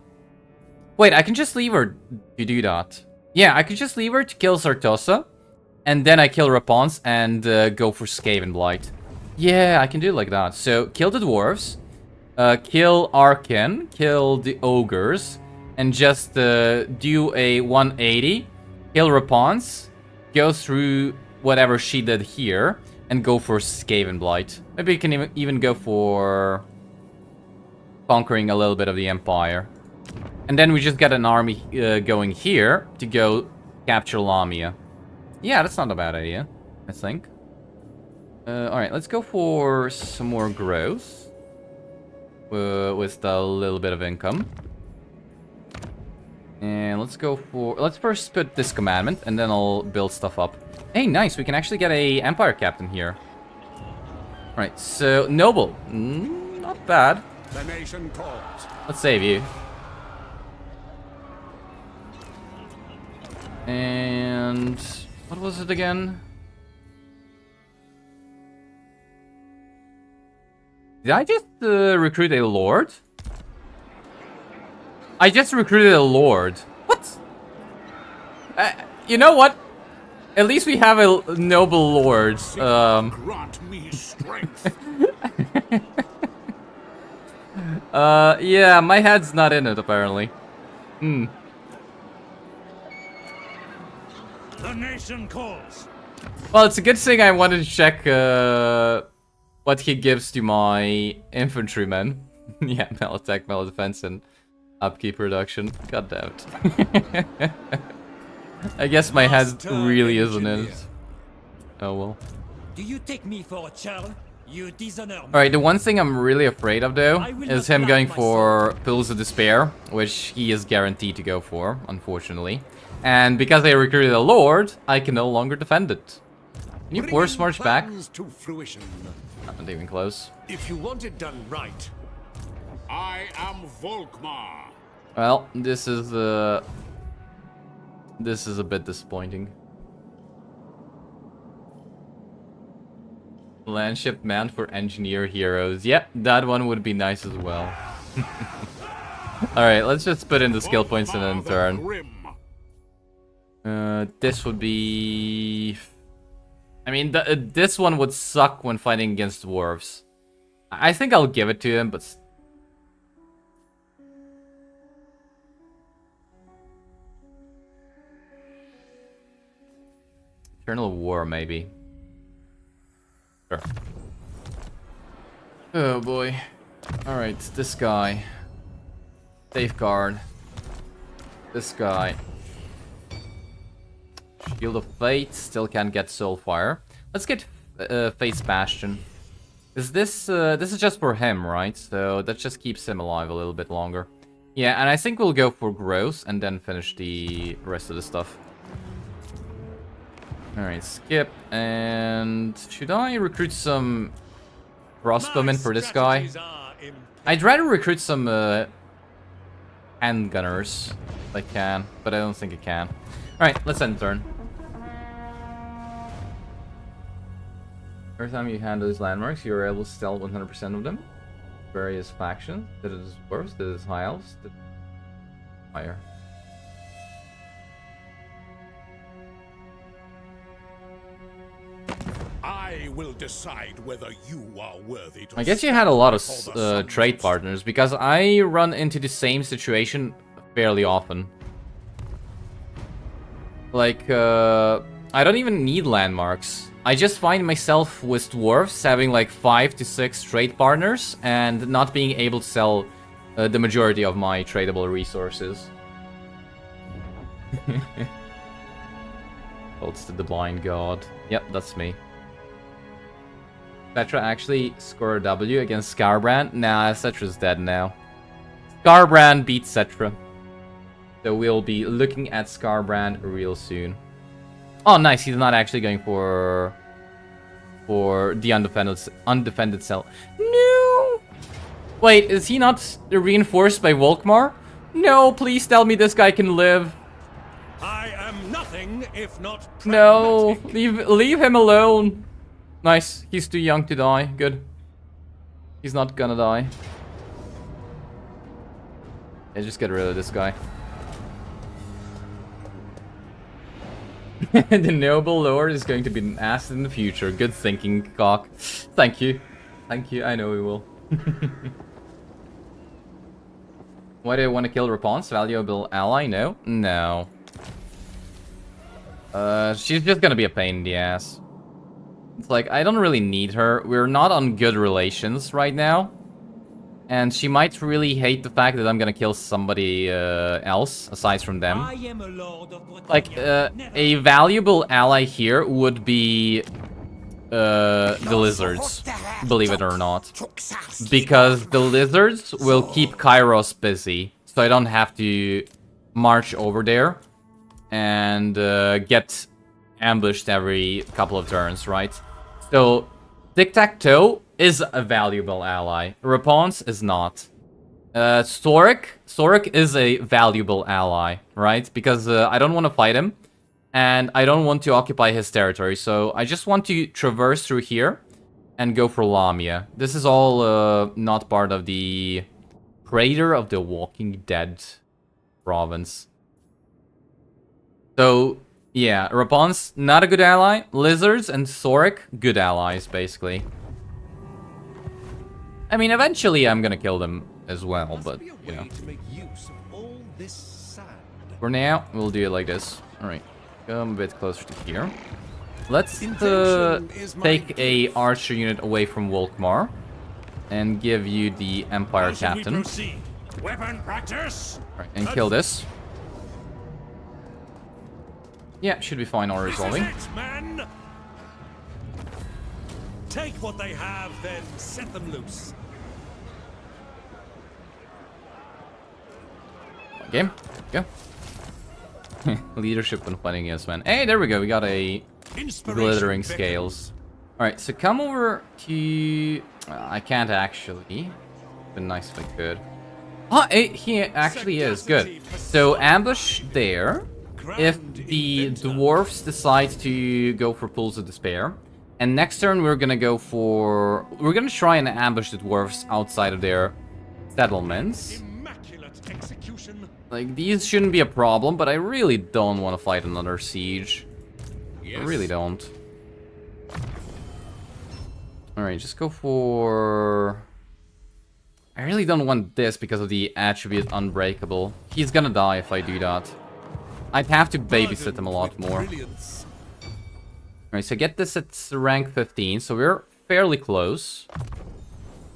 Wait, I can just leave her to do that. Yeah, I could just leave her to kill Sartosa. And then I kill Rapons and go for Skaven Blight. Yeah, I can do it like that. So, kill the dwarves. Kill Arkin. Kill the ogres. And just do a 180. Kill Rapons. Go through whatever she did here. And go for Skaven Blight. Maybe you can even go for conquering a little bit of the Empire. And then we just get an army going here to go capture Lamia. Yeah, that's not a bad idea, I think. Alright, let's go for some more growth. With a little bit of income. And let's go for... Let's first put this commandment, and then I'll build stuff up. Hey, nice, we can actually get a Empire Captain here. Alright, so, Noble. Not bad. The nation calls. Let's save you. And... what was it again? Did I just recruit a lord? I just recruited a lord. What? You know what? At least we have a noble lord. Grant me strength. Yeah, my head's not in it apparently. The nation calls. Well, it's a good thing I wanted to check what he gives to my infantrymen. Yeah, melee attack, melee defense, and upkeep reduction. God damn it. I guess my head really isn't in it. Oh well. Do you take me for a child? You dishonor me. Alright, the one thing I'm really afraid of though is him going for Pools of Despair, which he is guaranteed to go for, unfortunately. And because I recruited a lord, I can no longer defend it. Can you force march back? To fruition. Not even close. If you want it done right. I am Volkmar. Well, this is a bit disappointing. Landship man for engineer heroes. Yep, that one would be nice as well. Alright, let's just put in the skill points and then turn. This would be... I mean, this one would suck when fighting against dwarves. I think I'll give it to him, but... Eternal War, maybe. Sure. Oh boy. Alright, this guy. Safeguard. This guy. Shield of Fate. Still can't get Soulfire. Let's get Fate's Bastion. Is this is just for him, right? So that just keeps him alive a little bit longer. Yeah, and I think we'll go for growth and then finish the rest of the stuff. Alright, skip. And should I recruit some crossbowmen for this guy? I'd rather recruit some handgunners if I can, but I don't think I can. Alright, let's end turn. Every time you handle these landmarks, you're able to sell 100% of them. Various factions. That is dwarves, that is high elves, that is higher. I will decide whether you are worthy to. I guess you had a lot of trade partners, because I run into the same situation fairly often. Like, I don't even need landmarks. I just find myself with dwarves having like 5 to 6 trade partners and not being able to sell the majority of my tradable resources. Holds to the blind god. Yep, that's me. Settra actually scored a W against Skarbrand? Nah, Settra's dead now. Skarbrand beat Settra. So we'll be looking at Skarbrand real soon. Oh, nice. He's not actually going for the undefended cell. No! Wait, is he not reinforced by Volkmar? No, please tell me this guy can live. I am nothing if not No, pragmatic. leave him alone. Nice. He's too young to die. Good. He's not gonna die. Yeah, just get rid of this guy. The noble lord is going to be an ass in the future. Good thinking, cock. Thank you. Thank you. I know we will. Why do I want to kill Rapon's valuable ally? No? No. She's just gonna be a pain in the ass. It's like, I don't really need her. We're not on good relations right now. And she might really hate the fact that I'm gonna kill somebody else, aside from them. I am a lord of Like, a valuable ally here would be the lizards, believe it or not. Because the lizards will keep Kairos busy, so I don't have to march over there and get ambushed every couple of turns, right? So, Tic-Tac-Toe is a valuable ally. Rapon's is not. Sorek is a valuable ally, right? Because I don't want to fight him, and I don't want to occupy his territory, so I just want to traverse through here and go for Lamia. This is all not part of the Crater of the Walking Dead province. So, yeah, Rapon's not a good ally. Lizards and Sorek, good allies, basically. I mean, eventually I'm gonna kill them as well, but, you know. For now, we'll do it like this. Alright, come a bit closer to here. Let's take a archer unit away from Volkmar and give you the Empire Captain. Weapon practice. Alright, and kill this. Yeah, should be fine on resolving. This is it, man. Take what they have, then set them loose. Game, go. Leadership when fighting against men. Hey, there we go. We got a glittering scales. All right, so come over to. I can't actually. Been nice if I could. Oh, he actually is good. So ambush there. If the dwarfs decide to go for Pools of Despair. And next turn we're gonna go for... We're gonna try and ambush the dwarfs outside of their settlements. Immaculate execution. Like, these shouldn't be a problem, but I really don't want to fight another siege. Yes. I really don't. Alright, just go for... I really don't want this because of the attribute Unbreakable. He's gonna die if I do that. I'd have to babysit him a lot more. Alright, so get this at rank 15, so we're fairly close.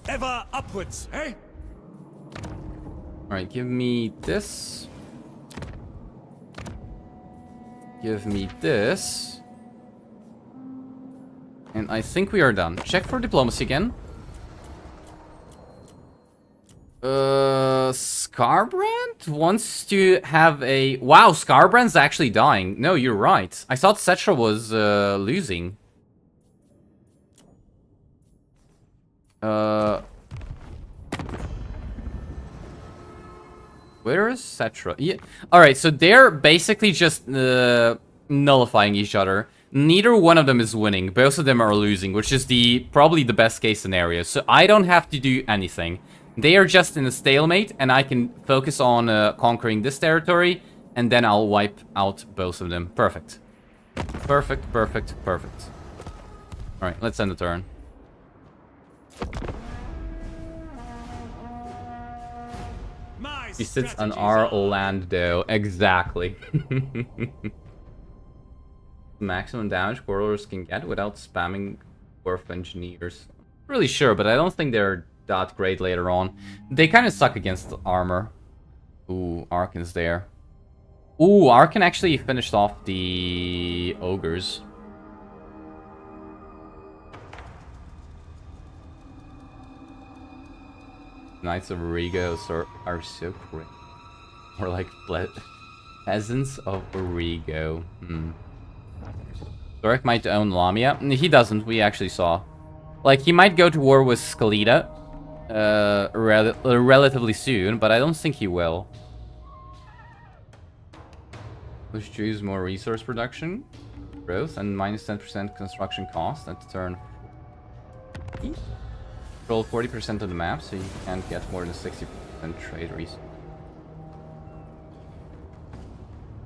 Ever upwards, eh? Alright, give me this. Give me this. And I think we are done. Check for diplomacy again. Skarbrand wants to have a... Wow, Skarbrand's actually dying. No, you're right. I thought Settra was losing. Where is Settra? Yeah. Alright, so they're basically just nullifying each other. Neither one of them is winning. Both of them are losing, which is probably the best case scenario. So I don't have to do anything. They are just in a stalemate, and I can focus on conquering this territory, and then I'll wipe out both of them. Perfect. Perfect, perfect, perfect. Alright, let's end the turn. He sits on our land, though. Exactly. Maximum damage warriors can get without spamming dwarf engineers. Not really sure, but I don't think they're that great later on. They kind of suck against armor. Ooh, Arkan's there. Ooh, Arkan actually finished off the ogres. Knights of Origo are so great. Or like peasants of Origo. Zorek might own Lamia. He doesn't, we actually saw. Like, he might go to war with Skelida relatively soon, but I don't think he will. Push choose more resource production growth and minus 10% construction cost at turn Control 40% of the map, so you can't get more than 60% trade resource.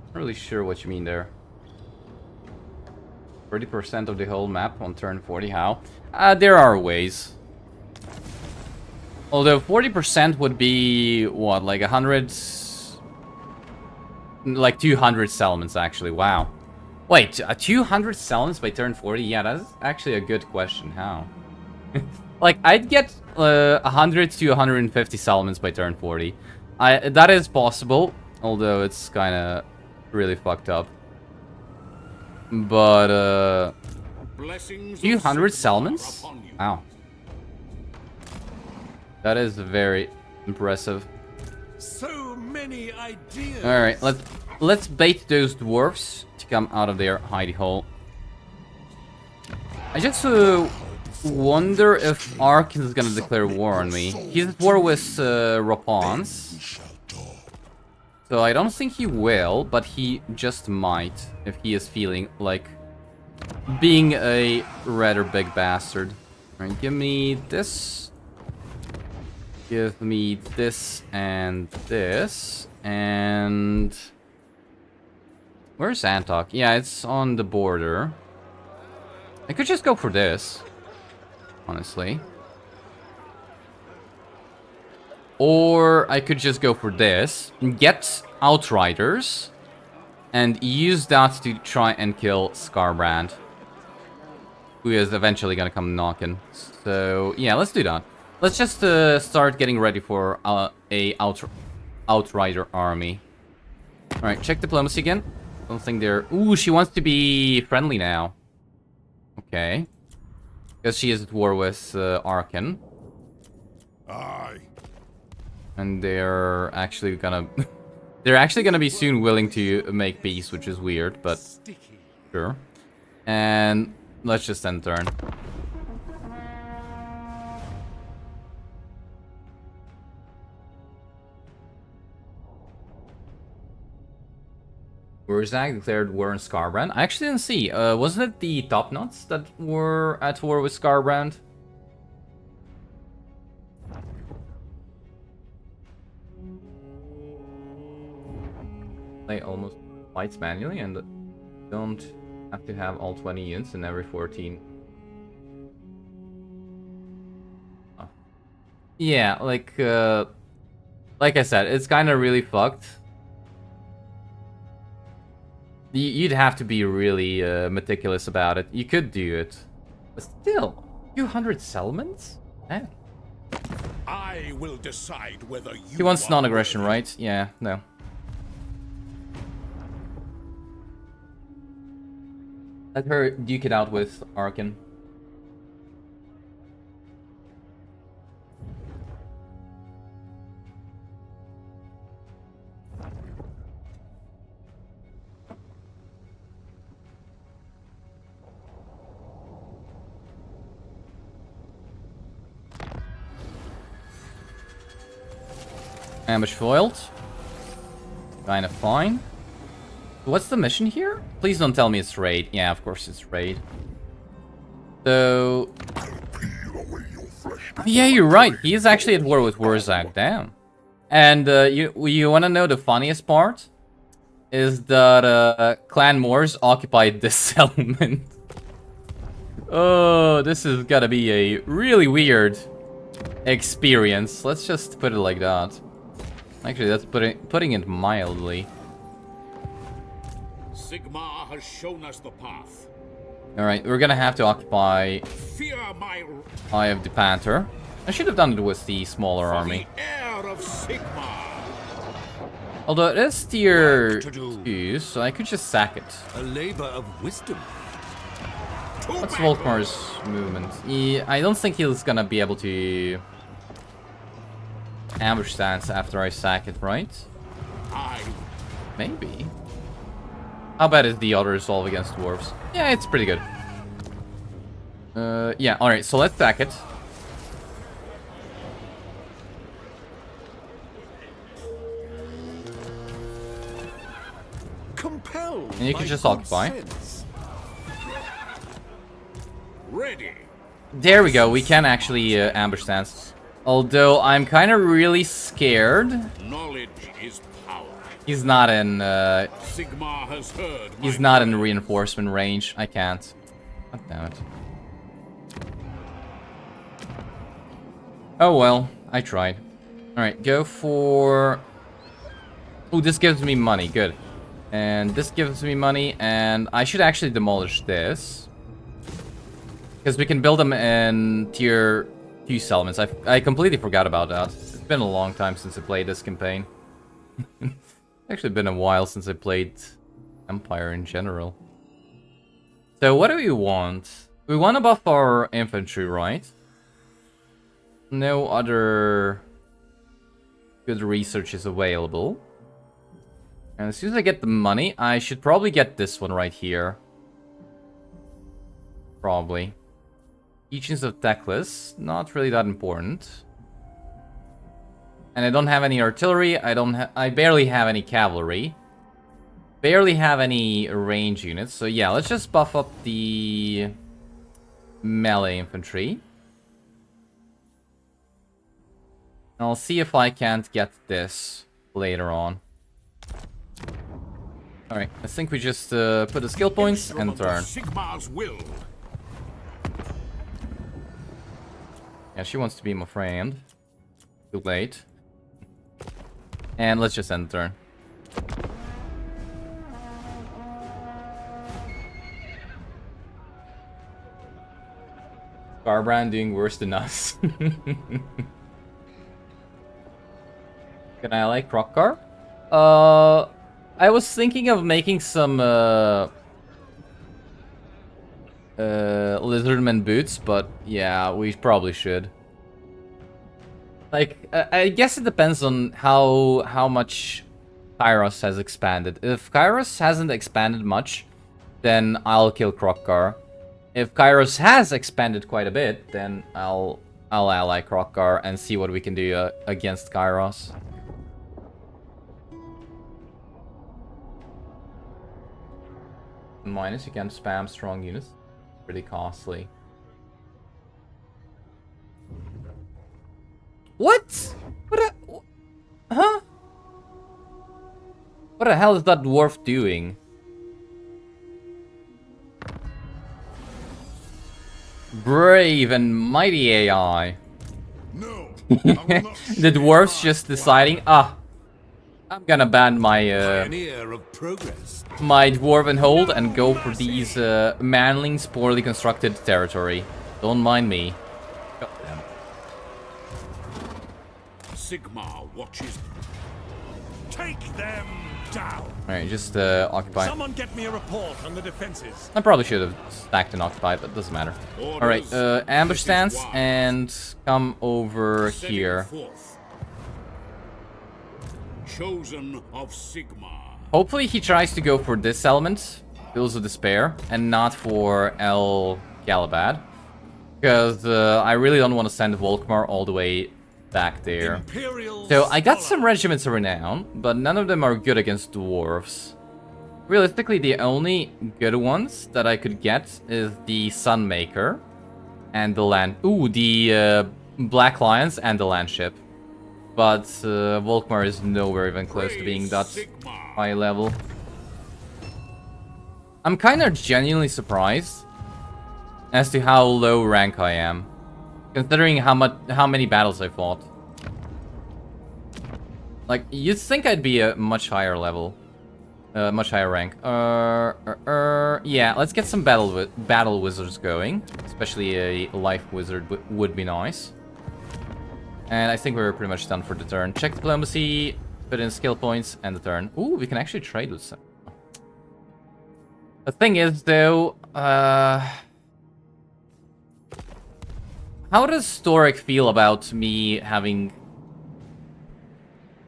Not really sure what you mean there. 30% of the whole map on turn 40, how? There are ways. Although 40% would be, what, like 100... Like 200 settlements, actually, wow. Wait, 200 settlements by turn 40? Yeah, that's actually a good question, how? Like, I'd get 100 to 150 settlements by turn 40. That is possible, although it's kind of really fucked up. But, 200 settlements? Wow. That is very impressive. So many ideas. Alright, let's bait those dwarves to come out of their hidey hole. I just wonder if Ark is gonna declare war on me. He's at war with Rapans. So I don't think he will, but he just might if he is feeling like being a rather big bastard. Alright, give me this. Give me this and this. And where's Antok? Yeah, it's on the border. I could just go for this, honestly. Or I could just go for this, get Outriders, and use that to try and kill Scarbrand, who is eventually gonna come knocking. So yeah, let's do that. Let's just start getting ready for a Outrider army. Alright, check diplomacy again. Don't think they're... Ooh, she wants to be friendly now. Okay. Because she is at war with Arkan. Aye. And they're actually gonna... they're actually gonna be soon willing to make peace, which is weird, but... Sure. And let's just end turn. Urzag declared war on Scarbrand. I actually didn't see. Wasn't it the Top Knots that were at war with Scarbrand? Play almost fights manually and don't have to have all 20 units in every 14. Oh. Yeah, like I said, it's kind of really fucked. You'd have to be really meticulous about it. You could do it. But still, 200 settlements? Man. I will decide whether you... He wants non-aggression, right? Yeah, no. Let her duke it out with Arkan. Ambush foiled. Kind of fine. What's the mission here? Please don't tell me it's raid. Yeah, of course it's raid. So... Yeah, you're right. He is actually at war with Wurzag. Damn. And you want to know the funniest part? Is that Clan Moors occupied this settlement. Oh, this is gonna be a really weird experience. Let's just put it like that. Actually, that's putting it mildly. Sigmar has shown us the path. Alright, we're gonna have to occupy Fear my... Eye of the Panther. I should have done it with the smaller army. The heir of Sigmar. Although it is tier 2, so I could just sack it. A labor of wisdom. What's Volkmar's movement? I don't think he's gonna be able to ambush stance after I sack it, right? Maybe. How bad is the other resolve against dwarves? Yeah, it's pretty good. Yeah, alright, so let's sack it. Compelled. And you can just occupy. Ready. There we go, we can actually ambush stance. Although I'm kind of really scared. Knowledge is power. He's not in Sigmar has heard. he's not in reinforcement range. I can't. God damn it. Oh well, I tried. Alright, go for... Oh, this gives me money, good. And this gives me money, and I should actually demolish this. Because we can build them in tier 2 settlements. I completely forgot about that. It's been a long time since I played this campaign. It's actually been a while since I played Empire in general. So what do we want? We want to buff our infantry, right? No other good research is available. And as soon as I get the money, I should probably get this one right here. Probably. Teachings of Teclis, not really that important. And I don't have any artillery, I barely have any cavalry. Barely have any range units, so yeah, let's just buff up the melee infantry. I'll see if I can't get this later on. Alright, I think we just put the skill points and turn. Sigmar's will. Yeah, she wants to be my friend. Too late. And let's just end the turn. Garbrand doing worse than us. Can I like Krokkar? I was thinking of making some Lizardman boots, but yeah, we probably should. Like, I guess it depends on how much Kairos has expanded. If Kairos hasn't expanded much, then I'll kill Krokkar. If Kairos has expanded quite a bit, then I'll ally Krokkar and see what we can do against Kairos. Minus, you can spam strong units. Pretty costly. What? Huh? What the hell is that dwarf doing? Brave and mighty AI. No. The dwarf's just deciding, I'm gonna ban my Pioneer of progress. my dwarven hold and go for these manlings poorly constructed territory. Don't mind me. God damn it. Sigmar watches. Take them down. Alright, just occupy. Someone get me a report on the defenses. I probably should have stacked and occupied, but it doesn't matter. Alright, ambush stance and come over here. Forth. Chosen of Sigmar. Hopefully he tries to go for this element, Bills of Despair, and not for El Galabad. Because I really don't want to send Volkmar all the way back there. Imperial So I got scholar. some regiments of renown, but none of them are good against dwarves. Realistically, the only good ones that I could get is the Sunmaker and the land. Ooh, the Black Lions and the Landship. But Volkmar is nowhere even close to being that high level. I'm kind of genuinely surprised as to how low rank I am, considering how many battles I fought. Like, you'd think I'd be a much higher level, much higher rank. Yeah, let's get some battle wizards going, especially a life wizard would be nice. And I think we're pretty much done for the turn. Check diplomacy, put in skill points, and the turn. Ooh, we can actually trade with some. The thing is, though, how does Storic feel about me having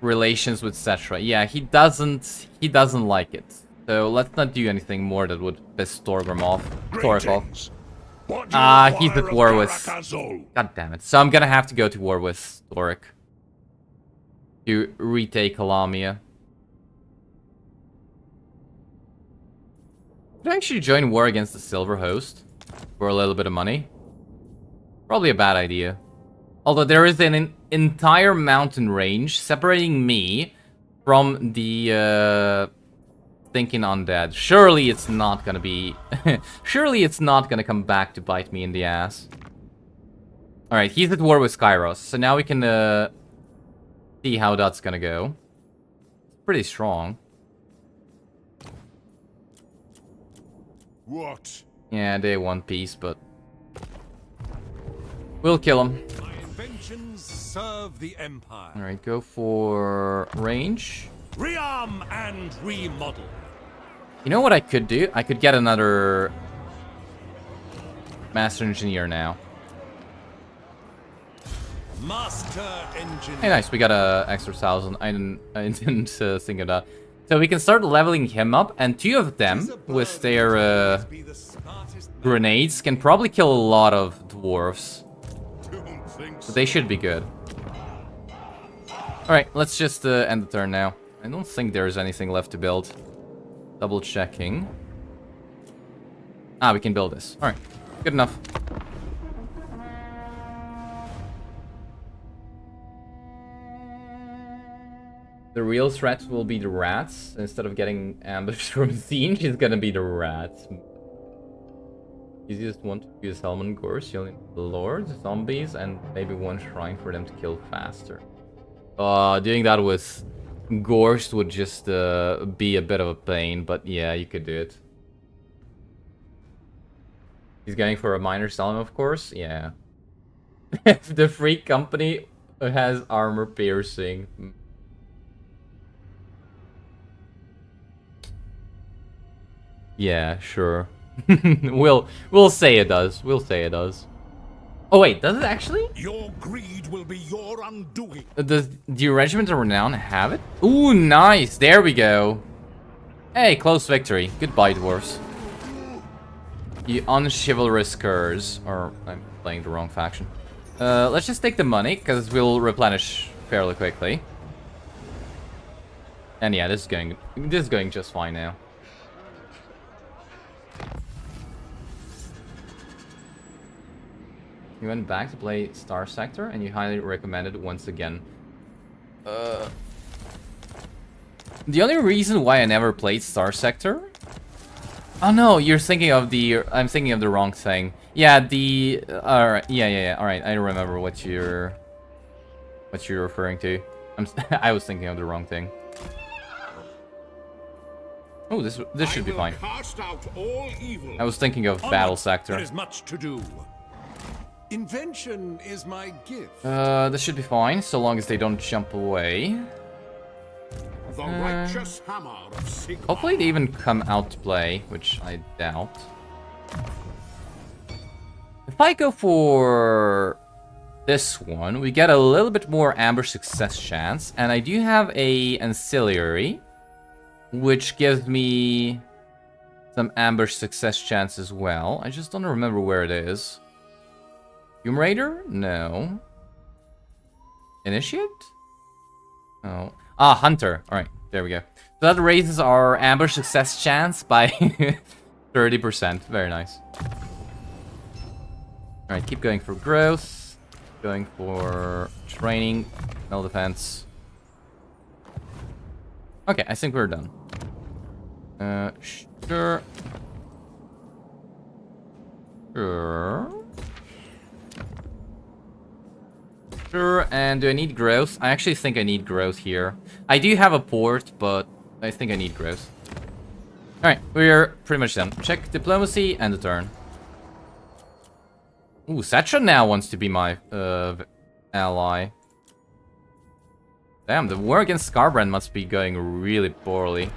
relations with Settra? Yeah, he doesn't like it. So let's not do anything more that would piss Storgrim off. Greetings. What do you He's require at of war with... Caracazol? God damn it. So I'm gonna have to go to war with Storic to retake Halamia. Could I actually join war against the Silver Host for a little bit of money? Probably a bad idea. Although there is an entire mountain range separating me from the thinking undead. Surely it's not gonna be... Surely it's not gonna come back to bite me in the ass. Alright, he's at war with Skyros, so now we can see how that's gonna go. Pretty strong. What? Yeah, they one piece, but... we'll kill him. My inventions serve the Empire. Alright, go for range. Rearm and remodel. You know what I could do? I could get another Master Engineer now. Master Engineer. Hey, nice. We got a extra 1,000. I didn't think of that. So we can start leveling him up, and 2 of them with their grenades can probably kill a lot of dwarves. Don't think So they should be good. All right, let's just end the turn now. I don't think there's anything left to build. Double checking. Ah, we can build this. All right, good enough. The real threat will be the rats. Instead of getting ambushed from Siege, it's gonna be the rats. Easiest one to use Helman Gorse, you only need the Lords, zombies, and maybe one shrine for them to kill faster. Doing that with Gorse would just be a bit of a pain, but yeah, you could do it. He's going for a minor Salem, of course, yeah. The free company has armor piercing. Yeah, sure. we'll say it does. We'll say it does. Oh wait, does it actually? Your greed will be your undoing. Does the Regiment of Renown have it? Ooh, nice. There we go. Hey, close victory. Goodbye, dwarves. You unchivalrous curs. Or, I'm playing the wrong faction. Let's just take the money, because we'll replenish fairly quickly. And yeah, this is going just fine now. You went back to play Star Sector, and you highly recommend it once again. The only reason why I never played Star Sector... Oh no, you're thinking of the... I'm thinking of the wrong thing. Yeah, the... Alright, yeah. Alright, I remember what you're referring to. I was thinking of the wrong thing. Oh, this should be fine. Cast out all evil. I was thinking of Battle Sector. There is much to do. Invention is my gift. This should be fine, so long as they don't jump away. The righteous hammer of Sigmar. Hopefully they even come out to play, which I doubt. If I go for this one, we get a little bit more ambush success chance, and I do have a ancillary, which gives me some ambush success chance as well. I just don't remember where it is. Tomb Raider? No. Initiate? Oh. Ah, Hunter. Alright, there we go. So that raises our ambush success chance by 30%. Very nice. Alright, keep going for growth. Going for training. No defense. Okay, I think we're done. Sure. Sure, and do I need growth? I actually think I need growth here. I do have a port, but I think I need growth. Alright, we're pretty much done. Check diplomacy and the turn. Ooh, Settra now wants to be my ally. Damn, the war against Skarbrand must be going really poorly.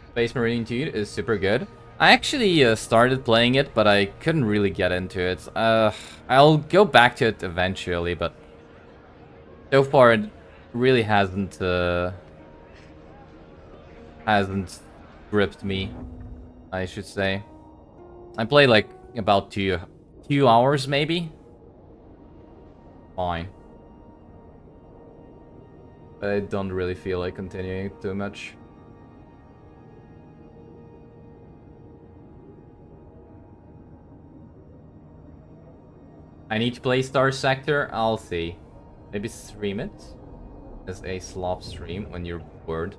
Space Marine 2 is super good. I actually started playing it, but I couldn't really get into it. I'll go back to it eventually, but so far it really hasn't gripped me, I should say. I played like about two hours maybe. Fine. But I don't really feel like continuing too much. I need to play Star Sector. I'll see. Maybe stream it as a slop stream when you're bored.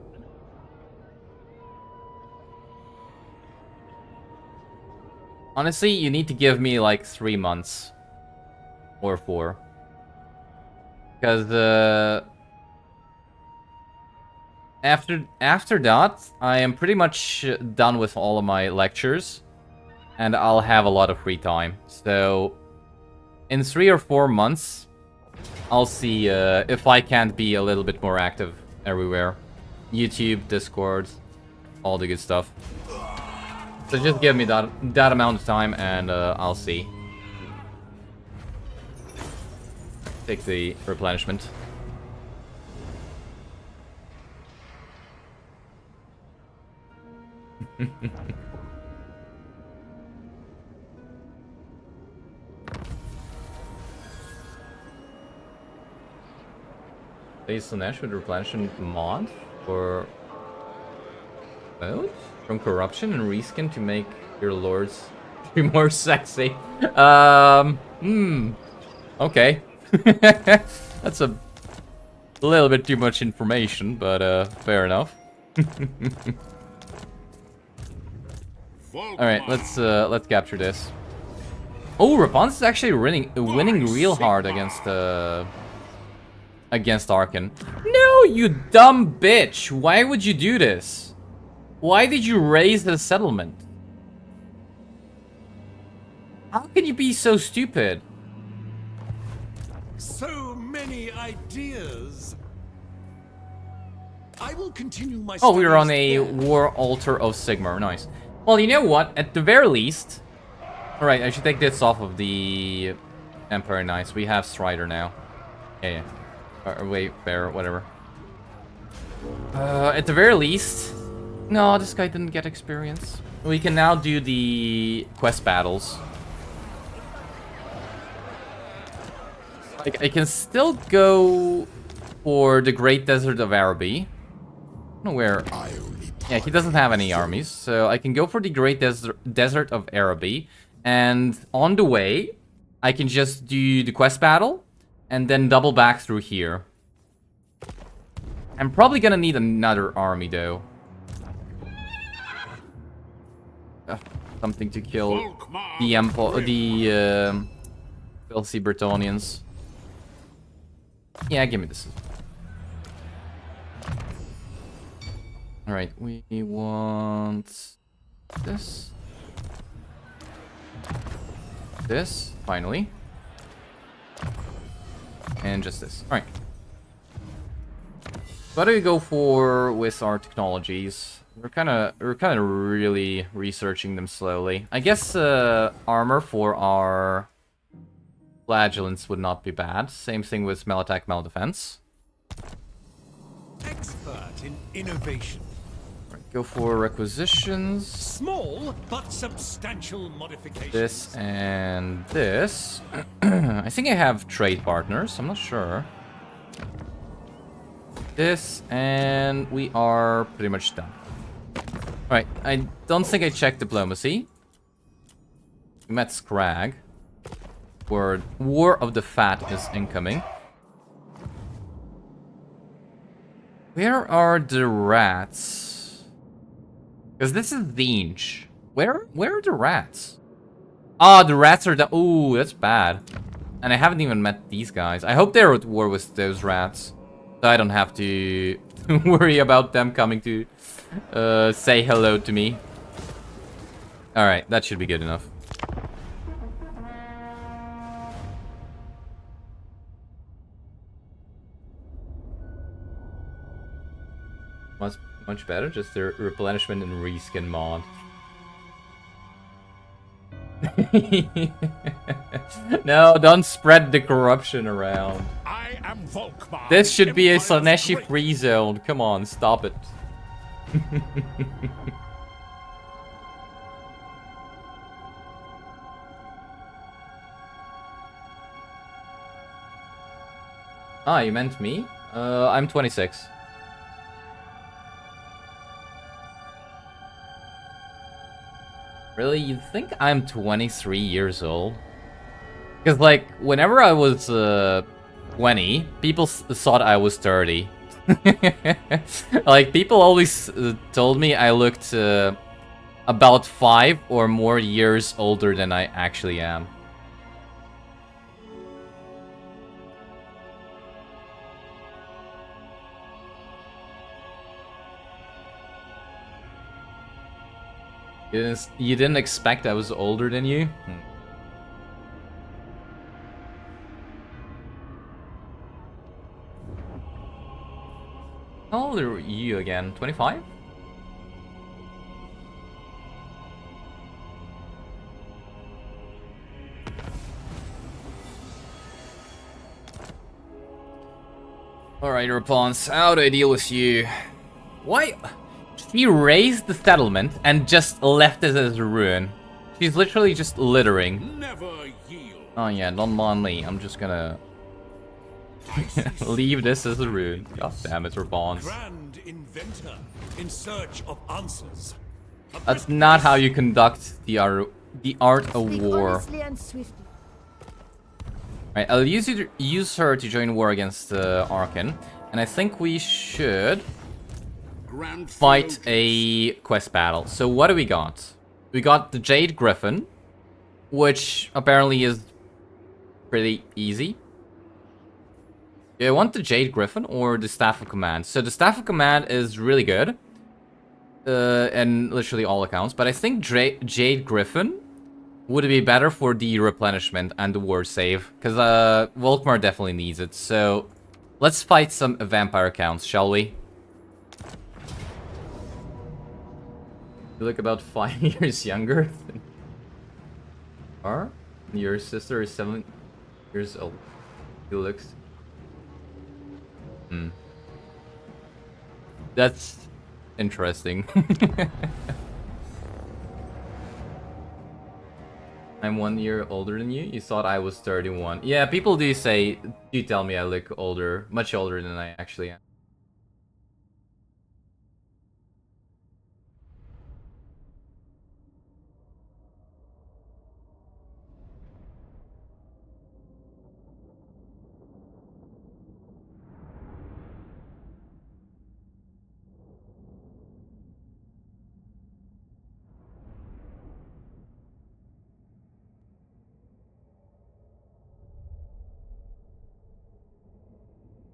Honestly, you need to give me like 3 months. Or 4. Because, after that, I am pretty much done with all of my lectures. And I'll have a lot of free time. So, in 3 or 4 months, I'll see if I can't be a little bit more active everywhere. YouTube, Discord, all the good stuff. So just give me that amount of time and I'll see. Take the replenishment. Play Slanesh with replenishment mod for mode? From corruption and reskin to make your lords be more sexy. Okay. That's a little bit too much information, but fair enough. Alright, let's capture this. Oh, Rapunzel's is actually winning real hard against Arkan. No, you dumb bitch! Why would you do this? Why did you raise the settlement? How can you be so stupid? So many ideas. I will continue my Oh, we're on studies a there. war altar of Sigmar. Nice. Well, you know what? At the very least... Alright, I should take this off of the Empire Knights. We have Strider now. Yeah. Wait, fair, whatever. At the very least... No, this guy didn't get experience. We can now do the quest battles. Like, I can still go for the Great Desert of Araby. I don't know where... Yeah, he doesn't have any armies, so I can go for the Great Desert of Araby. And on the way, I can just do the quest battle, and then double back through here. I'm probably gonna need another army, though. Something to kill the filthy Bretonnians. Yeah, give me this. Alright, we want this. This, finally. And just this. Alright. What do we go for with our technologies? We're kind of really researching them slowly. I guess armor for our flagellants would not be bad. Same thing with melee attack, melee defense. Expert in innovation. Right, go for requisitions. Small but substantial modifications. This and this. I think I have trade partners. I'm not sure. This and we are pretty much done. Alright, I don't think I checked diplomacy. We met Scrag. War of the Fat is incoming. Where are the rats? Because this is Vinge. Where are the rats? Ah, the rats are down. Ooh, that's bad. And I haven't even met these guys. I hope they're at war with those rats. So I don't have to worry about them coming to say hello to me. Alright, that should be good enough. Much better, just the replenishment and reskin mod. No, don't spread the corruption around. I am Volkmar. This should be a Empire of Slaneshi Great. free zone. Come on, stop it. Ah, you meant me? I'm 26. Really? You think I'm 23 years old? Because, like, whenever I was 20, people thought I was 30. Like, people always told me I looked about 5 or more years older than I actually am. You didn't expect I was older than you? How old are you again? 25? Alright, Rapons, how do I deal with you? Why? She raised the settlement and just left it as a ruin. She's literally just littering. Never yield. Oh yeah, don't mind me. I'm just gonna leave this as a ruin. God damn it, Rapons. Grand inventor in search of answers. That's not how you conduct the art of Speak war. honestly and swiftly. Right, I'll use her to join war against Arkan, and I think we should Grand fight focus. a quest battle. So what do we got? We got the Jade Griffin, which apparently is pretty easy. Do I want the Jade Griffin or the Staff of Command? So the Staff of Command is really good, in literally all accounts, but I think Jade Griffin would be better for the replenishment and the war save, because Volkmar definitely needs it. So let's fight some vampire counts, shall we? You look about 5 years younger than you are. Your sister is 7 years old. He looks... That's interesting. I'm 1 year older than you. You thought I was 31. Yeah, people do tell me I look older, much older than I actually am.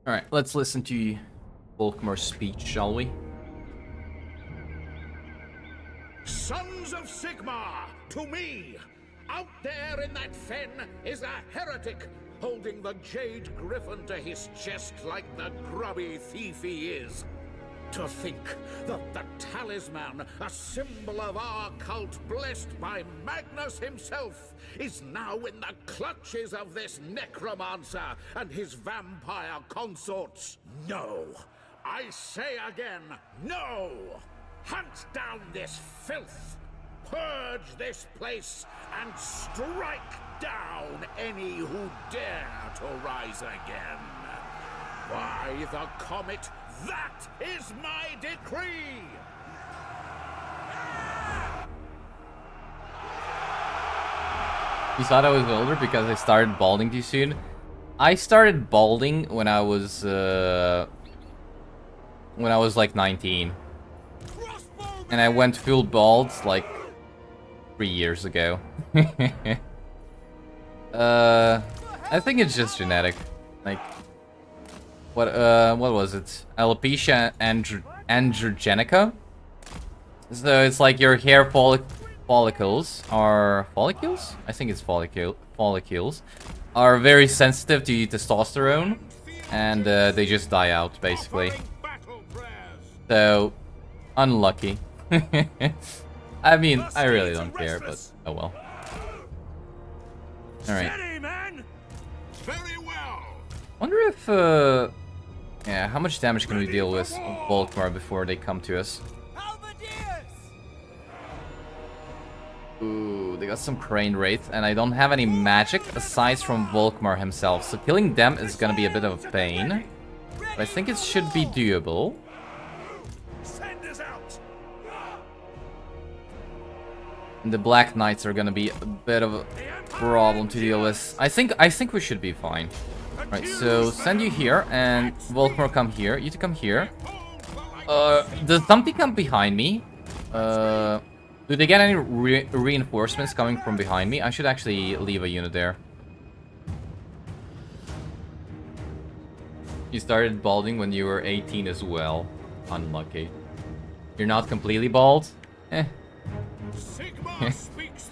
Alright, let's listen to Volkmar's speech, shall we? Sons of Sigmar, to me! Out there in that fen is a heretic, holding the Jade Griffin to his chest like the grubby thief he is. To think that the talisman, a symbol of our cult blessed by Magnus himself, is now in the clutches of this necromancer and his vampire consorts. No! I say again, no! Hunt down this filth! Purge this place and strike down any who dare to rise again! By the comet, that is my decree! You thought I was older because I started balding too soon? I started balding when I was like 19. And I went full bald like 3 years ago. I think it's just genetic. Like what was it? Alopecia androgenica? So it's like your hair follicles are follicles? I think it's follicles are very sensitive to testosterone, and they just die out basically. So unlucky. I mean, I really don't care, but oh well. All right. Very well. Wonder if yeah, how much damage can we deal with Volkmar before they come to us? Ooh, they got some Crane Wraith, and I don't have any magic aside from Volkmar himself, so killing them is gonna be a bit of a pain. But I think it should be doable. The Black Knights are gonna be a bit of a problem to deal with. I think we should be fine. Right, so send you here, and Volkmar come here. You to come here. Does something come behind me? Do they get any reinforcements coming from behind me? I should actually leave a unit there. You started balding when you were 18 as well. Unlucky. You're not completely bald? Eh.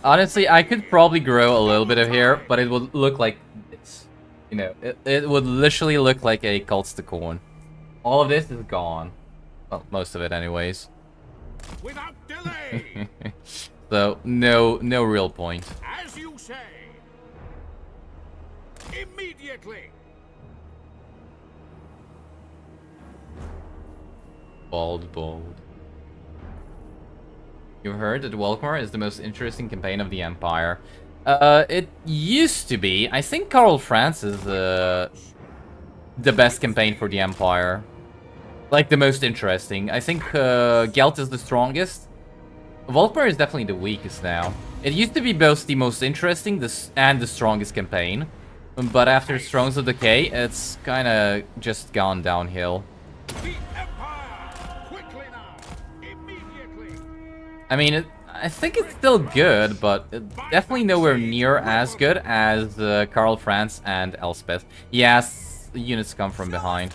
Honestly, I could probably grow a little bit of hair, but it would look like this. You know, it would literally look like a Cults to Khorne. All of this is gone. Well, most of it anyways. Without delay. So, no real point. As you say. Immediately. Bald. You've heard that Volkmar is the most interesting campaign of the Empire. It used to be. I think Karl Franz is the best campaign for the Empire. Like, the most interesting. I think Gelt is the strongest. Volkmar is definitely the weakest now. It used to be both the most interesting and the strongest campaign. But after Thrones of Decay, it's kind of just gone downhill. I mean, I think it's still good, but definitely nowhere near as good as Karl Franz and Elspeth. Yes, the units come from behind.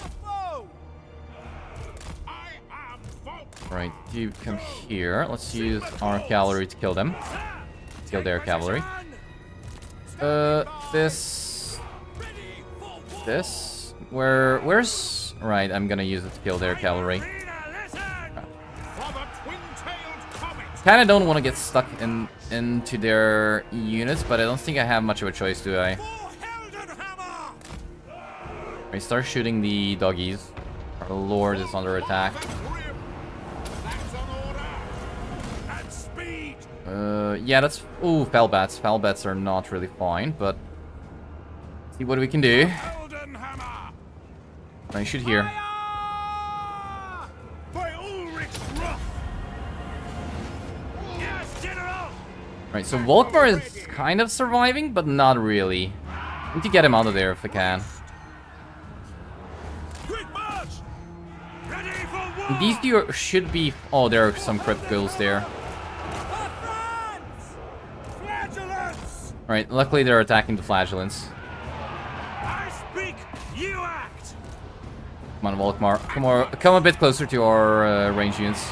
Right, you come here. Let's use our cavalry to kill them. Kill their cavalry. This. Where's... Right, I'm gonna use it to kill their cavalry. Kinda don't want to get stuck into their units, but I don't think I have much of a choice, do I? I start shooting the doggies. Our lord is under attack. Yeah, that's... Ooh, Felbats. Felbats are not really fine, but... See what we can do. I shoot here. Right, so Volkmar is kind of surviving, but not really. Need to get him out of there if I can. These two should be... Oh, there are some crypt ghouls there. Right, luckily they're attacking the flagellants. Come on, Volkmar. Come a bit closer to our range units.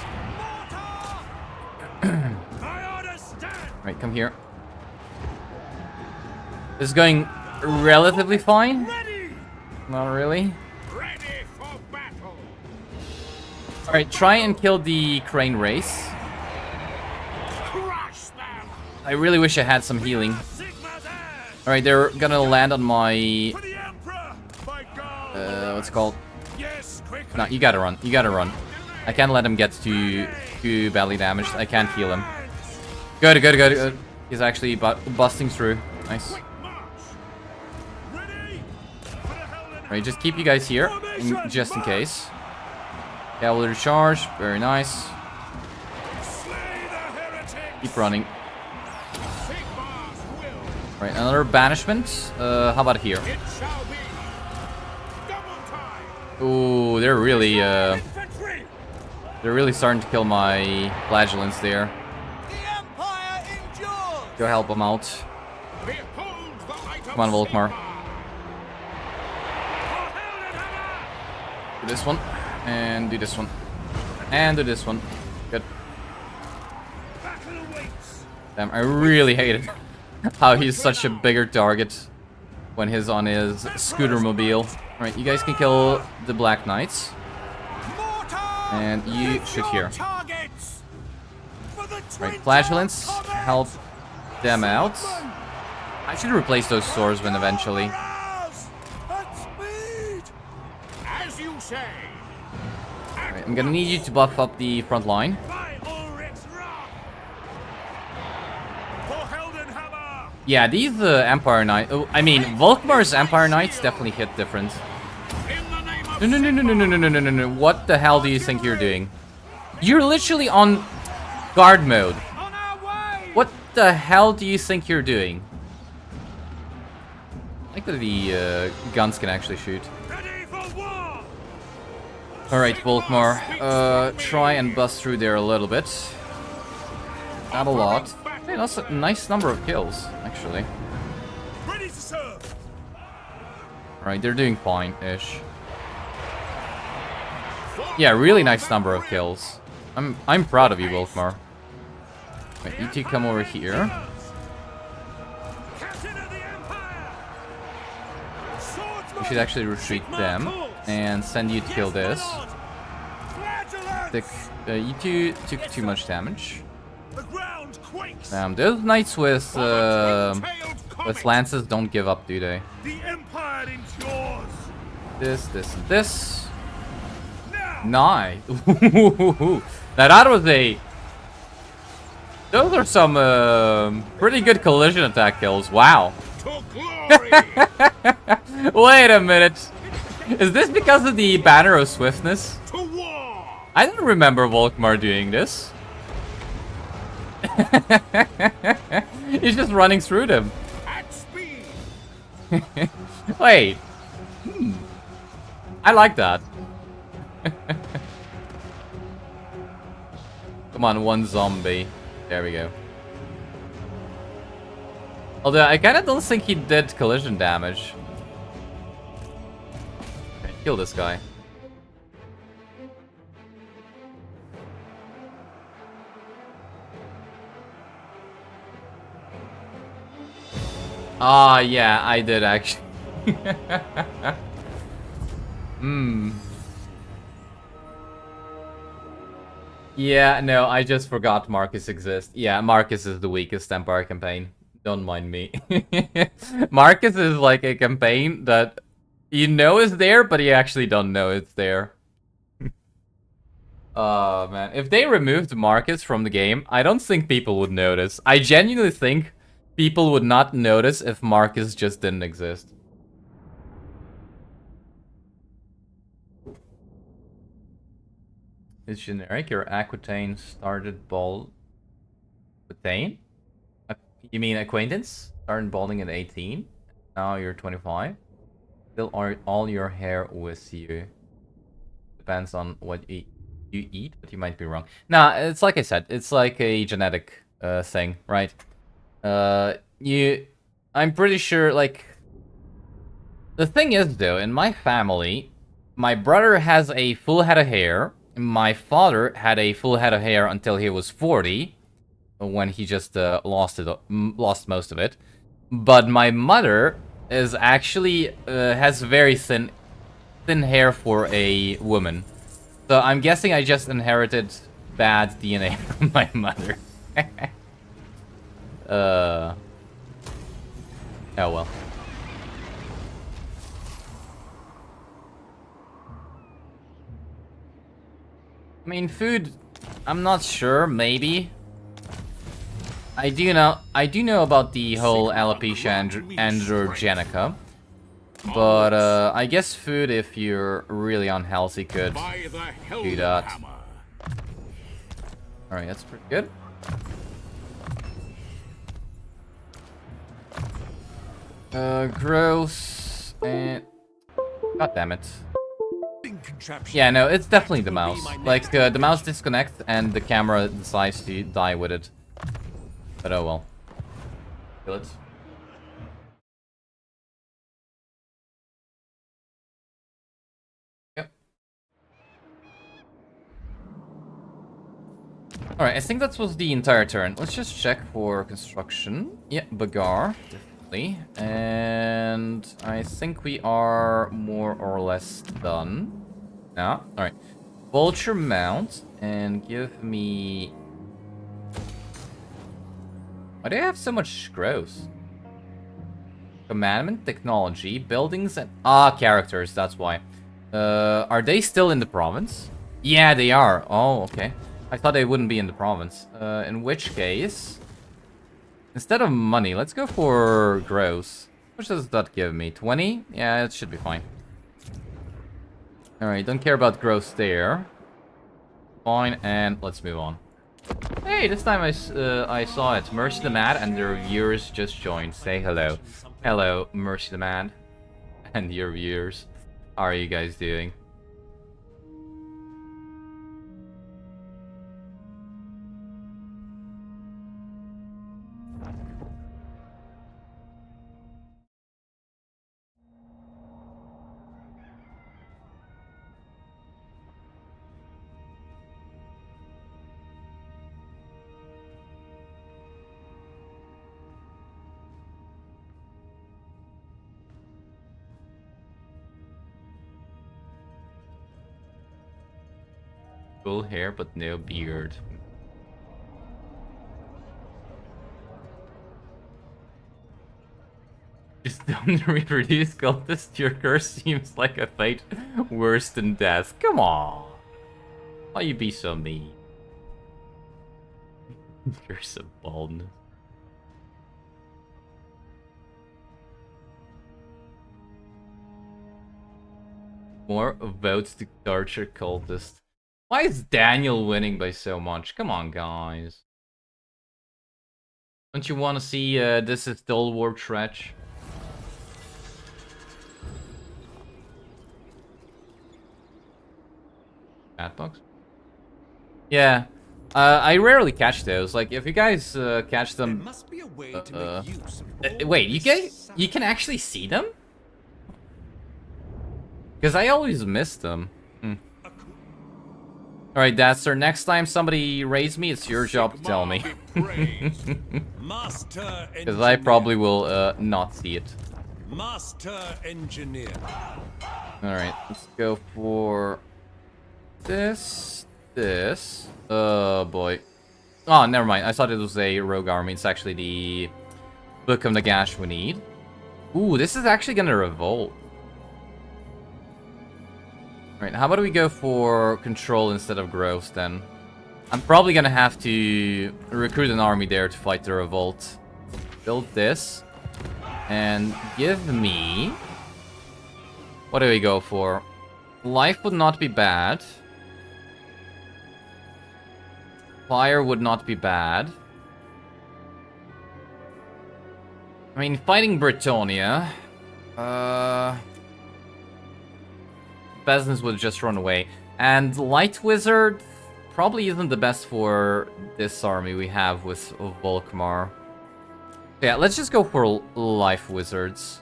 Right, come here. This is going relatively fine. Not really. Alright, try and kill the crane race. I really wish I had some healing. Alright, they're gonna land on my... what's it called? No, you gotta run. You gotta run. I can't let him get too badly damaged. I can't heal him. Good. He's actually busting through. Nice. Right, just keep you guys here, just in case. Cavalry charge. Very nice. Keep running. Right, another banishment. How about here? Ooh, they're really starting to kill my flagellants there. Go help them out. Come on, Volkmar. Do this one. And do this one. And do this one. Good. Damn, I really hate it. How he's such a bigger target when he's on his scooter mobile. Alright, you guys can kill the Black Knights. And you shoot here. Right, flagellants, help them out. I should replace those swordsmen eventually. Right, I'm gonna need you to buff up the front line. Yeah, these Empire Knights... Oh, I mean, Volkmar's Empire Knights definitely hit different. No. What the hell do you think you're doing? You're literally on guard mode. What the hell do you think you're doing? I like that the guns can actually shoot. Alright, Volkmar. Try and bust through there a little bit. Not a lot. Hey, that's a nice number of kills, actually. Ready to serve. Alright, they're doing fine-ish. Yeah, really nice number of kills. I'm proud of you, Volkmar. Wait, you two come over here. We should actually retreat them and send you to kill this. You two took too much damage. Those knights with lances don't give up, do they? This, and this. Nice. Now that was a... Those are some pretty good collision attack kills. Wow. Wait a minute. Is this because of the Banner of Swiftness? I don't remember Volkmar doing this. He's just running through them. Wait. I like that. Come on, one zombie. There we go. Although I kind of don't think he did collision damage. Okay, kill this guy. Ah, yeah, I did actually. Yeah, no, I just forgot Marcus exists. Yeah, Marcus is the weakest Empire campaign. Don't mind me. Marcus is like a campaign that you know is there, but you actually don't know it's there. Oh, man. If they removed Marcus from the game, I don't think people would notice. I genuinely think people would not notice if Marcus just didn't exist. It's generic. Your Aquitaine started ball... Aquitaine? You mean acquaintance? Started balding at 18. Now you're 25. Still are all your hair with you. Depends on what you eat, but you might be wrong. Nah, it's like I said. It's like a genetic thing, right? I'm pretty sure, like... The thing is, though, in my family, my brother has a full head of hair. My father had a full head of hair until he was 40, when he just lost most of it. But my mother is actually has very thin hair for a woman. So I'm guessing I just inherited bad DNA from my mother. Oh well. I mean, food, I'm not sure, maybe. I do know about the whole alopecia androgenica. But I guess food, if you're really unhealthy, could do that. Alright, that's pretty good. Gross and... God damn it. Yeah, no, it's definitely the mouse. Like, the mouse disconnects and the camera decides to die with it. But oh well. Kill it. Yep. Alright, I think that was the entire turn. Let's just check for construction. Yeah, Bagar, definitely. And I think we are more or less done. Now, alright. Vulture mount and give me... Why do I have so much growth? Commandment, technology, buildings, and... characters, that's why. Are they still in the province? Yeah, they are. Oh, okay. I thought they wouldn't be in the province. In which case... Instead of money, let's go for growth. What does that give me? 20? Yeah, it should be fine. Alright, don't care about growth there. Fine, and let's move on. Hey, this time I saw it. Mercy the Mad and their viewers just joined. Say hello. Hello, Mercy the Mad and your viewers. How are you guys doing? Full hair but no beard. Just don't reproduce cultist. Your curse seems like a fate worse than death. Come on. Why you be so mean? Curse of baldness. More votes to torture cultist. Why is Daniel winning by so much? Come on, guys. Don't you want to see this is Stalwart Tretch? Catbox? Yeah. I rarely catch those. Like, if you guys catch them... Must be a way to make use of wait, you can actually see them? Because I always miss them. Alright, Daster, next time somebody raids me, it's your job to tell me. Because I probably will not see it. Master Engineer. Alright, let's go for this. Oh boy. Oh, never mind. I thought it was a rogue army. It's actually the Book of Nagash we need. Ooh, this is actually gonna revolt. Alright, how about we go for control instead of growth then? I'm probably gonna have to recruit an army there to fight the revolt. Build this. And give me... What do we go for? Life would not be bad. Fire would not be bad. I mean, fighting Britonia... Peasants would just run away. And Light Wizard probably isn't the best for this army we have with Volkmar. Yeah, let's just go for Life Wizards.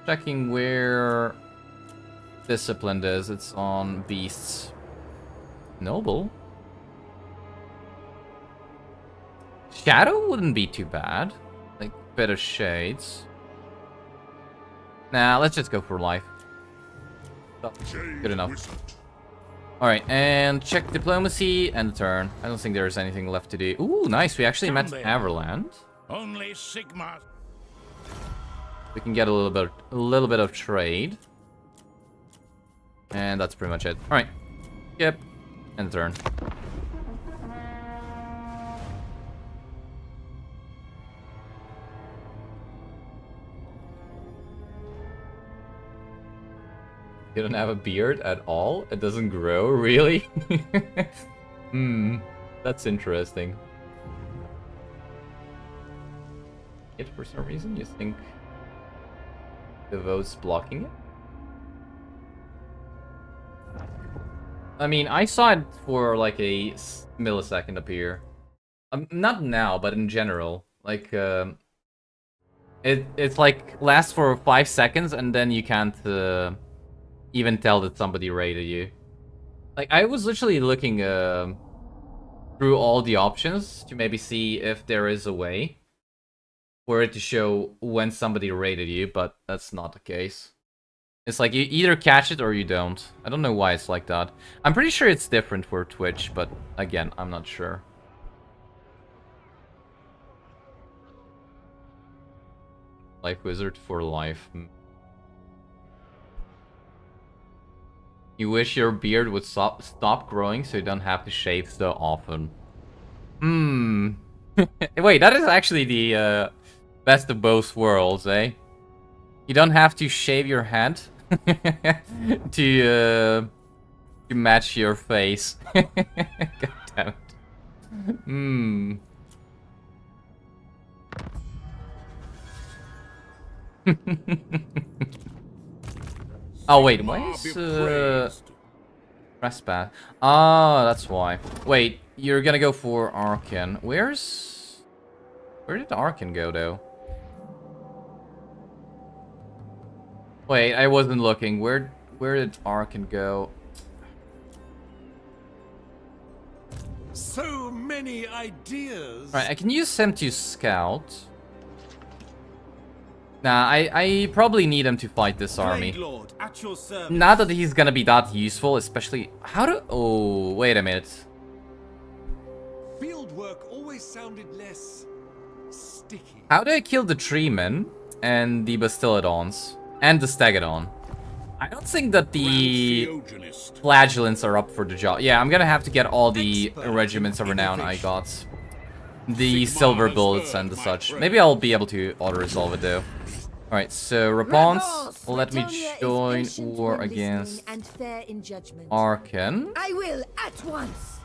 Checking where Disciplined is. It's on Beasts. Noble. Shadow wouldn't be too bad. Like, bit of Shades. Nah, let's just go for Life. Good enough. Alright, and check diplomacy and turn. I don't think there's anything left to do. Ooh, nice. We actually met Everland. Only Sigma. We can get a little bit of trade. And that's pretty much it. Alright. Yep. And turn. You don't have a beard at all? It doesn't grow, really? That's interesting. Yet for some reason you think the vote's blocking it? I mean, I saw it for like a millisecond appear. Not now, but in general. Like, it's like lasts for 5 seconds and then you can't even tell that somebody raided you. Like, I was literally looking through all the options to maybe see if there is a way for it to show when somebody raided you, but that's not the case. It's like you either catch it or you don't. I don't know why it's like that. I'm pretty sure it's different for Twitch, but again, I'm not sure. Life Wizard for life. You wish your beard would stop growing so you don't have to shave so often. Wait, that is actually the best of both worlds, eh? You don't have to shave your head to match your face. God damn it. Hmm. Oh wait, why is press path? Ah, that's why. Wait, you're gonna go for Arkan. Where did Arkan go though? Wait, I wasn't looking. Where did Arkan go? So many ideas. Right, I can use him to scout. Nah, I probably need him to fight this army. Blade Lord, at your service. Not that he's gonna be that useful, especially... How do... Oh, wait a minute. Field work always sounded less sticky. How do I kill the Treemen and the Bastiladons? And the Stegadon? I don't think that the Flagellants are up for the job. Yeah, I'm gonna have to get all the regiments of renown I got. The silver bullets and the such. Maybe I'll be able to auto-resolve it though. Alright, so Response, let me join war against Arkan. I will at once.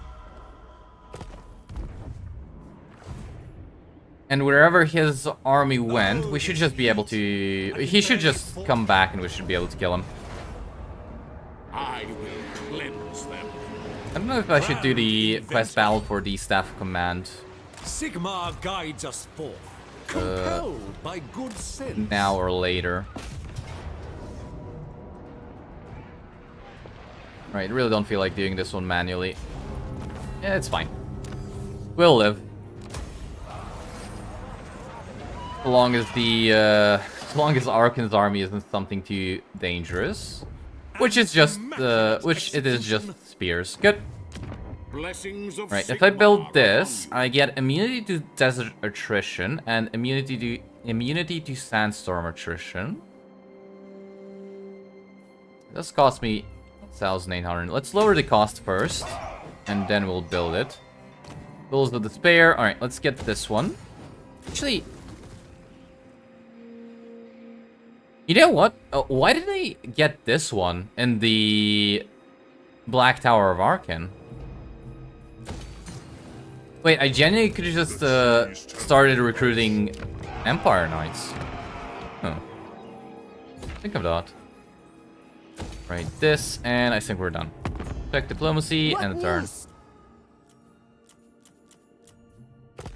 And wherever his army went, we should just be able to... He should just come back and we should be able to kill him. I will cleanse them. I don't know if I should do the quest battle for the Staff of Command Sigmar guides us forth, compelled by good sense. now or later. Right, really don't feel like doing this one manually. Yeah, it's fine. We'll live. As long as the, as long as Arkan's army isn't something too dangerous. Which is just, which it is just spears. Good. Blessings of Right, if I build Sigmar this, upon I get immunity to desert attrition and immunity to sandstorm attrition. This cost me 1,800. Let's lower the cost first, and then we'll build it. Bills of Despair. All right, let's get this one. Actually, you know what? Why did I get this one in the Black Tower of Arkan? Wait, I genuinely could have just started recruiting Empire Knights. Huh. Think of that. Right, this, and I think we're done. Check diplomacy and a turn.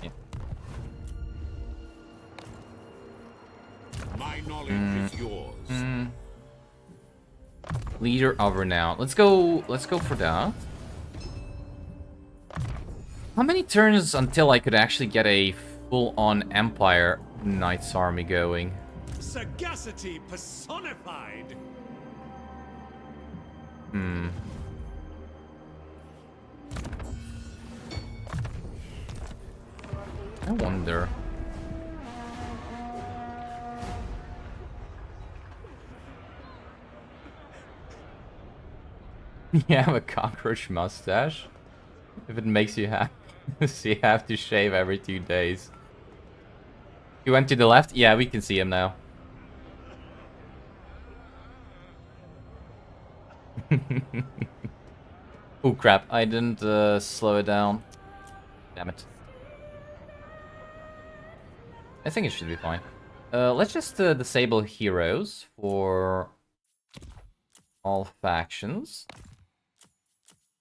Yeah. my knowledge is yours. Leader of renown. Let's go for that. How many turns until I could actually get a full-on Empire Knights army going? Sagacity personified. I wonder. You have a cockroach mustache? If it makes you happy. So you have to shave every 2 days. You went to the left? Yeah, we can see him now. Oh crap, I didn't slow it down. Damn it. I think it should be fine. Let's just disable heroes for all factions.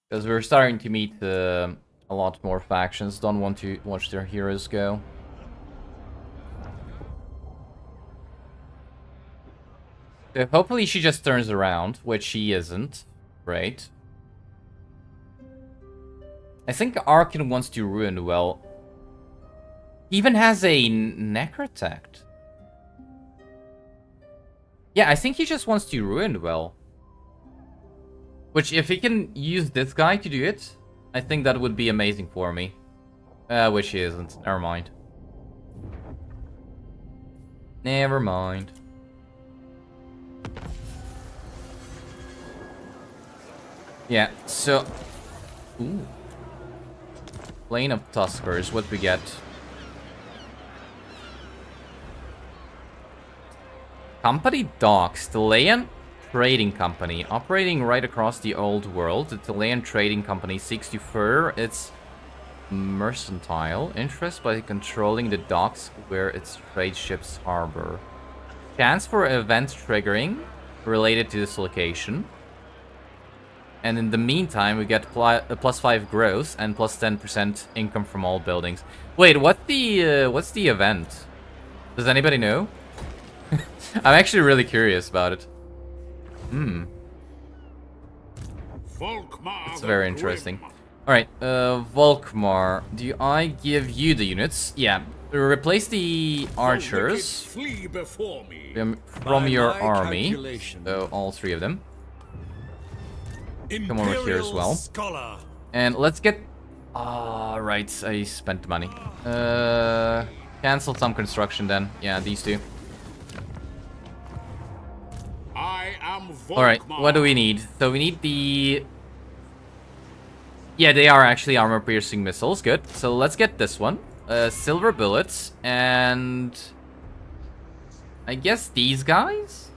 Because we're starting to meet a lot more factions. Don't want to watch their heroes go. So hopefully she just turns around, which she isn't. Great. I think Arkan wants to ruin well. He even has a Necrotect. Yeah, I think he just wants to ruin well. Which, if he can use this guy to do it, I think that would be amazing for me. Which he isn't. Never mind. Never mind. Yeah, so... Ooh. Plane of Tuskers, what we get? Company Docks, Chilean Trading Company. Operating right across the old world, the Chilean Trading Company seeks to further its mercantile. Interest by controlling the docks where its trade ships harbor. Chance for event triggering related to this location. And in the meantime, we get +5 gross and +10% income from all buildings. Wait, what's the event? Does anybody know? I'm actually really curious about it. Volkmar It's the very Grim. interesting. Alright, Volkmar, do I give you the units? Yeah, replace the archers Flee before me. from By your my army. calculation. So, all 3 of them. Come over here as well. Scholar. And let's get... right, I spent the money. Cancel some construction then. Yeah, these 2. I am Volkmar. Alright, what do we need? So we need the... Yeah, they are actually armor-piercing missiles. Good. So let's get this one. Silver bullets. And... I guess these guys?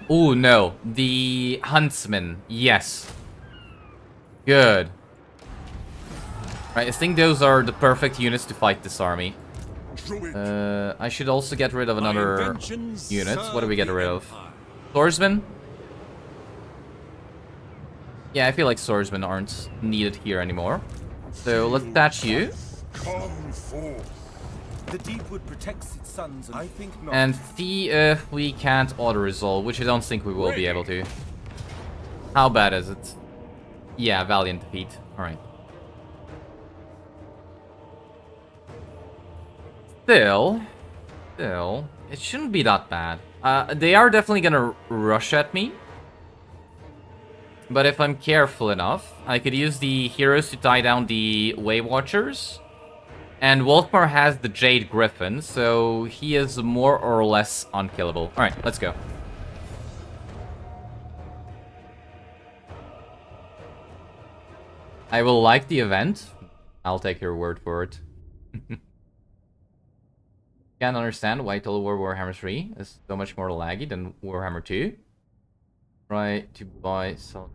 Oh, no. The huntsmen. Yes. Good. Right, I think those are the perfect units to fight this army. Druid. I should also get rid of My another inventions unit. What do we serve get the rid of? Empire. Swordsmen? Yeah, I feel like swordsmen aren't needed here anymore. So let's attach you. Come forth. The Deepwood protects its sons, and I think not. And see if we can't auto-resolve, which I don't think we will be able to. How bad is it? Yeah, valiant defeat. Alright. Still, it shouldn't be that bad. They are definitely gonna rush at me. But if I'm careful enough, I could use the heroes to tie down the Way Watchers. And Volkmar has the Jade Griffin, so he is more or less unkillable. Alright, let's go. I will like the event. I'll take your word for it. Can't understand why Total War Warhammer 3 is so much more laggy than Warhammer 2. Try to buy some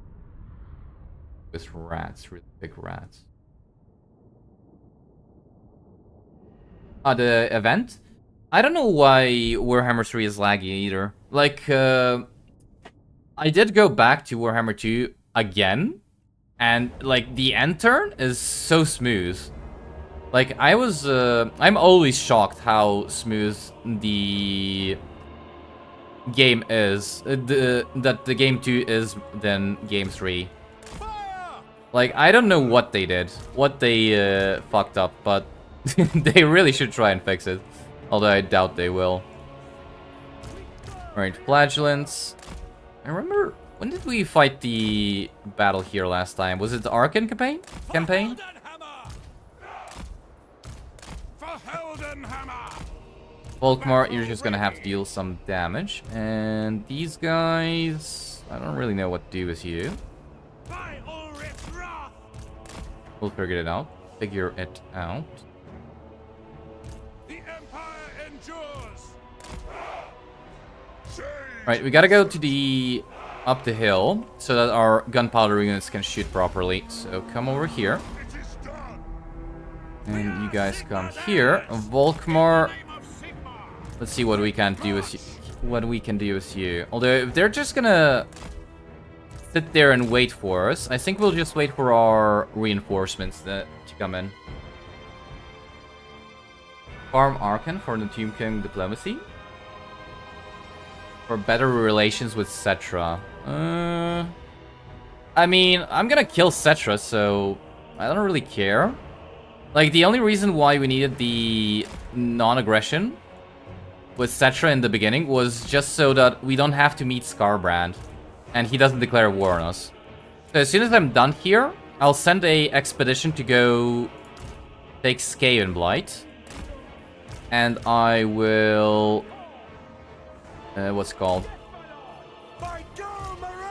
with rats, really big rats. The event? I don't know why Warhammer 3 is laggy either. Like, I did go back to Warhammer 2 again, and like the end turn is so smooth. Like I'm always shocked how smooth the game is. That the game 2 is than game 3. Like I don't know what they did, what they fucked up, but they really should try and fix it. Although I doubt they will. Alright, flagellants. I remember, when did we fight the battle here last time? Was it the Arkan campaign? Volkmar, you're just gonna have to deal some damage. And these guys... I don't really know what to do with you. We'll figure it out. Figure it out. The Empire endures. Right, we gotta go to the... up the hill, so that our gunpowder units can shoot properly. So come over here. It is done. And you guys come here. Volkmar... Let's see what we can do with you. What we can do with you. Although, if they're just gonna... sit there and wait for us, I think we'll just wait for our reinforcements to come in. Farm Arkan for the Tomb King diplomacy. For better relations with Settra. I mean, I'm gonna kill Settra, so I don't really care. Like, the only reason why we needed the non-aggression with Settra in the beginning was just so that we don't have to meet Scarbrand. And he doesn't declare war on us. So as soon as I'm done here, I'll send a expedition to go take Skavenblight. And I will... what's it called?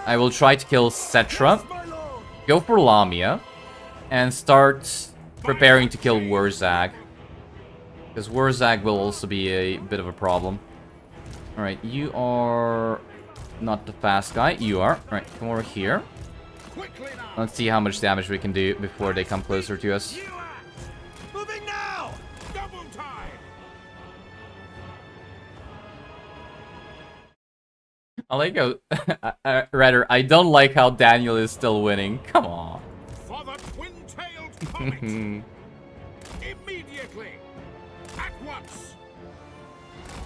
I will try to kill Settra, go for Lamia, and start preparing to kill Wurzag. Because Wurzag will also be a bit of a problem. Alright, you are not the fast guy. You are. Alright, come over here. Let's see how much damage we can do before they come closer to us. I like how... rather, I don't like how Daniel is still winning. Come on. For the twin-tailed comet! Immediately! At once!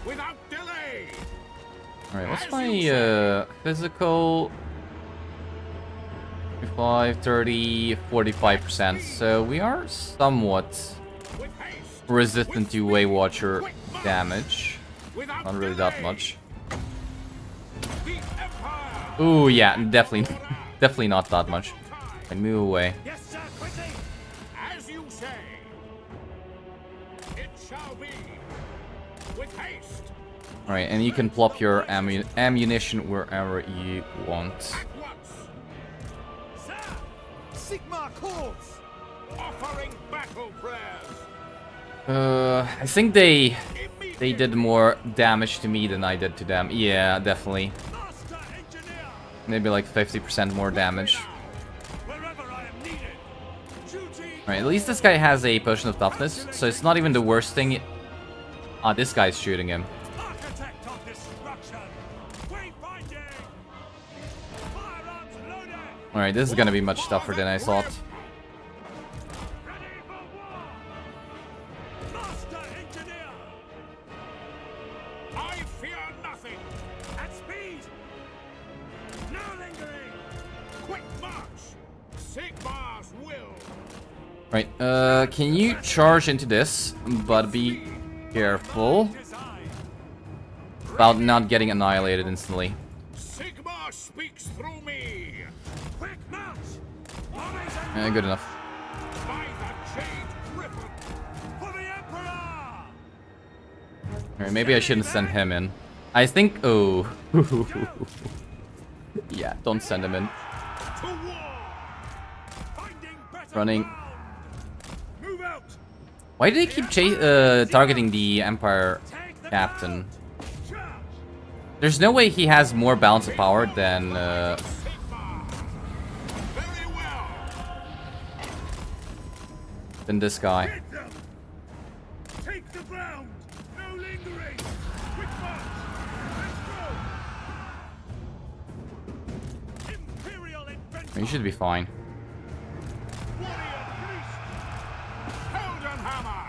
Without delay! Alright, what's my physical? 55, 30, 45%. So we are somewhat With haste! resistant to Way Watcher damage. Without Not really delay. that much. The Empire! Ooh, yeah, definitely not that much. And move away. Yes, sir, quickly! As you say, it shall be. With haste! Alright, and you can plop your ammunition wherever you want. At once! Sir! Sigmar calls! Offering battle prayers! I think they did more damage to me than I did to them. Yeah, definitely. Master engineer! Maybe like 50% more damage. Wherever I am needed! Duty! Alright, at least this guy has a potion of toughness, so it's not even the worst thing. Ah, this guy's shooting him. Architect of destruction! Wayfinding! Firearms loaded! Alright, this is gonna be much tougher than I thought. Ready for war! Master engineer! I fear nothing! At speed! No lingering! Quick march! Sigmar's will! Right, can you charge into this, but be careful Design! about not getting annihilated instantly. Sigmar speaks through me! Quick march! Armies and Good enough. By the Jade Griffin! for the Emperor! Alright, maybe I shouldn't send him in. I think... Oh. Yeah, don't send him in. To war! Finding better Running. ground! Move out! Why do they keep targeting the Empire captain? Charge! There's no way he has more balance of power than... Sigmar! Very well! than this guy. Hit them! Take the ground! No lingering! Quick march! Let's go! Imperial infantry! You should be fine. Warrior priest! Heldenhammer!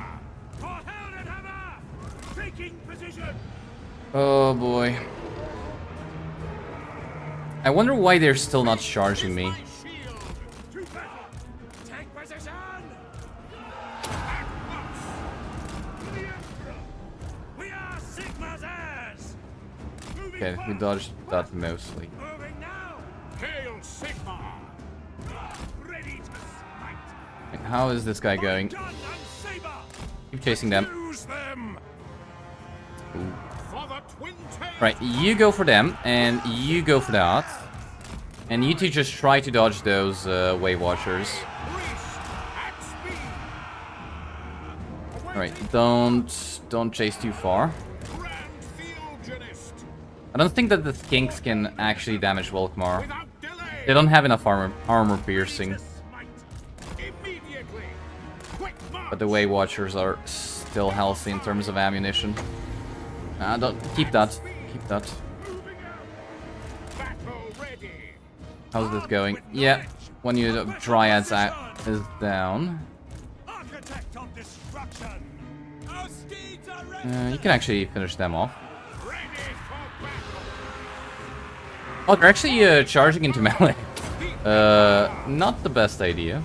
For Heldenhammer! Taking position! Oh boy. I wonder why they're still not charging me. My shield! To battle! Take position! At once! To the Emperor! We are Sigma's heirs! Moving Okay, we fast! dodged that mostly. Moving now! Hail Sigmar! Ready to smite! Right, how is this guy going? Gun and saber! Keep chasing them. Use them! For the twin-tailed Right, you go for them, and you go for that. And you two just try to dodge those Way Watchers. priest at speed! Alright, don't chase too far. Grand Theogenist! I don't think that the skinks can actually damage Volkmar. Without delay! They don't have enough armor piercing. Smite! Immediately! Quick march! But the Way Watchers are still healthy in terms of ammunition. Don't keep that. Keep that. Moving out! Battle ready! How's this going? Yeah, one unit of Dryads is down. Architect of destruction! Our steeds are ready! You can actually finish them off. Ready for battle! Oh, they're actually charging into melee. Not the best idea.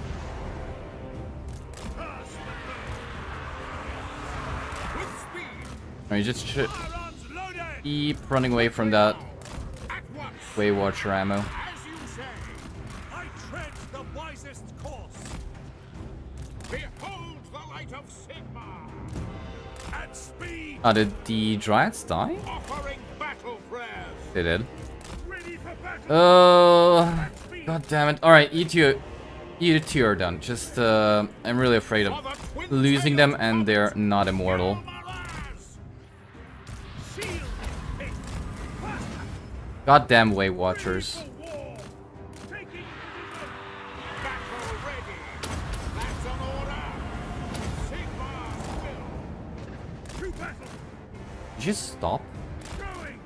With speed! Alright, just Firearms loaded! keep running away from that At once! Way Watcher ammo. As you say! I tread the wisest course! Behold the light of Sigmar! At speed! Did the Dryads die? Offering battle prayers! They did. Ready for battle! Oh, god damn it. Alright, you two are done. Just, I'm really afraid of losing them, and they're not immortal. Shield! Goddamn Way Watchers. War! Taking position! Battle ready! That's an order! Sigmar's will! To battle! Did you just stop? Going!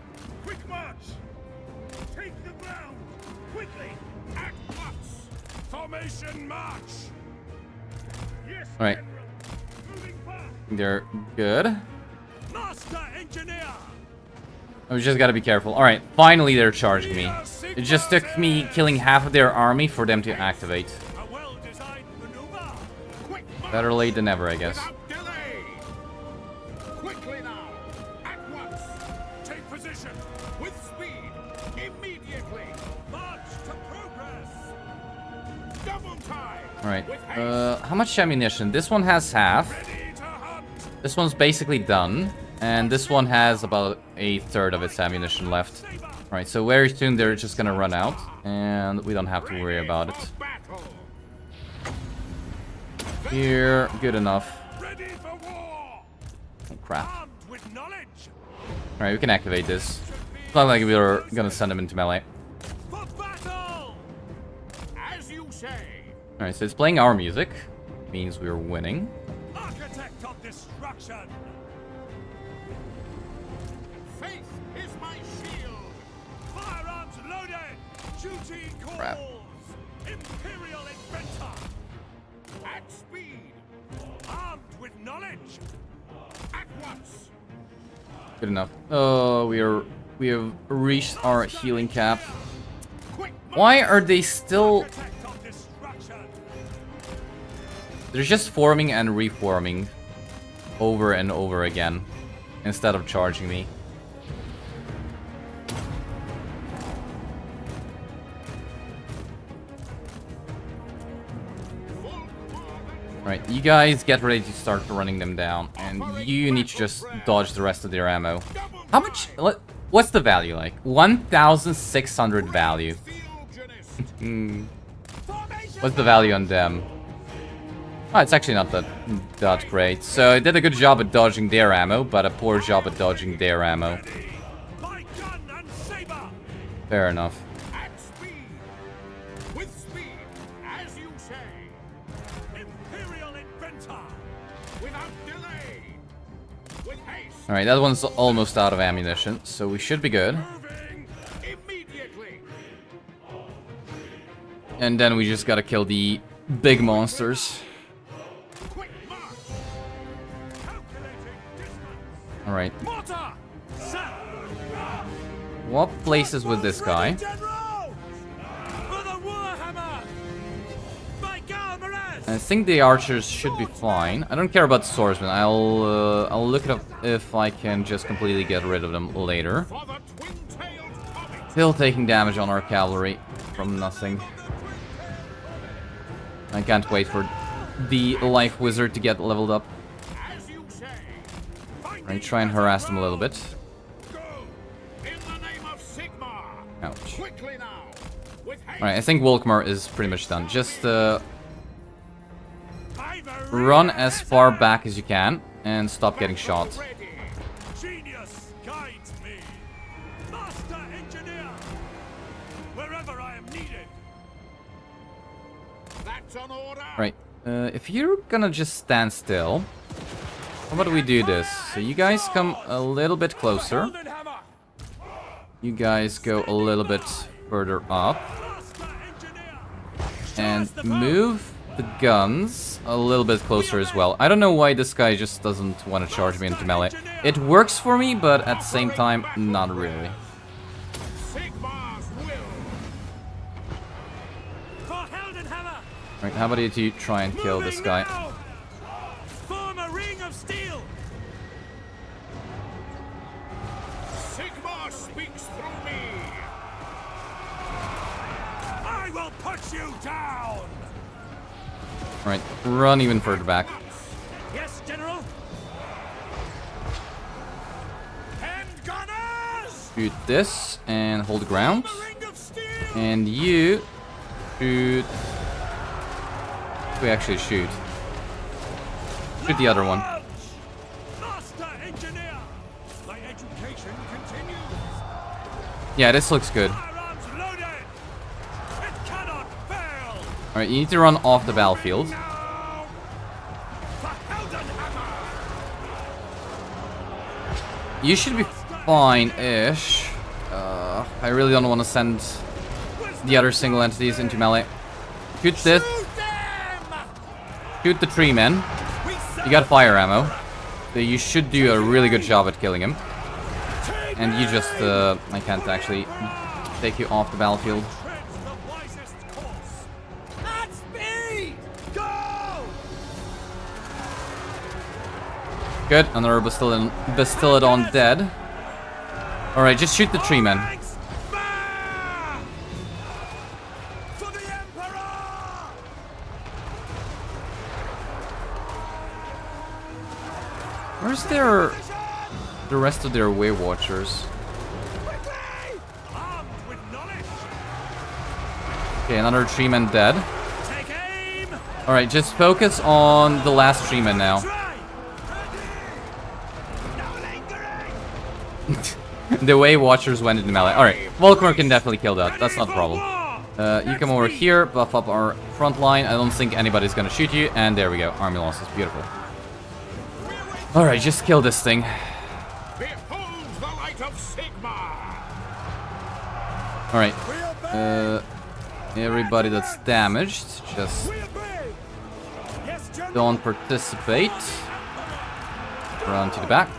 Quick march! Take the ground! Quickly! At once! Formation march! Yes, Alright, General! Moving fast! they're good. Master Engineer! We just gotta be careful. Alright, finally they're charging me. It just took me killing half of their army for them to activate. A well-designed maneuver! Quick march! Better late than never, I guess. Without delay! Quickly now! At once! Take position! With speed! Immediately! March to progress! Double time! Alright, With haste! how much ammunition? This one has half. Ready to hunt! This one's basically done. And this one has about a third of its ammunition left. Alright, so very soon they're just gonna run out. And we don't have to worry about it. For battle! Here, good enough. Ready for war! Oh, crap. Armed with knowledge! Alright, we can activate this. It's not like we're gonna send them into melee. For battle! As you say! Alright, so it's playing our music. Means we're winning. Architect of destruction! Faith is my shield! Firearms loaded! Duty calls! Crap. Imperial inventor! At speed! Armed with knowledge! At once! Good enough. Oh, we have reached our healing cap. Quick march! Why are they still... Architect of destruction! They're just forming and reforming over and over again instead of charging me. Alright, you guys get ready to start running them down, and you need to just dodge the rest of their ammo. How much... What's the value like? 1,600 value. What's the value on them? Oh, it's actually not that great. So I did a good job at dodging their ammo, but a poor job at dodging their ammo. My gun and saber! Fair enough. At speed! With speed! As you say! Imperial inventor! Without delay! With haste! Alright, that one's almost out of ammunition, so we should be good. Moving! Immediately! And then we just gotta kill the big monsters. Quick march! Calculating distance! Alright, Mortar! Set! what places with this guy? General! For the Warhammer! By Galmarez! I think the archers should be fine. I don't care about the swordsmen. I'll look it up if I can just completely get rid of them later. For the twin-tailed hobbit! Still taking damage on our cavalry from nothing. I can't wait for the life wizard to get leveled up. As you say! Right, try and harass them a little bit. Go! In the name of Sigmar! Ouch. Quickly now! With haste! Alright, I think Volkmar is pretty much done. Just I've run as far back as you can and stop getting shot. Ready! Genius guides me! Master Engineer! Wherever I am needed! That's an order! Right, if you're gonna just stand still, how about we do this? So you guys come a little bit closer. Hammer! You guys go a little bit further up. Master Engineer! And move the guns a little bit closer as well. I don't know why this guy just doesn't want to charge me into melee. It works for me, but at the same time, not really. Sigmar's will! For Heldenhammer! Right, how about you try and kill this guy? Now! Form a ring of steel! Sigmar speaks through me! I will put you down! Right, run even further back. Yes, General? Hand gunners! Shoot this and hold the ground. Ring of steel! And you shoot. We actually shoot. Shoot the other one. March! Master Engineer! My education continues! Yeah, this looks good. Firearms loaded! It cannot fail! Alright, you need to run off the battlefield. Now! For Heldenhammer! You should be fine-ish. I really don't want to send the other single entities into melee. Shoot this. Shoot the tree men. You got fire ammo. So you should do a really good job at killing him. And you just, I can't actually take you off the battlefield. Good, another Bastillodon dead. Alright, just shoot the tree men. Where's the rest of their Way Watchers? Okay, another tree man dead. Alright, just focus on the last tree man now. The Way Watchers went into melee. Alright, Volkmar can definitely kill that. That's not a problem. You come over here, buff up our front line. I don't think anybody's gonna shoot you. And there we go. Army losses. Beautiful. Alright, just kill this thing. Behold the light of Sigmar! Alright. Everybody that's damaged, just don't participate. Run to the back.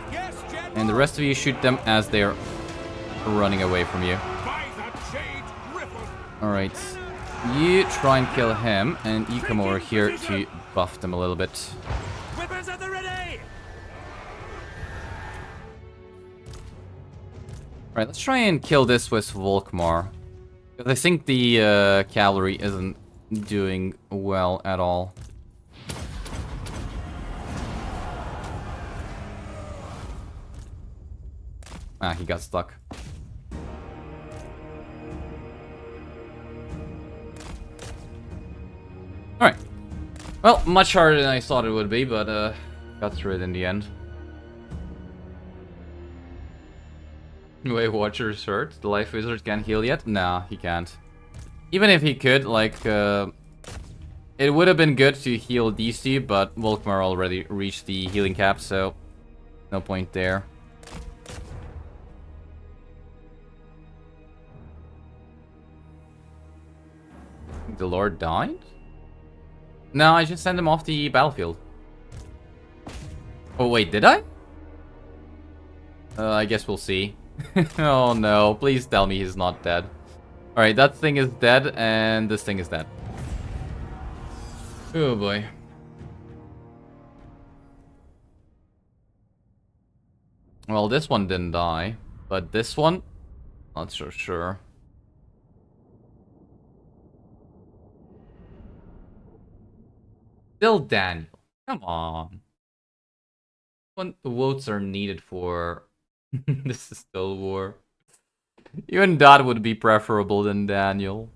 And the rest of you shoot them as they're running away from you. Alright. You try and kill him, and you come over here to buff them a little bit. Alright, let's try and kill this with Volkmar. Because I think the cavalry isn't doing well at all. Ah, he got stuck. Alright. Well, much harder than I thought it would be, but got through it in the end. Way Watcher's hurt. The Life Wizard can't heal yet? Nah, he can't. Even if he could, like, it would have been good to heal these two, but Volkmar already reached the healing cap, so no point there. The Lord died? No, I just sent him off the battlefield. Oh wait, did I? I guess we'll see. Oh no, please tell me he's not dead. Alright, that thing is dead, and this thing is dead. Oh boy. Well, this one didn't die, but this one? Not so sure. Still Daniel. Come on. What votes are needed for this is still war. Even that would be preferable than Daniel.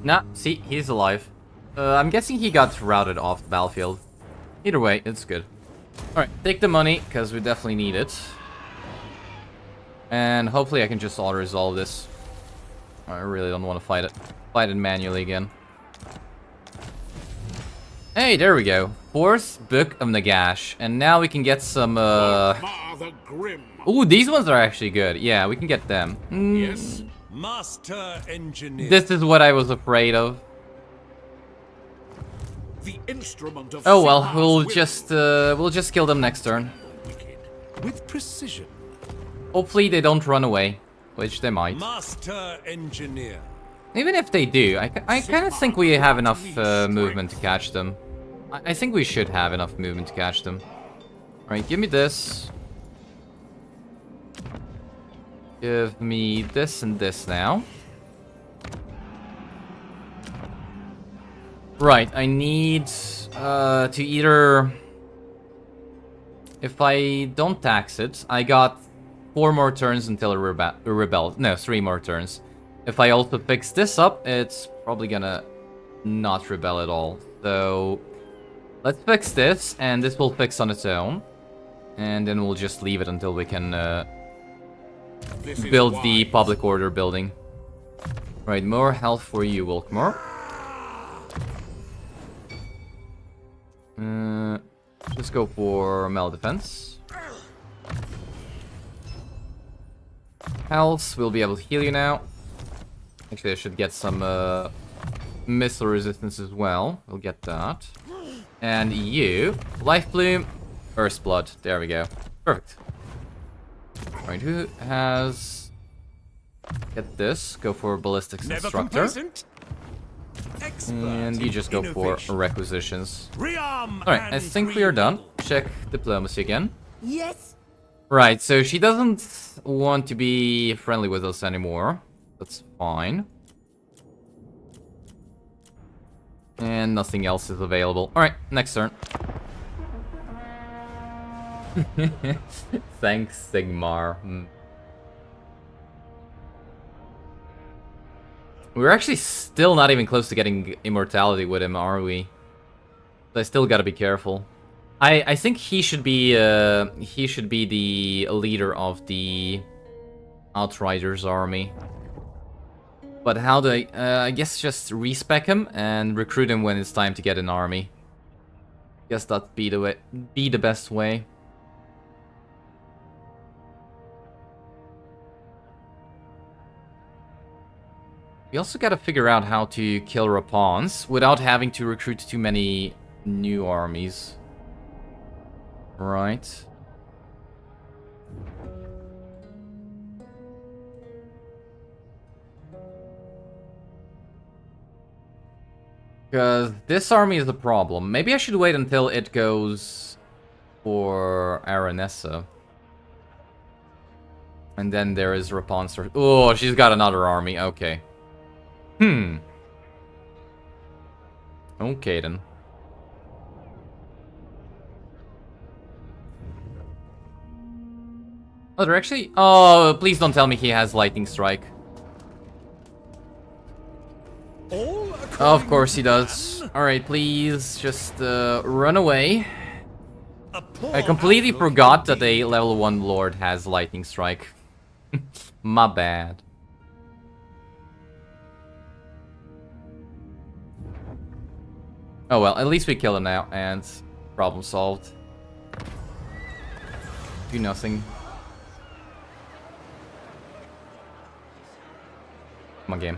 Nah, see, he's alive. I'm guessing he got routed off the battlefield. Either way, it's good. Alright, take the money, because we definitely need it. And hopefully I can just auto-resolve this. I really don't want to fight it manually again. Hey, there we go. Fourth Book of Nagash. And now we can get some, Volkmar the Grim. Ooh, these ones are actually good. Yeah, we can get them. Yes. Master Engineer. This is what I was afraid of. The instrument of Oh well, Sigmar's we'll just kill them next turn. wicked. With precision. Hopefully they don't run away, which they might. Master Engineer. Even if they do, I kind of think we have enough movement to catch them. I think we should have enough movement to catch them. Alright, give me this. Give me this and this now. Right, I need to either... If I don't tax it, I got 4 more turns until it rebels. No, 3 more turns. If I also fix this up, it's probably gonna not rebel at all. So let's fix this, and this will fix on its own. And then we'll just leave it until we can build the public order building. Right, more health for you, Volkmar. Let's go for melee defense. Health, we'll be able to heal you now. Actually, I should get some missile resistance as well. We'll get that. And you, Life Bloom, Earth's Blood. There we go. Perfect. Alright, who has... Get this. Go for Ballistics Instructor. And you just go for requisitions. Alright, I think we are done. Check diplomacy again. Yes. Right, so she doesn't want to be friendly with us anymore. That's fine. And nothing else is available. Alright, next turn. Thanks, Sigmar. We're actually still not even close to getting immortality with him, are we? So I still gotta be careful. I think he should be the leader of the Outriders army. But how do I guess just respec him and recruit him when it's time to get an army. Guess that'd be the best way. We also gotta figure out how to kill Rapans without having to recruit too many new armies. Right. Because this army is a problem. Maybe I should wait until it goes for Aranessa. And then there is Rapans. Oh, she's got another army. Okay. Okay, then. Oh, they're actually... Oh, please don't tell me he has Lightning Strike. Of course he does. Alright, please, just run away. I completely forgot that a level 1 Lord has Lightning Strike. My bad. Oh well, at least we kill him now, and problem solved. Do nothing. Come on, game.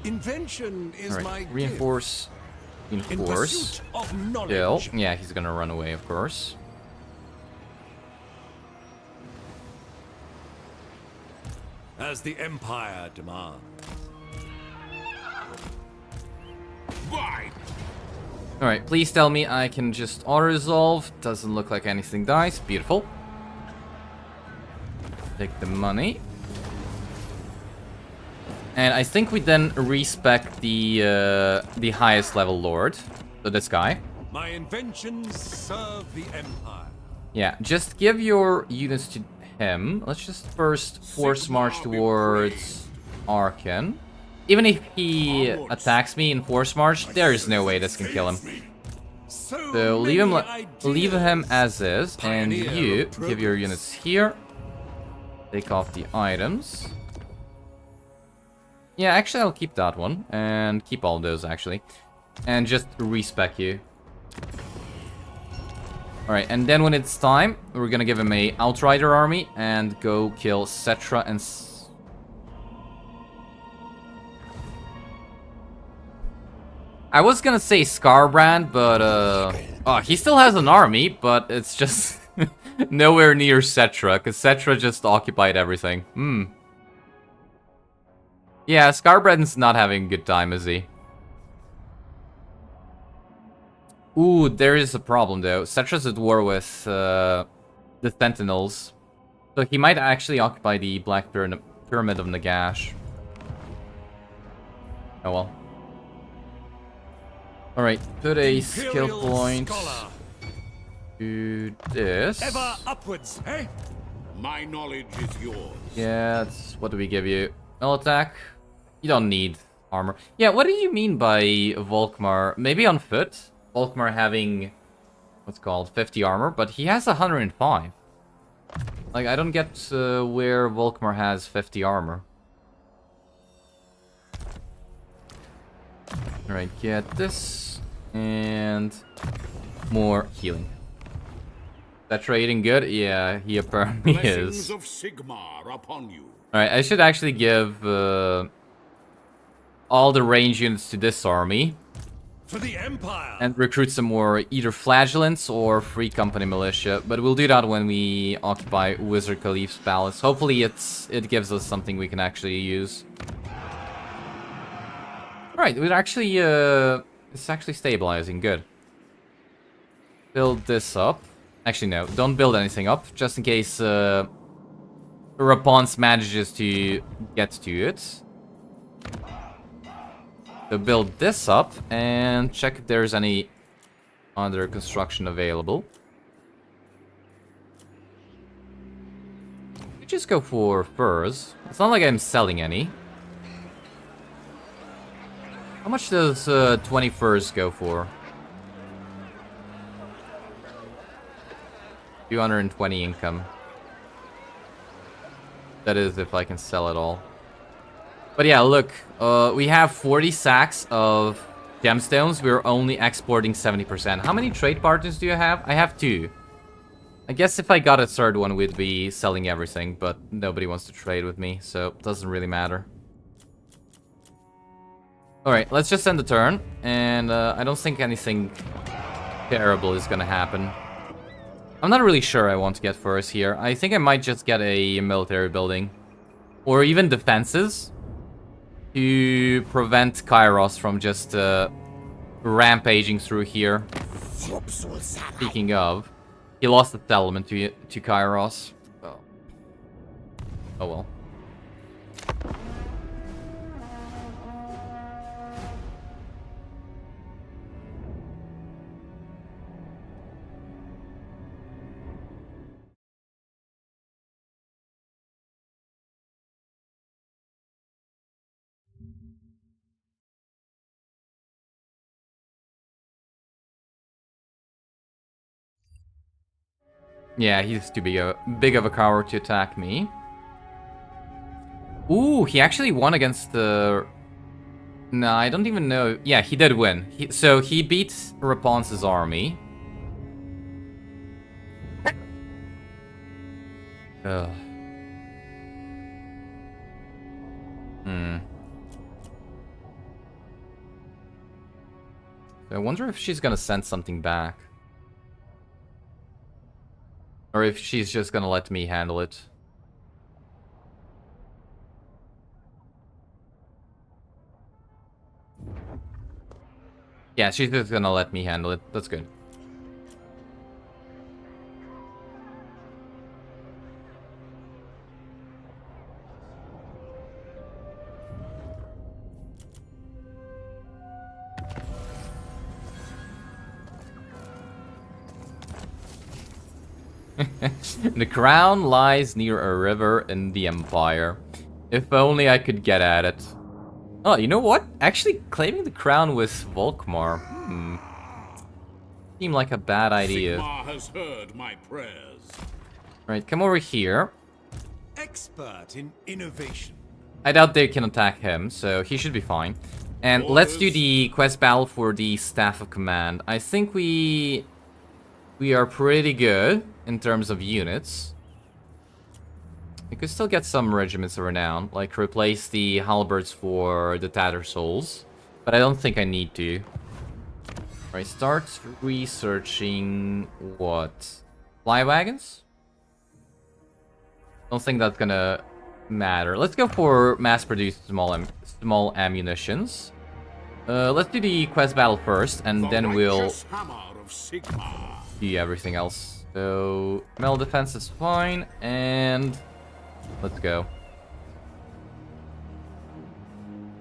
Invention is my reinforce. Reinforce. Kill. Yeah, he's gonna run away, of course. As the Empire demands. Alright, please tell me I can just auto-resolve. Doesn't look like anything dies. Beautiful. Take the money. And I think we then respec the highest level lord. So this guy. My inventions serve the Empire. Yeah, just give your units to him. Let's just first force march towards Arkan. Even if he attacks me in force march, there is no way this can kill him. So leave him as is, and you give your units here. Take off the items. Yeah, actually I'll keep that one, and keep all those actually. And just respec you. Alright, and then when it's time, we're gonna give him a Outrider army and go kill Settra and... I was gonna say Scarbrand, but oh, he still has an army, but it's just nowhere near Settra, because Settra just occupied everything. Yeah, Scarbrand's not having a good time, is he? Ooh, there is a problem though. Settra's at war with the Sentinels. So he might actually occupy the Black Pyramid of Nagash. Oh well. Alright, put a skill Imperial point Scholar. to this. Ever upwards, eh? My knowledge is yours. Yeah, what do we give you? Null attack? You don't need armor. Yeah, what do you mean by Volkmar? Maybe on foot? Volkmar having, what's called, 50 armor, but he has 105. Like, I don't get where Volkmar has 50 armor. Alright, get this, and more healing. That trading good? Yeah, he apparently Blessings is. of Sigmar upon you. Alright, I should actually give all the range units to this army. For the Empire. And recruit some more either flagellants or free company militia. But we'll do that when we occupy Wizard Khalif's palace. Hopefully it gives us something we can actually use. Alright, we're actually it's actually stabilizing, good. Build this up. Actually no, don't build anything up, just in case Raponce manages to get to it. So build this up and check if there's any other construction available. We just go for furs. It's not like I'm selling any. How much does 20 furs go for? 220 income. That is if I can sell it all. But yeah, look, we have 40 sacks of gemstones. We're only exporting 70%. How many trade partners do you have? I have 2. I guess if I got a third one, we'd be selling everything, but nobody wants to trade with me, so it doesn't really matter. Alright, let's just end the turn, and I don't think anything terrible is gonna happen. I'm not really sure I want to get furs here. I think I might just get a military building. Or even defenses. To prevent Kairos from just rampaging through here. Speaking of, he lost the settlement to Kairos. Oh, oh well. Yeah, he's too big of a coward to attack me. Ooh, he actually won against the... No, I don't even know. Yeah, he did win. So he beat Raponce's army. Ugh. So I wonder if she's gonna send something back. Or if she's just gonna let me handle it. Yeah, she's just gonna let me handle it. That's good. The crown lies near a river in the Empire. If only I could get at it. Oh, you know what? Actually, claiming the crown with Volkmar. Seemed like a bad idea. Sigmar has heard my prayers. Right, come over here. Expert in innovation. I doubt they can attack him, so he should be fine. And let's do the quest battle for the Staff of Command. I think we are pretty good in terms of units. We could still get some regiments of renown, like replace the halberds for the Tattersouls, but I don't think I need to. Alright, start researching what? Fly wagons? Don't think that's gonna matter. Let's go for mass-produced small ammunitions. Let's do the quest battle first, and then we'll Hammer of Sigmar. do everything else. So, metal defense is fine, and let's go.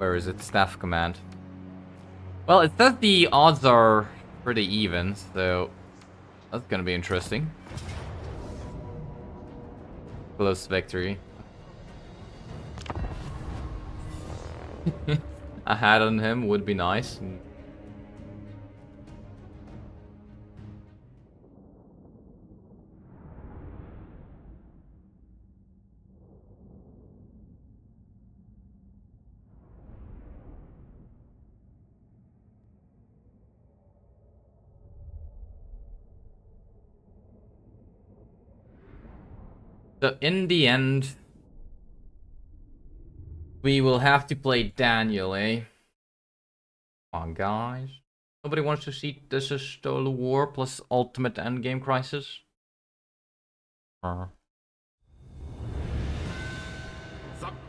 Where is it? Staff command. Well, it says the odds are pretty even, so that's gonna be interesting. Close victory. A hat on him would be nice. So in the end, we will have to play Daniel, eh? Come on, guys. Nobody wants to see This Is Still a War plus Ultimate Endgame Crisis? The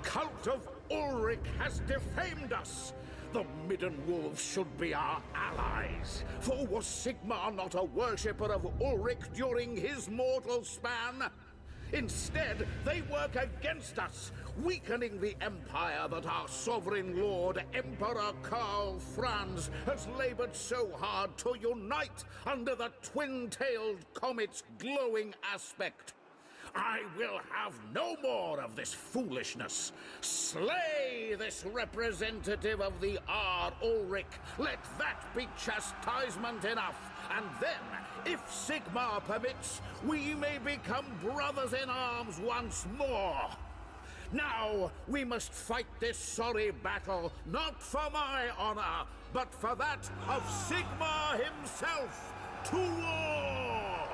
cult of Ulrich has defamed us. The Midden Wolves should be our allies. For was Sigmar not a worshipper of Ulrich during his mortal span? Instead, they work against us, weakening the empire that our sovereign lord, Emperor Karl Franz, has labored so hard to unite under the twin-tailed comet's glowing aspect. I will have no more of this foolishness. Slay this representative of the Ard Ulrich. Let that be chastisement enough. And then, if Sigmar permits, we may become brothers in arms once more. Now, we must fight this sorry battle, not for my honor, but for that of Sigmar himself. To war!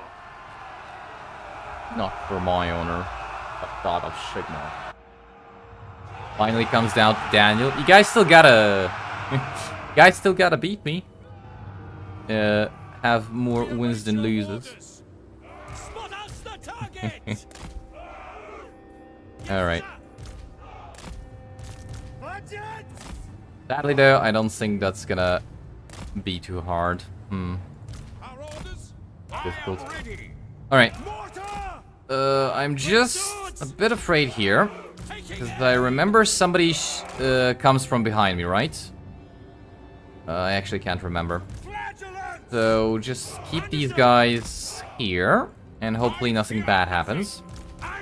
Not for my honor, but that of Sigmar. Finally comes down to Daniel. You guys still gotta... beat me. Have more wins than loses. Spot us the target! Alright. Budget! Sadly though, I don't think that's gonna be too hard. Our orders Difficult. are ready. Alright. Mortar! I'm just a bit afraid here. Because I remember somebody comes from behind me, right? I actually can't remember. Flagellant! So just keep these guys here. And hopefully nothing bad happens.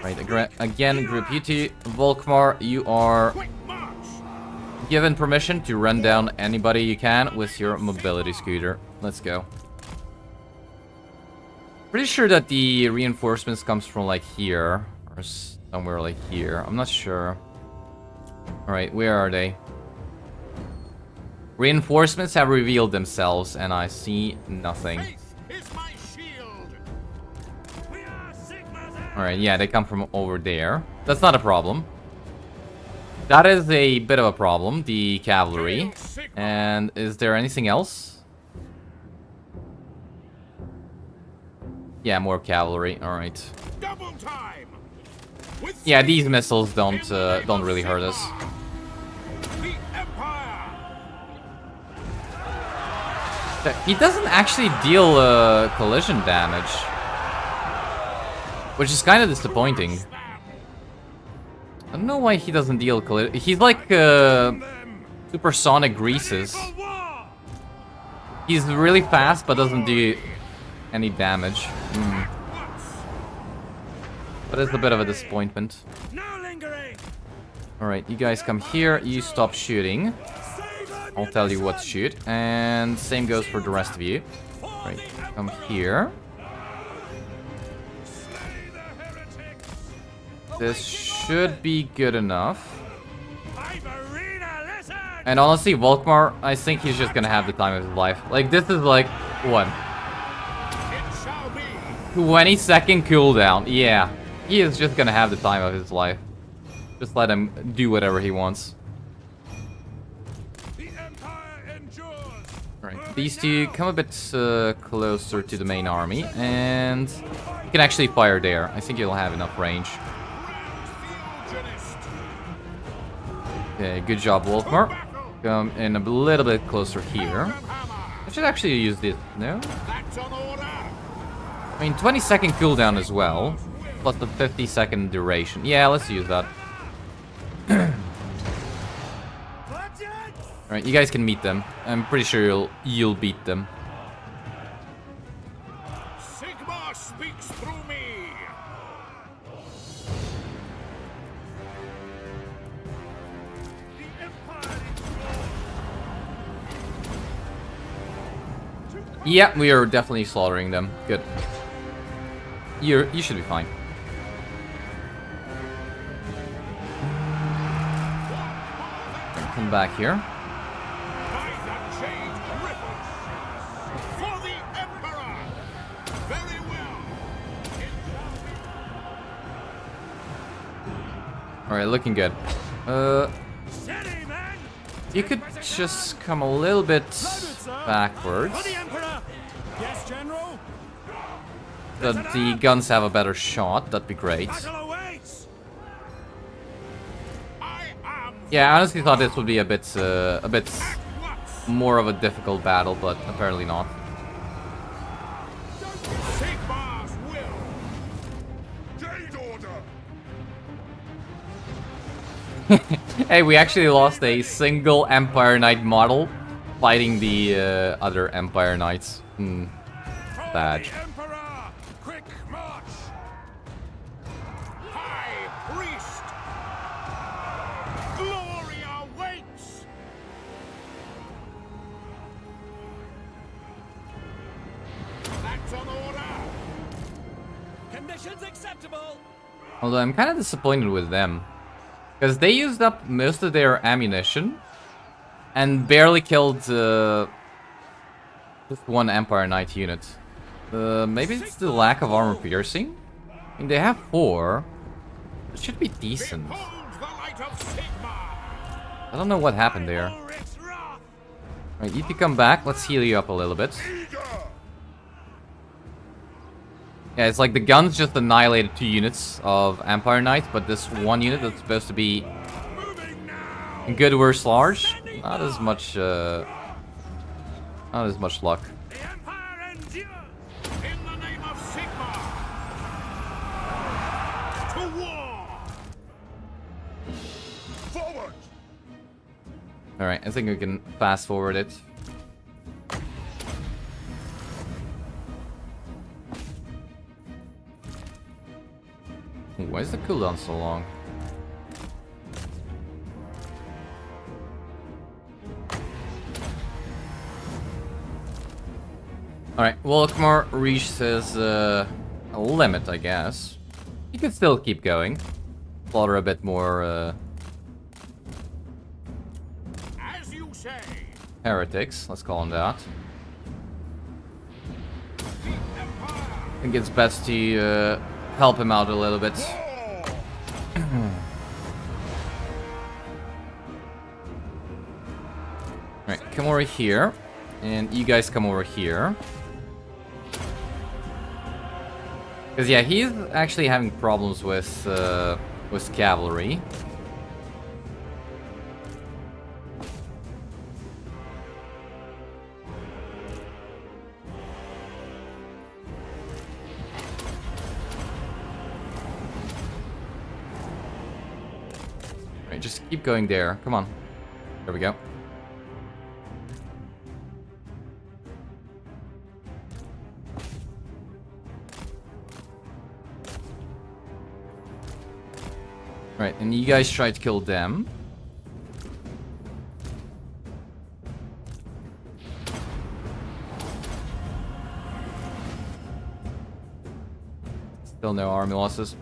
Right, again, Group you two. Volkmar, you are given permission to run down anybody you can with your mobility scooter. Let's go. Pretty sure that the reinforcements comes from like here. Or somewhere like here. I'm not sure. Alright, where are they? Reinforcements have revealed themselves and I see nothing. Alright, yeah, they come from over there. That's not a problem. That is a bit of a problem, the cavalry. And is there anything else? Yeah, more cavalry. Alright. Yeah, these missiles don't really hurt us. He doesn't actually deal collision damage. Which is kind of disappointing. I don't know why he doesn't deal collision. He's like supersonic greases. He's really fast but doesn't do any damage. But it's a bit of a disappointment. Alright, you guys come here. You stop shooting. I'll tell you what to shoot. And same goes for the rest of you. Right, come here. This should be good enough. And honestly, Volkmar, I think he's just gonna have the time of his life. Like, this is like, what? 20-second cooldown. Yeah, he is just gonna have the time of his life. Just let him do whatever he wants. Alright, these two come a bit closer to the main army. And you can actually fire there. I think you'll have enough range. Okay, good job, Volkmar. Come in a little bit closer here. I should actually use this, no? I mean, 20-second cooldown as well. Plus the 50-second duration. Yeah, let's use that. Alright, you guys can meet them. I'm pretty sure you'll beat them. Sigmar speaks through me. The Empire is Yeah, we are definitely slaughtering them. Good. You should be fine. Come back here. By the Jade Griffin. For the Emperor. Very well. Alright, looking good. steady, man! You could just come a little bit backwards. For the Emperor! Yes, General? So that the guns have a better shot. That'd be great. Battle awaits! I am Yeah, I honestly thought this would be a bit once. more of a difficult battle, but apparently not. Sigmar's will. Jade order! Hey, we actually lost a single Empire Knight model fighting the other Empire Knights. For Bad. the Emperor! Quick march! High Priest. Glory awaits. That's an order. Conditions acceptable! Although I'm kind of disappointed with them. Because they used up most of their ammunition and barely killed just one Empire Knight unit. Maybe it's the lack of armor piercing? I mean, they have 4. It should be decent. Behold the light of Sigmar. I don't know what happened there. Ulrich's wrath! Right, if you come back, let's heal you up a little bit. Eager! Yeah, it's like the guns just annihilated 2 units of Empire Knight, but this one unit that's supposed to be Moving now! good versus large, not as much luck. The Empire endures! In the name of Sigmar. To war. Forward! Alright, I think we can fast forward it. Why is the cooldown so long? Alright, Volkmar reached his limit, I guess. He could still keep going. Slaughter a bit more As you say. heretics, let's call them that. The Empire. I think it's best to help him out a little bit. Alright, come over here. And you guys come over here. Because, yeah, he's actually having problems with cavalry. Alright, just keep going there. Come on. There we go. Right, and you guys try to kill them. Still no army losses.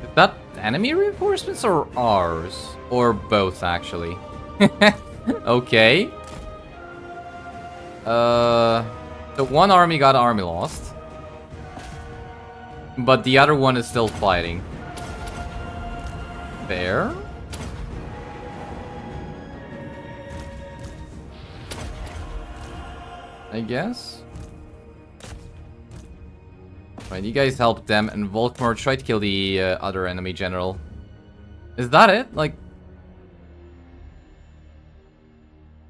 Is that enemy reinforcements or ours? Or both, actually? Okay. The one army got army lost. But the other one is still fighting. Fair? I guess. Right, you guys help them, and Volkmar try to kill the other enemy general. Is that it? Like,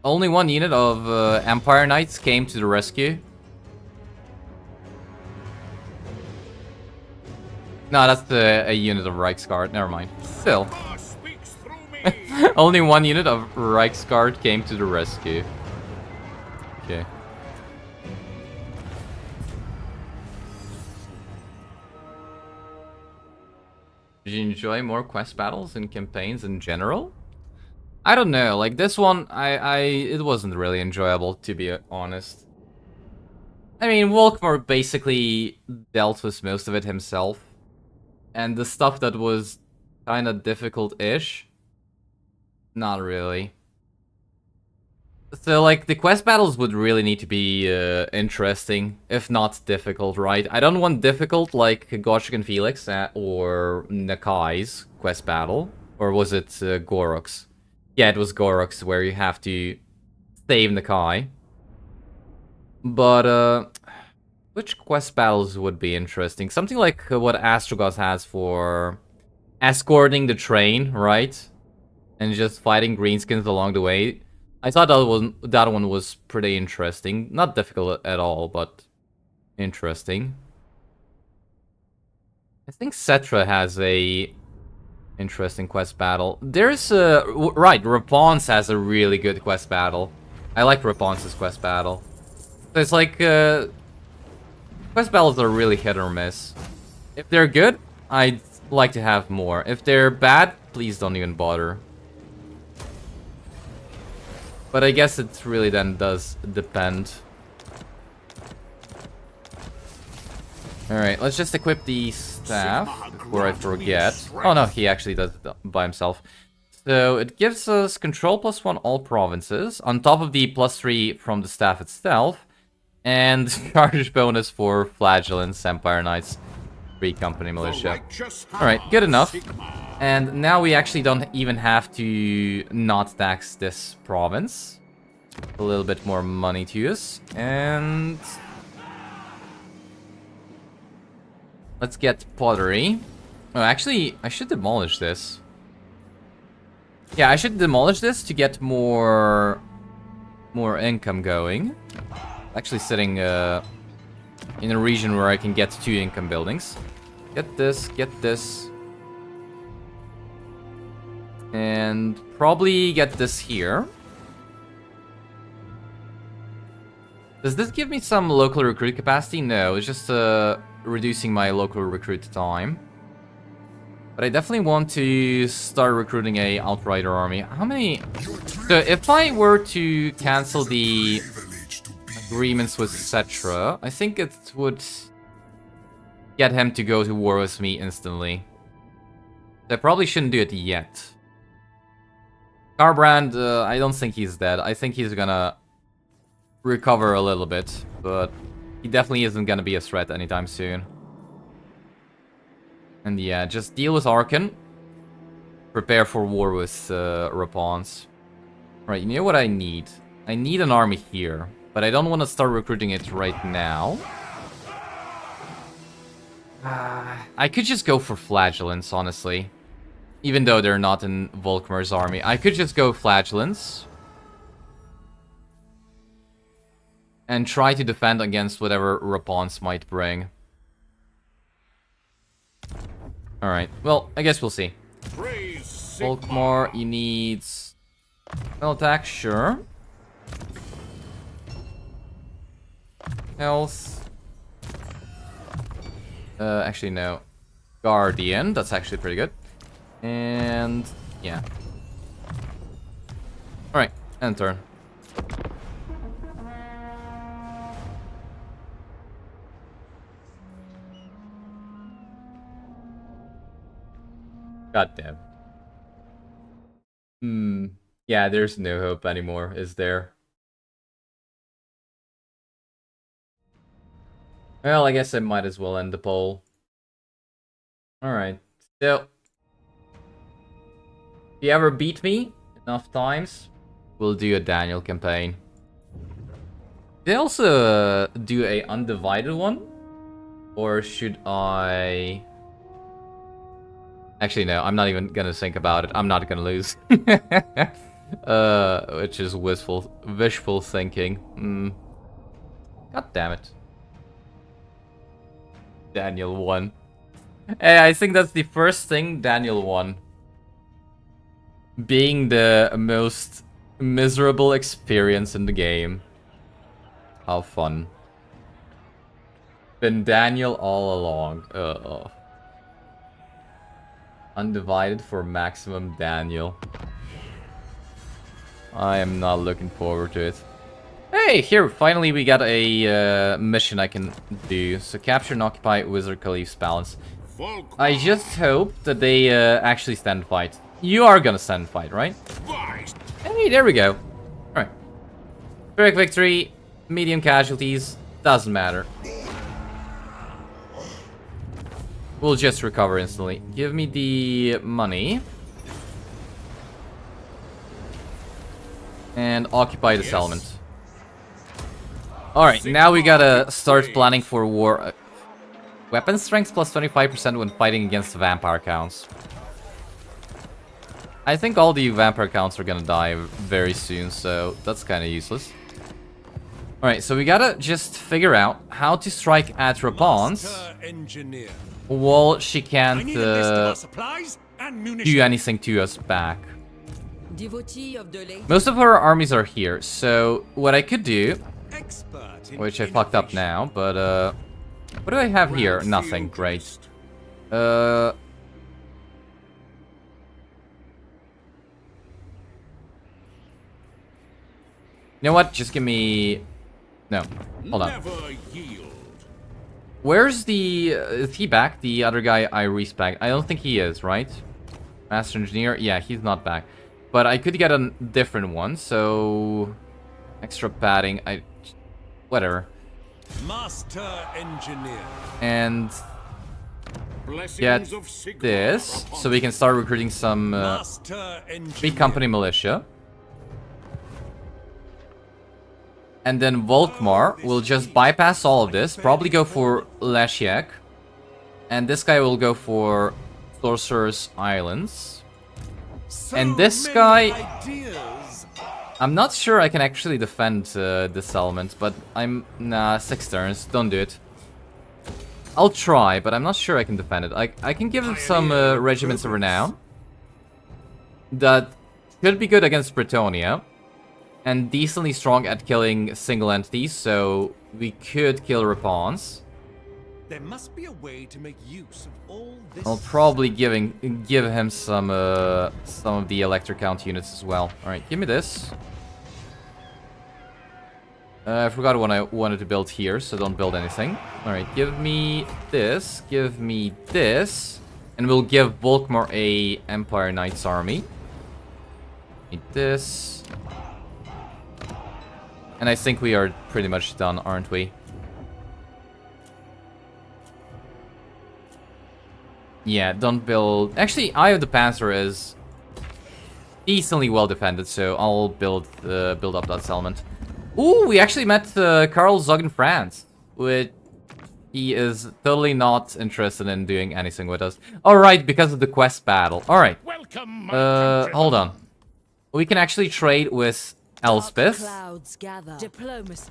only one unit of Empire Knights came to the rescue. No, that's a unit of Reichsguard. Never mind. Still. Sigmar speaks through me. Only one unit of Reichsguard came to the rescue. Okay. Did you enjoy more quest battles and campaigns in general? I don't know. Like this one, it wasn't really enjoyable, to be honest. I mean, Volkmar basically dealt with most of it himself. And the stuff that was kind of difficult-ish, not really. So, like, the quest battles would really need to be interesting, if not difficult, right? I don't want difficult like Gotrek and Felix or Nakai's quest battle. Or was it Gorok's? Yeah, it was Gorok's, where you have to save Nakai. But, which quest battles would be interesting? Something like what Astragoth has for escorting the train, right? And just fighting greenskins along the way. I thought that one was pretty interesting. Not difficult at all, but interesting. I think Settra has a interesting quest battle. There's right, Rapon's has a really good quest battle. I like Rapon's quest battle. So it's like quest battles are really hit or miss. If they're good, I'd like to have more. If they're bad, please don't even bother. But I guess it really then does depend. Alright, let's just equip the staff before I forget. Oh no, he actually does it by himself. So it gives us control +1 all provinces, on top of the +3 from the staff itself. And charge bonus for Flagellants, Empire Knights, Free Company Militia. Alright, good enough. And now we actually don't even have to not tax this province. A little bit more money to use. And let's get pottery. Oh, actually, I should demolish this. Yeah, I should demolish this to get more income going. Actually sitting in a region where I can get 2 income buildings. Get this, and probably get this here. Does this give me some local recruit capacity? No, it's just reducing my local recruit time. But I definitely want to start recruiting a Outrider army. How many? So if I were to cancel the agreements with Settra, I think it would get him to go to war with me instantly. So I probably shouldn't do it yet. Carbrand, I don't think he's dead. I think he's gonna recover a little bit, but he definitely isn't gonna be a threat anytime soon. And yeah, just deal with Arkan. Prepare for war with Rapons. Right, you know what I need? I need an army here, but I don't want to start recruiting it right now. I could just go for Flagellants, honestly. Even though they're not in Volkmar's army. I could just go Flagellants. And try to defend against whatever Rapons might bring. Alright, well, I guess we'll see. Volkmar, he needs... Spell attack, sure. Health. Actually, no. Guardian, that's actually pretty good. And... yeah. Alright, end turn. God damn. Yeah, there's no hope anymore, is there? Well, I guess I might as well end the poll. Alright, so... if you ever beat me enough times, we'll do a Daniel campaign. They also do a undivided one? Or should I... Actually, no, I'm not even gonna think about it. I'm not gonna lose. Which is wishful thinking. God damn it. Daniel won. Hey, I think that's the first thing Daniel won. Being the most miserable experience in the game. How fun. Been Daniel all along. Undivided for maximum Daniel. I am not looking forward to it. Hey, here, finally we got a mission I can do. So capture and occupy Wizard Khalif's balance. Volkmar. I just hope that they actually stand fight. You are gonna stand fight, right? Hey, there we go. Alright. Quick victory, medium casualties, doesn't matter. We'll just recover instantly. Give me the money. And occupy the settlement. Alright, now we gotta start planning for war. Weapon strength plus 25% when fighting against vampire counts. I think all the vampire counts are gonna die very soon, so that's kinda useless. Alright, so we gotta just figure out how to strike at Rapons while she can't do anything to us back. Most of her armies are here, so what I could do, which I fucked up now, but what do I have here? Nothing, great. You know what? Just give me... No, hold on. Where's the... is he back? The other guy I respect. I don't think he is, right? Master Engineer? Yeah, he's not back. But I could get a different one, so... Extra padding, whatever. Master Engineer. And... get this, so we can start recruiting some big company militia. And then Volkmar will just bypass all of this, probably go for Leshiek. And this guy will go for Sorcerer's Islands. And this guy... I'm not sure I can actually defend this element, but nah, 6 turns, don't do it. I'll try, but I'm not sure I can defend it. I can give him some regiments of renown. That could be good against Bretonia. And decently strong at killing single entities, so we could kill Rapons. There must be a way to make use of all this. I'll probably give him some of the electric count units as well. Alright, give me this. I forgot what I wanted to build here, so don't build anything. Alright, give me this, and we'll give Volkmar a Empire Knights army. Need this. And I think we are pretty much done, aren't we? Yeah, don't build... Actually, Eye of the Panther is decently well defended, so I'll build up that settlement. Ooh, we actually met Karl Zog in France, which he is totally not interested in doing anything with us. Alright, because of the quest battle. Alright. Hold on. We can actually trade with Elspeth. Diplomacy.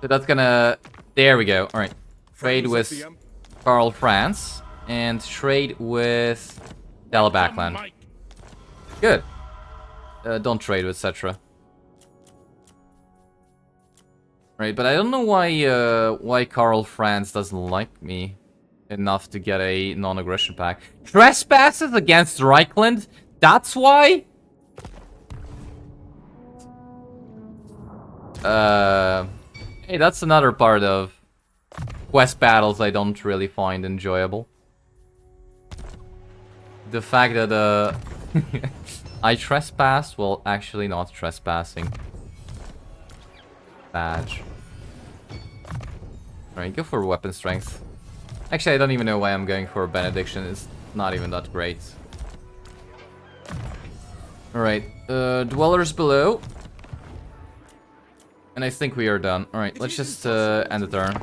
So that's gonna... There we go. Alright. Trade with Karl France. And trade with Della Backland. Good. Don't trade with Settra. Right, but I don't know why Karl France doesn't like me enough to get a non-aggression pact. Trespasses against Reichland? That's why? Hey, that's another part of quest battles I don't really find enjoyable. The fact that, I trespassed while actually not trespassing. Badge. Alright, go for weapon strength. Actually, I don't even know why I'm going for benediction. It's not even that great. Alright, dwellers below. And I think we are done. Alright, let's just end the turn.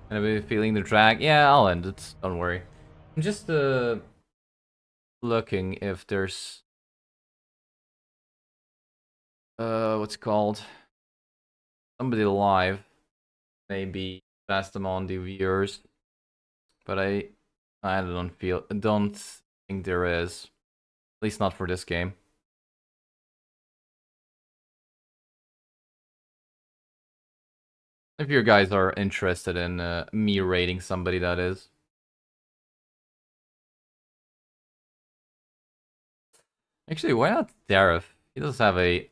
And I've been feeling the drag. Yeah, I'll end it. Don't worry. I'm just looking if there's what's it called? Somebody live. Maybe pass them on the viewers. But I don't think there is. At least not for this game. If you guys are interested in me rating somebody, that is. Actually, why not Tariff? He does have a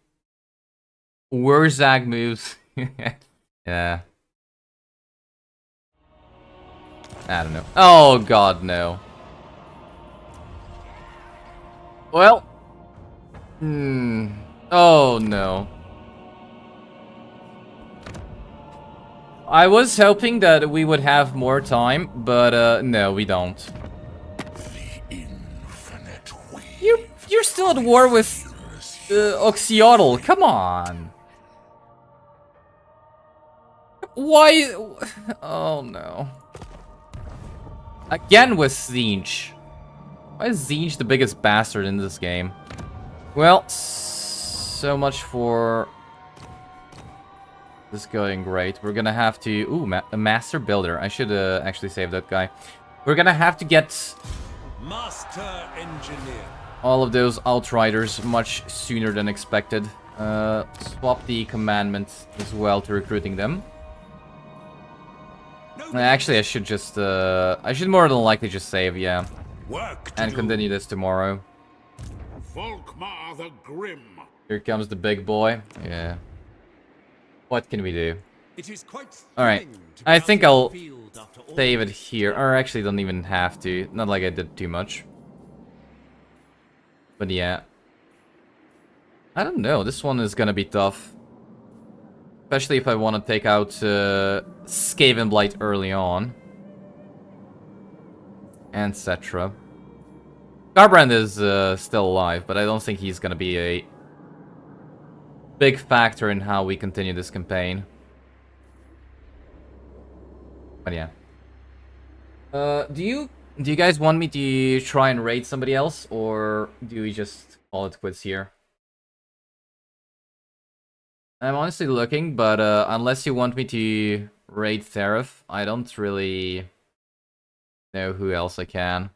Wurzag moves. Yeah. I don't know. Oh god, no. Well. Oh no. I was hoping that we would have more time, but no, we don't. You're still at war with Oxiodal. Come on. Why? Oh no. Again with Zinj. Why is Zinj the biggest bastard in this game? Well, so much for this going great. We're gonna have to... Ooh, a Master Builder. I should actually save that guy. We're gonna have to get Master Engineer. all of those Outriders much sooner than expected. Swap the commandments as well to recruiting them. Actually, I should just... I should more than likely just save, yeah. And continue this tomorrow. Volkmar the Grim. Here comes the big boy. Yeah. What can we do? It is quite Alright. I think I'll save it here. Or actually, don't even have to. Not like I did too much. But yeah. I don't know. This one is gonna be tough. Especially if I want to take out Skaven Blight early on. And Settra. Garbrand is still alive, but I don't think he's gonna be a big factor in how we continue this campaign. But yeah. Do you guys want me to try and raid somebody else, or do we just call it quits here? I'm honestly looking, but unless you want me to raid Thareth, I don't really know who else I can.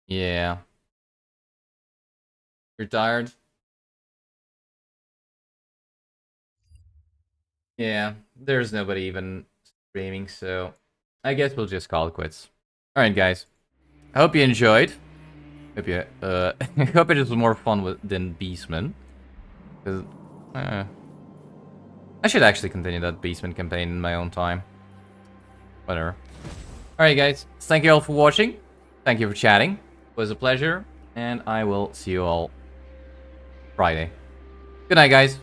Yeah. You're tired? Yeah, there's nobody even streaming, so I guess we'll just call it quits. Alright, guys. I hope you enjoyed. Hope you, I hope it was more fun than Beastman. Because, I should actually continue that Beastman campaign in my own time. Whatever. Alright, guys. Thank you all for watching. Thank you for chatting. It was a pleasure. And I will see you all Friday. Good night, guys.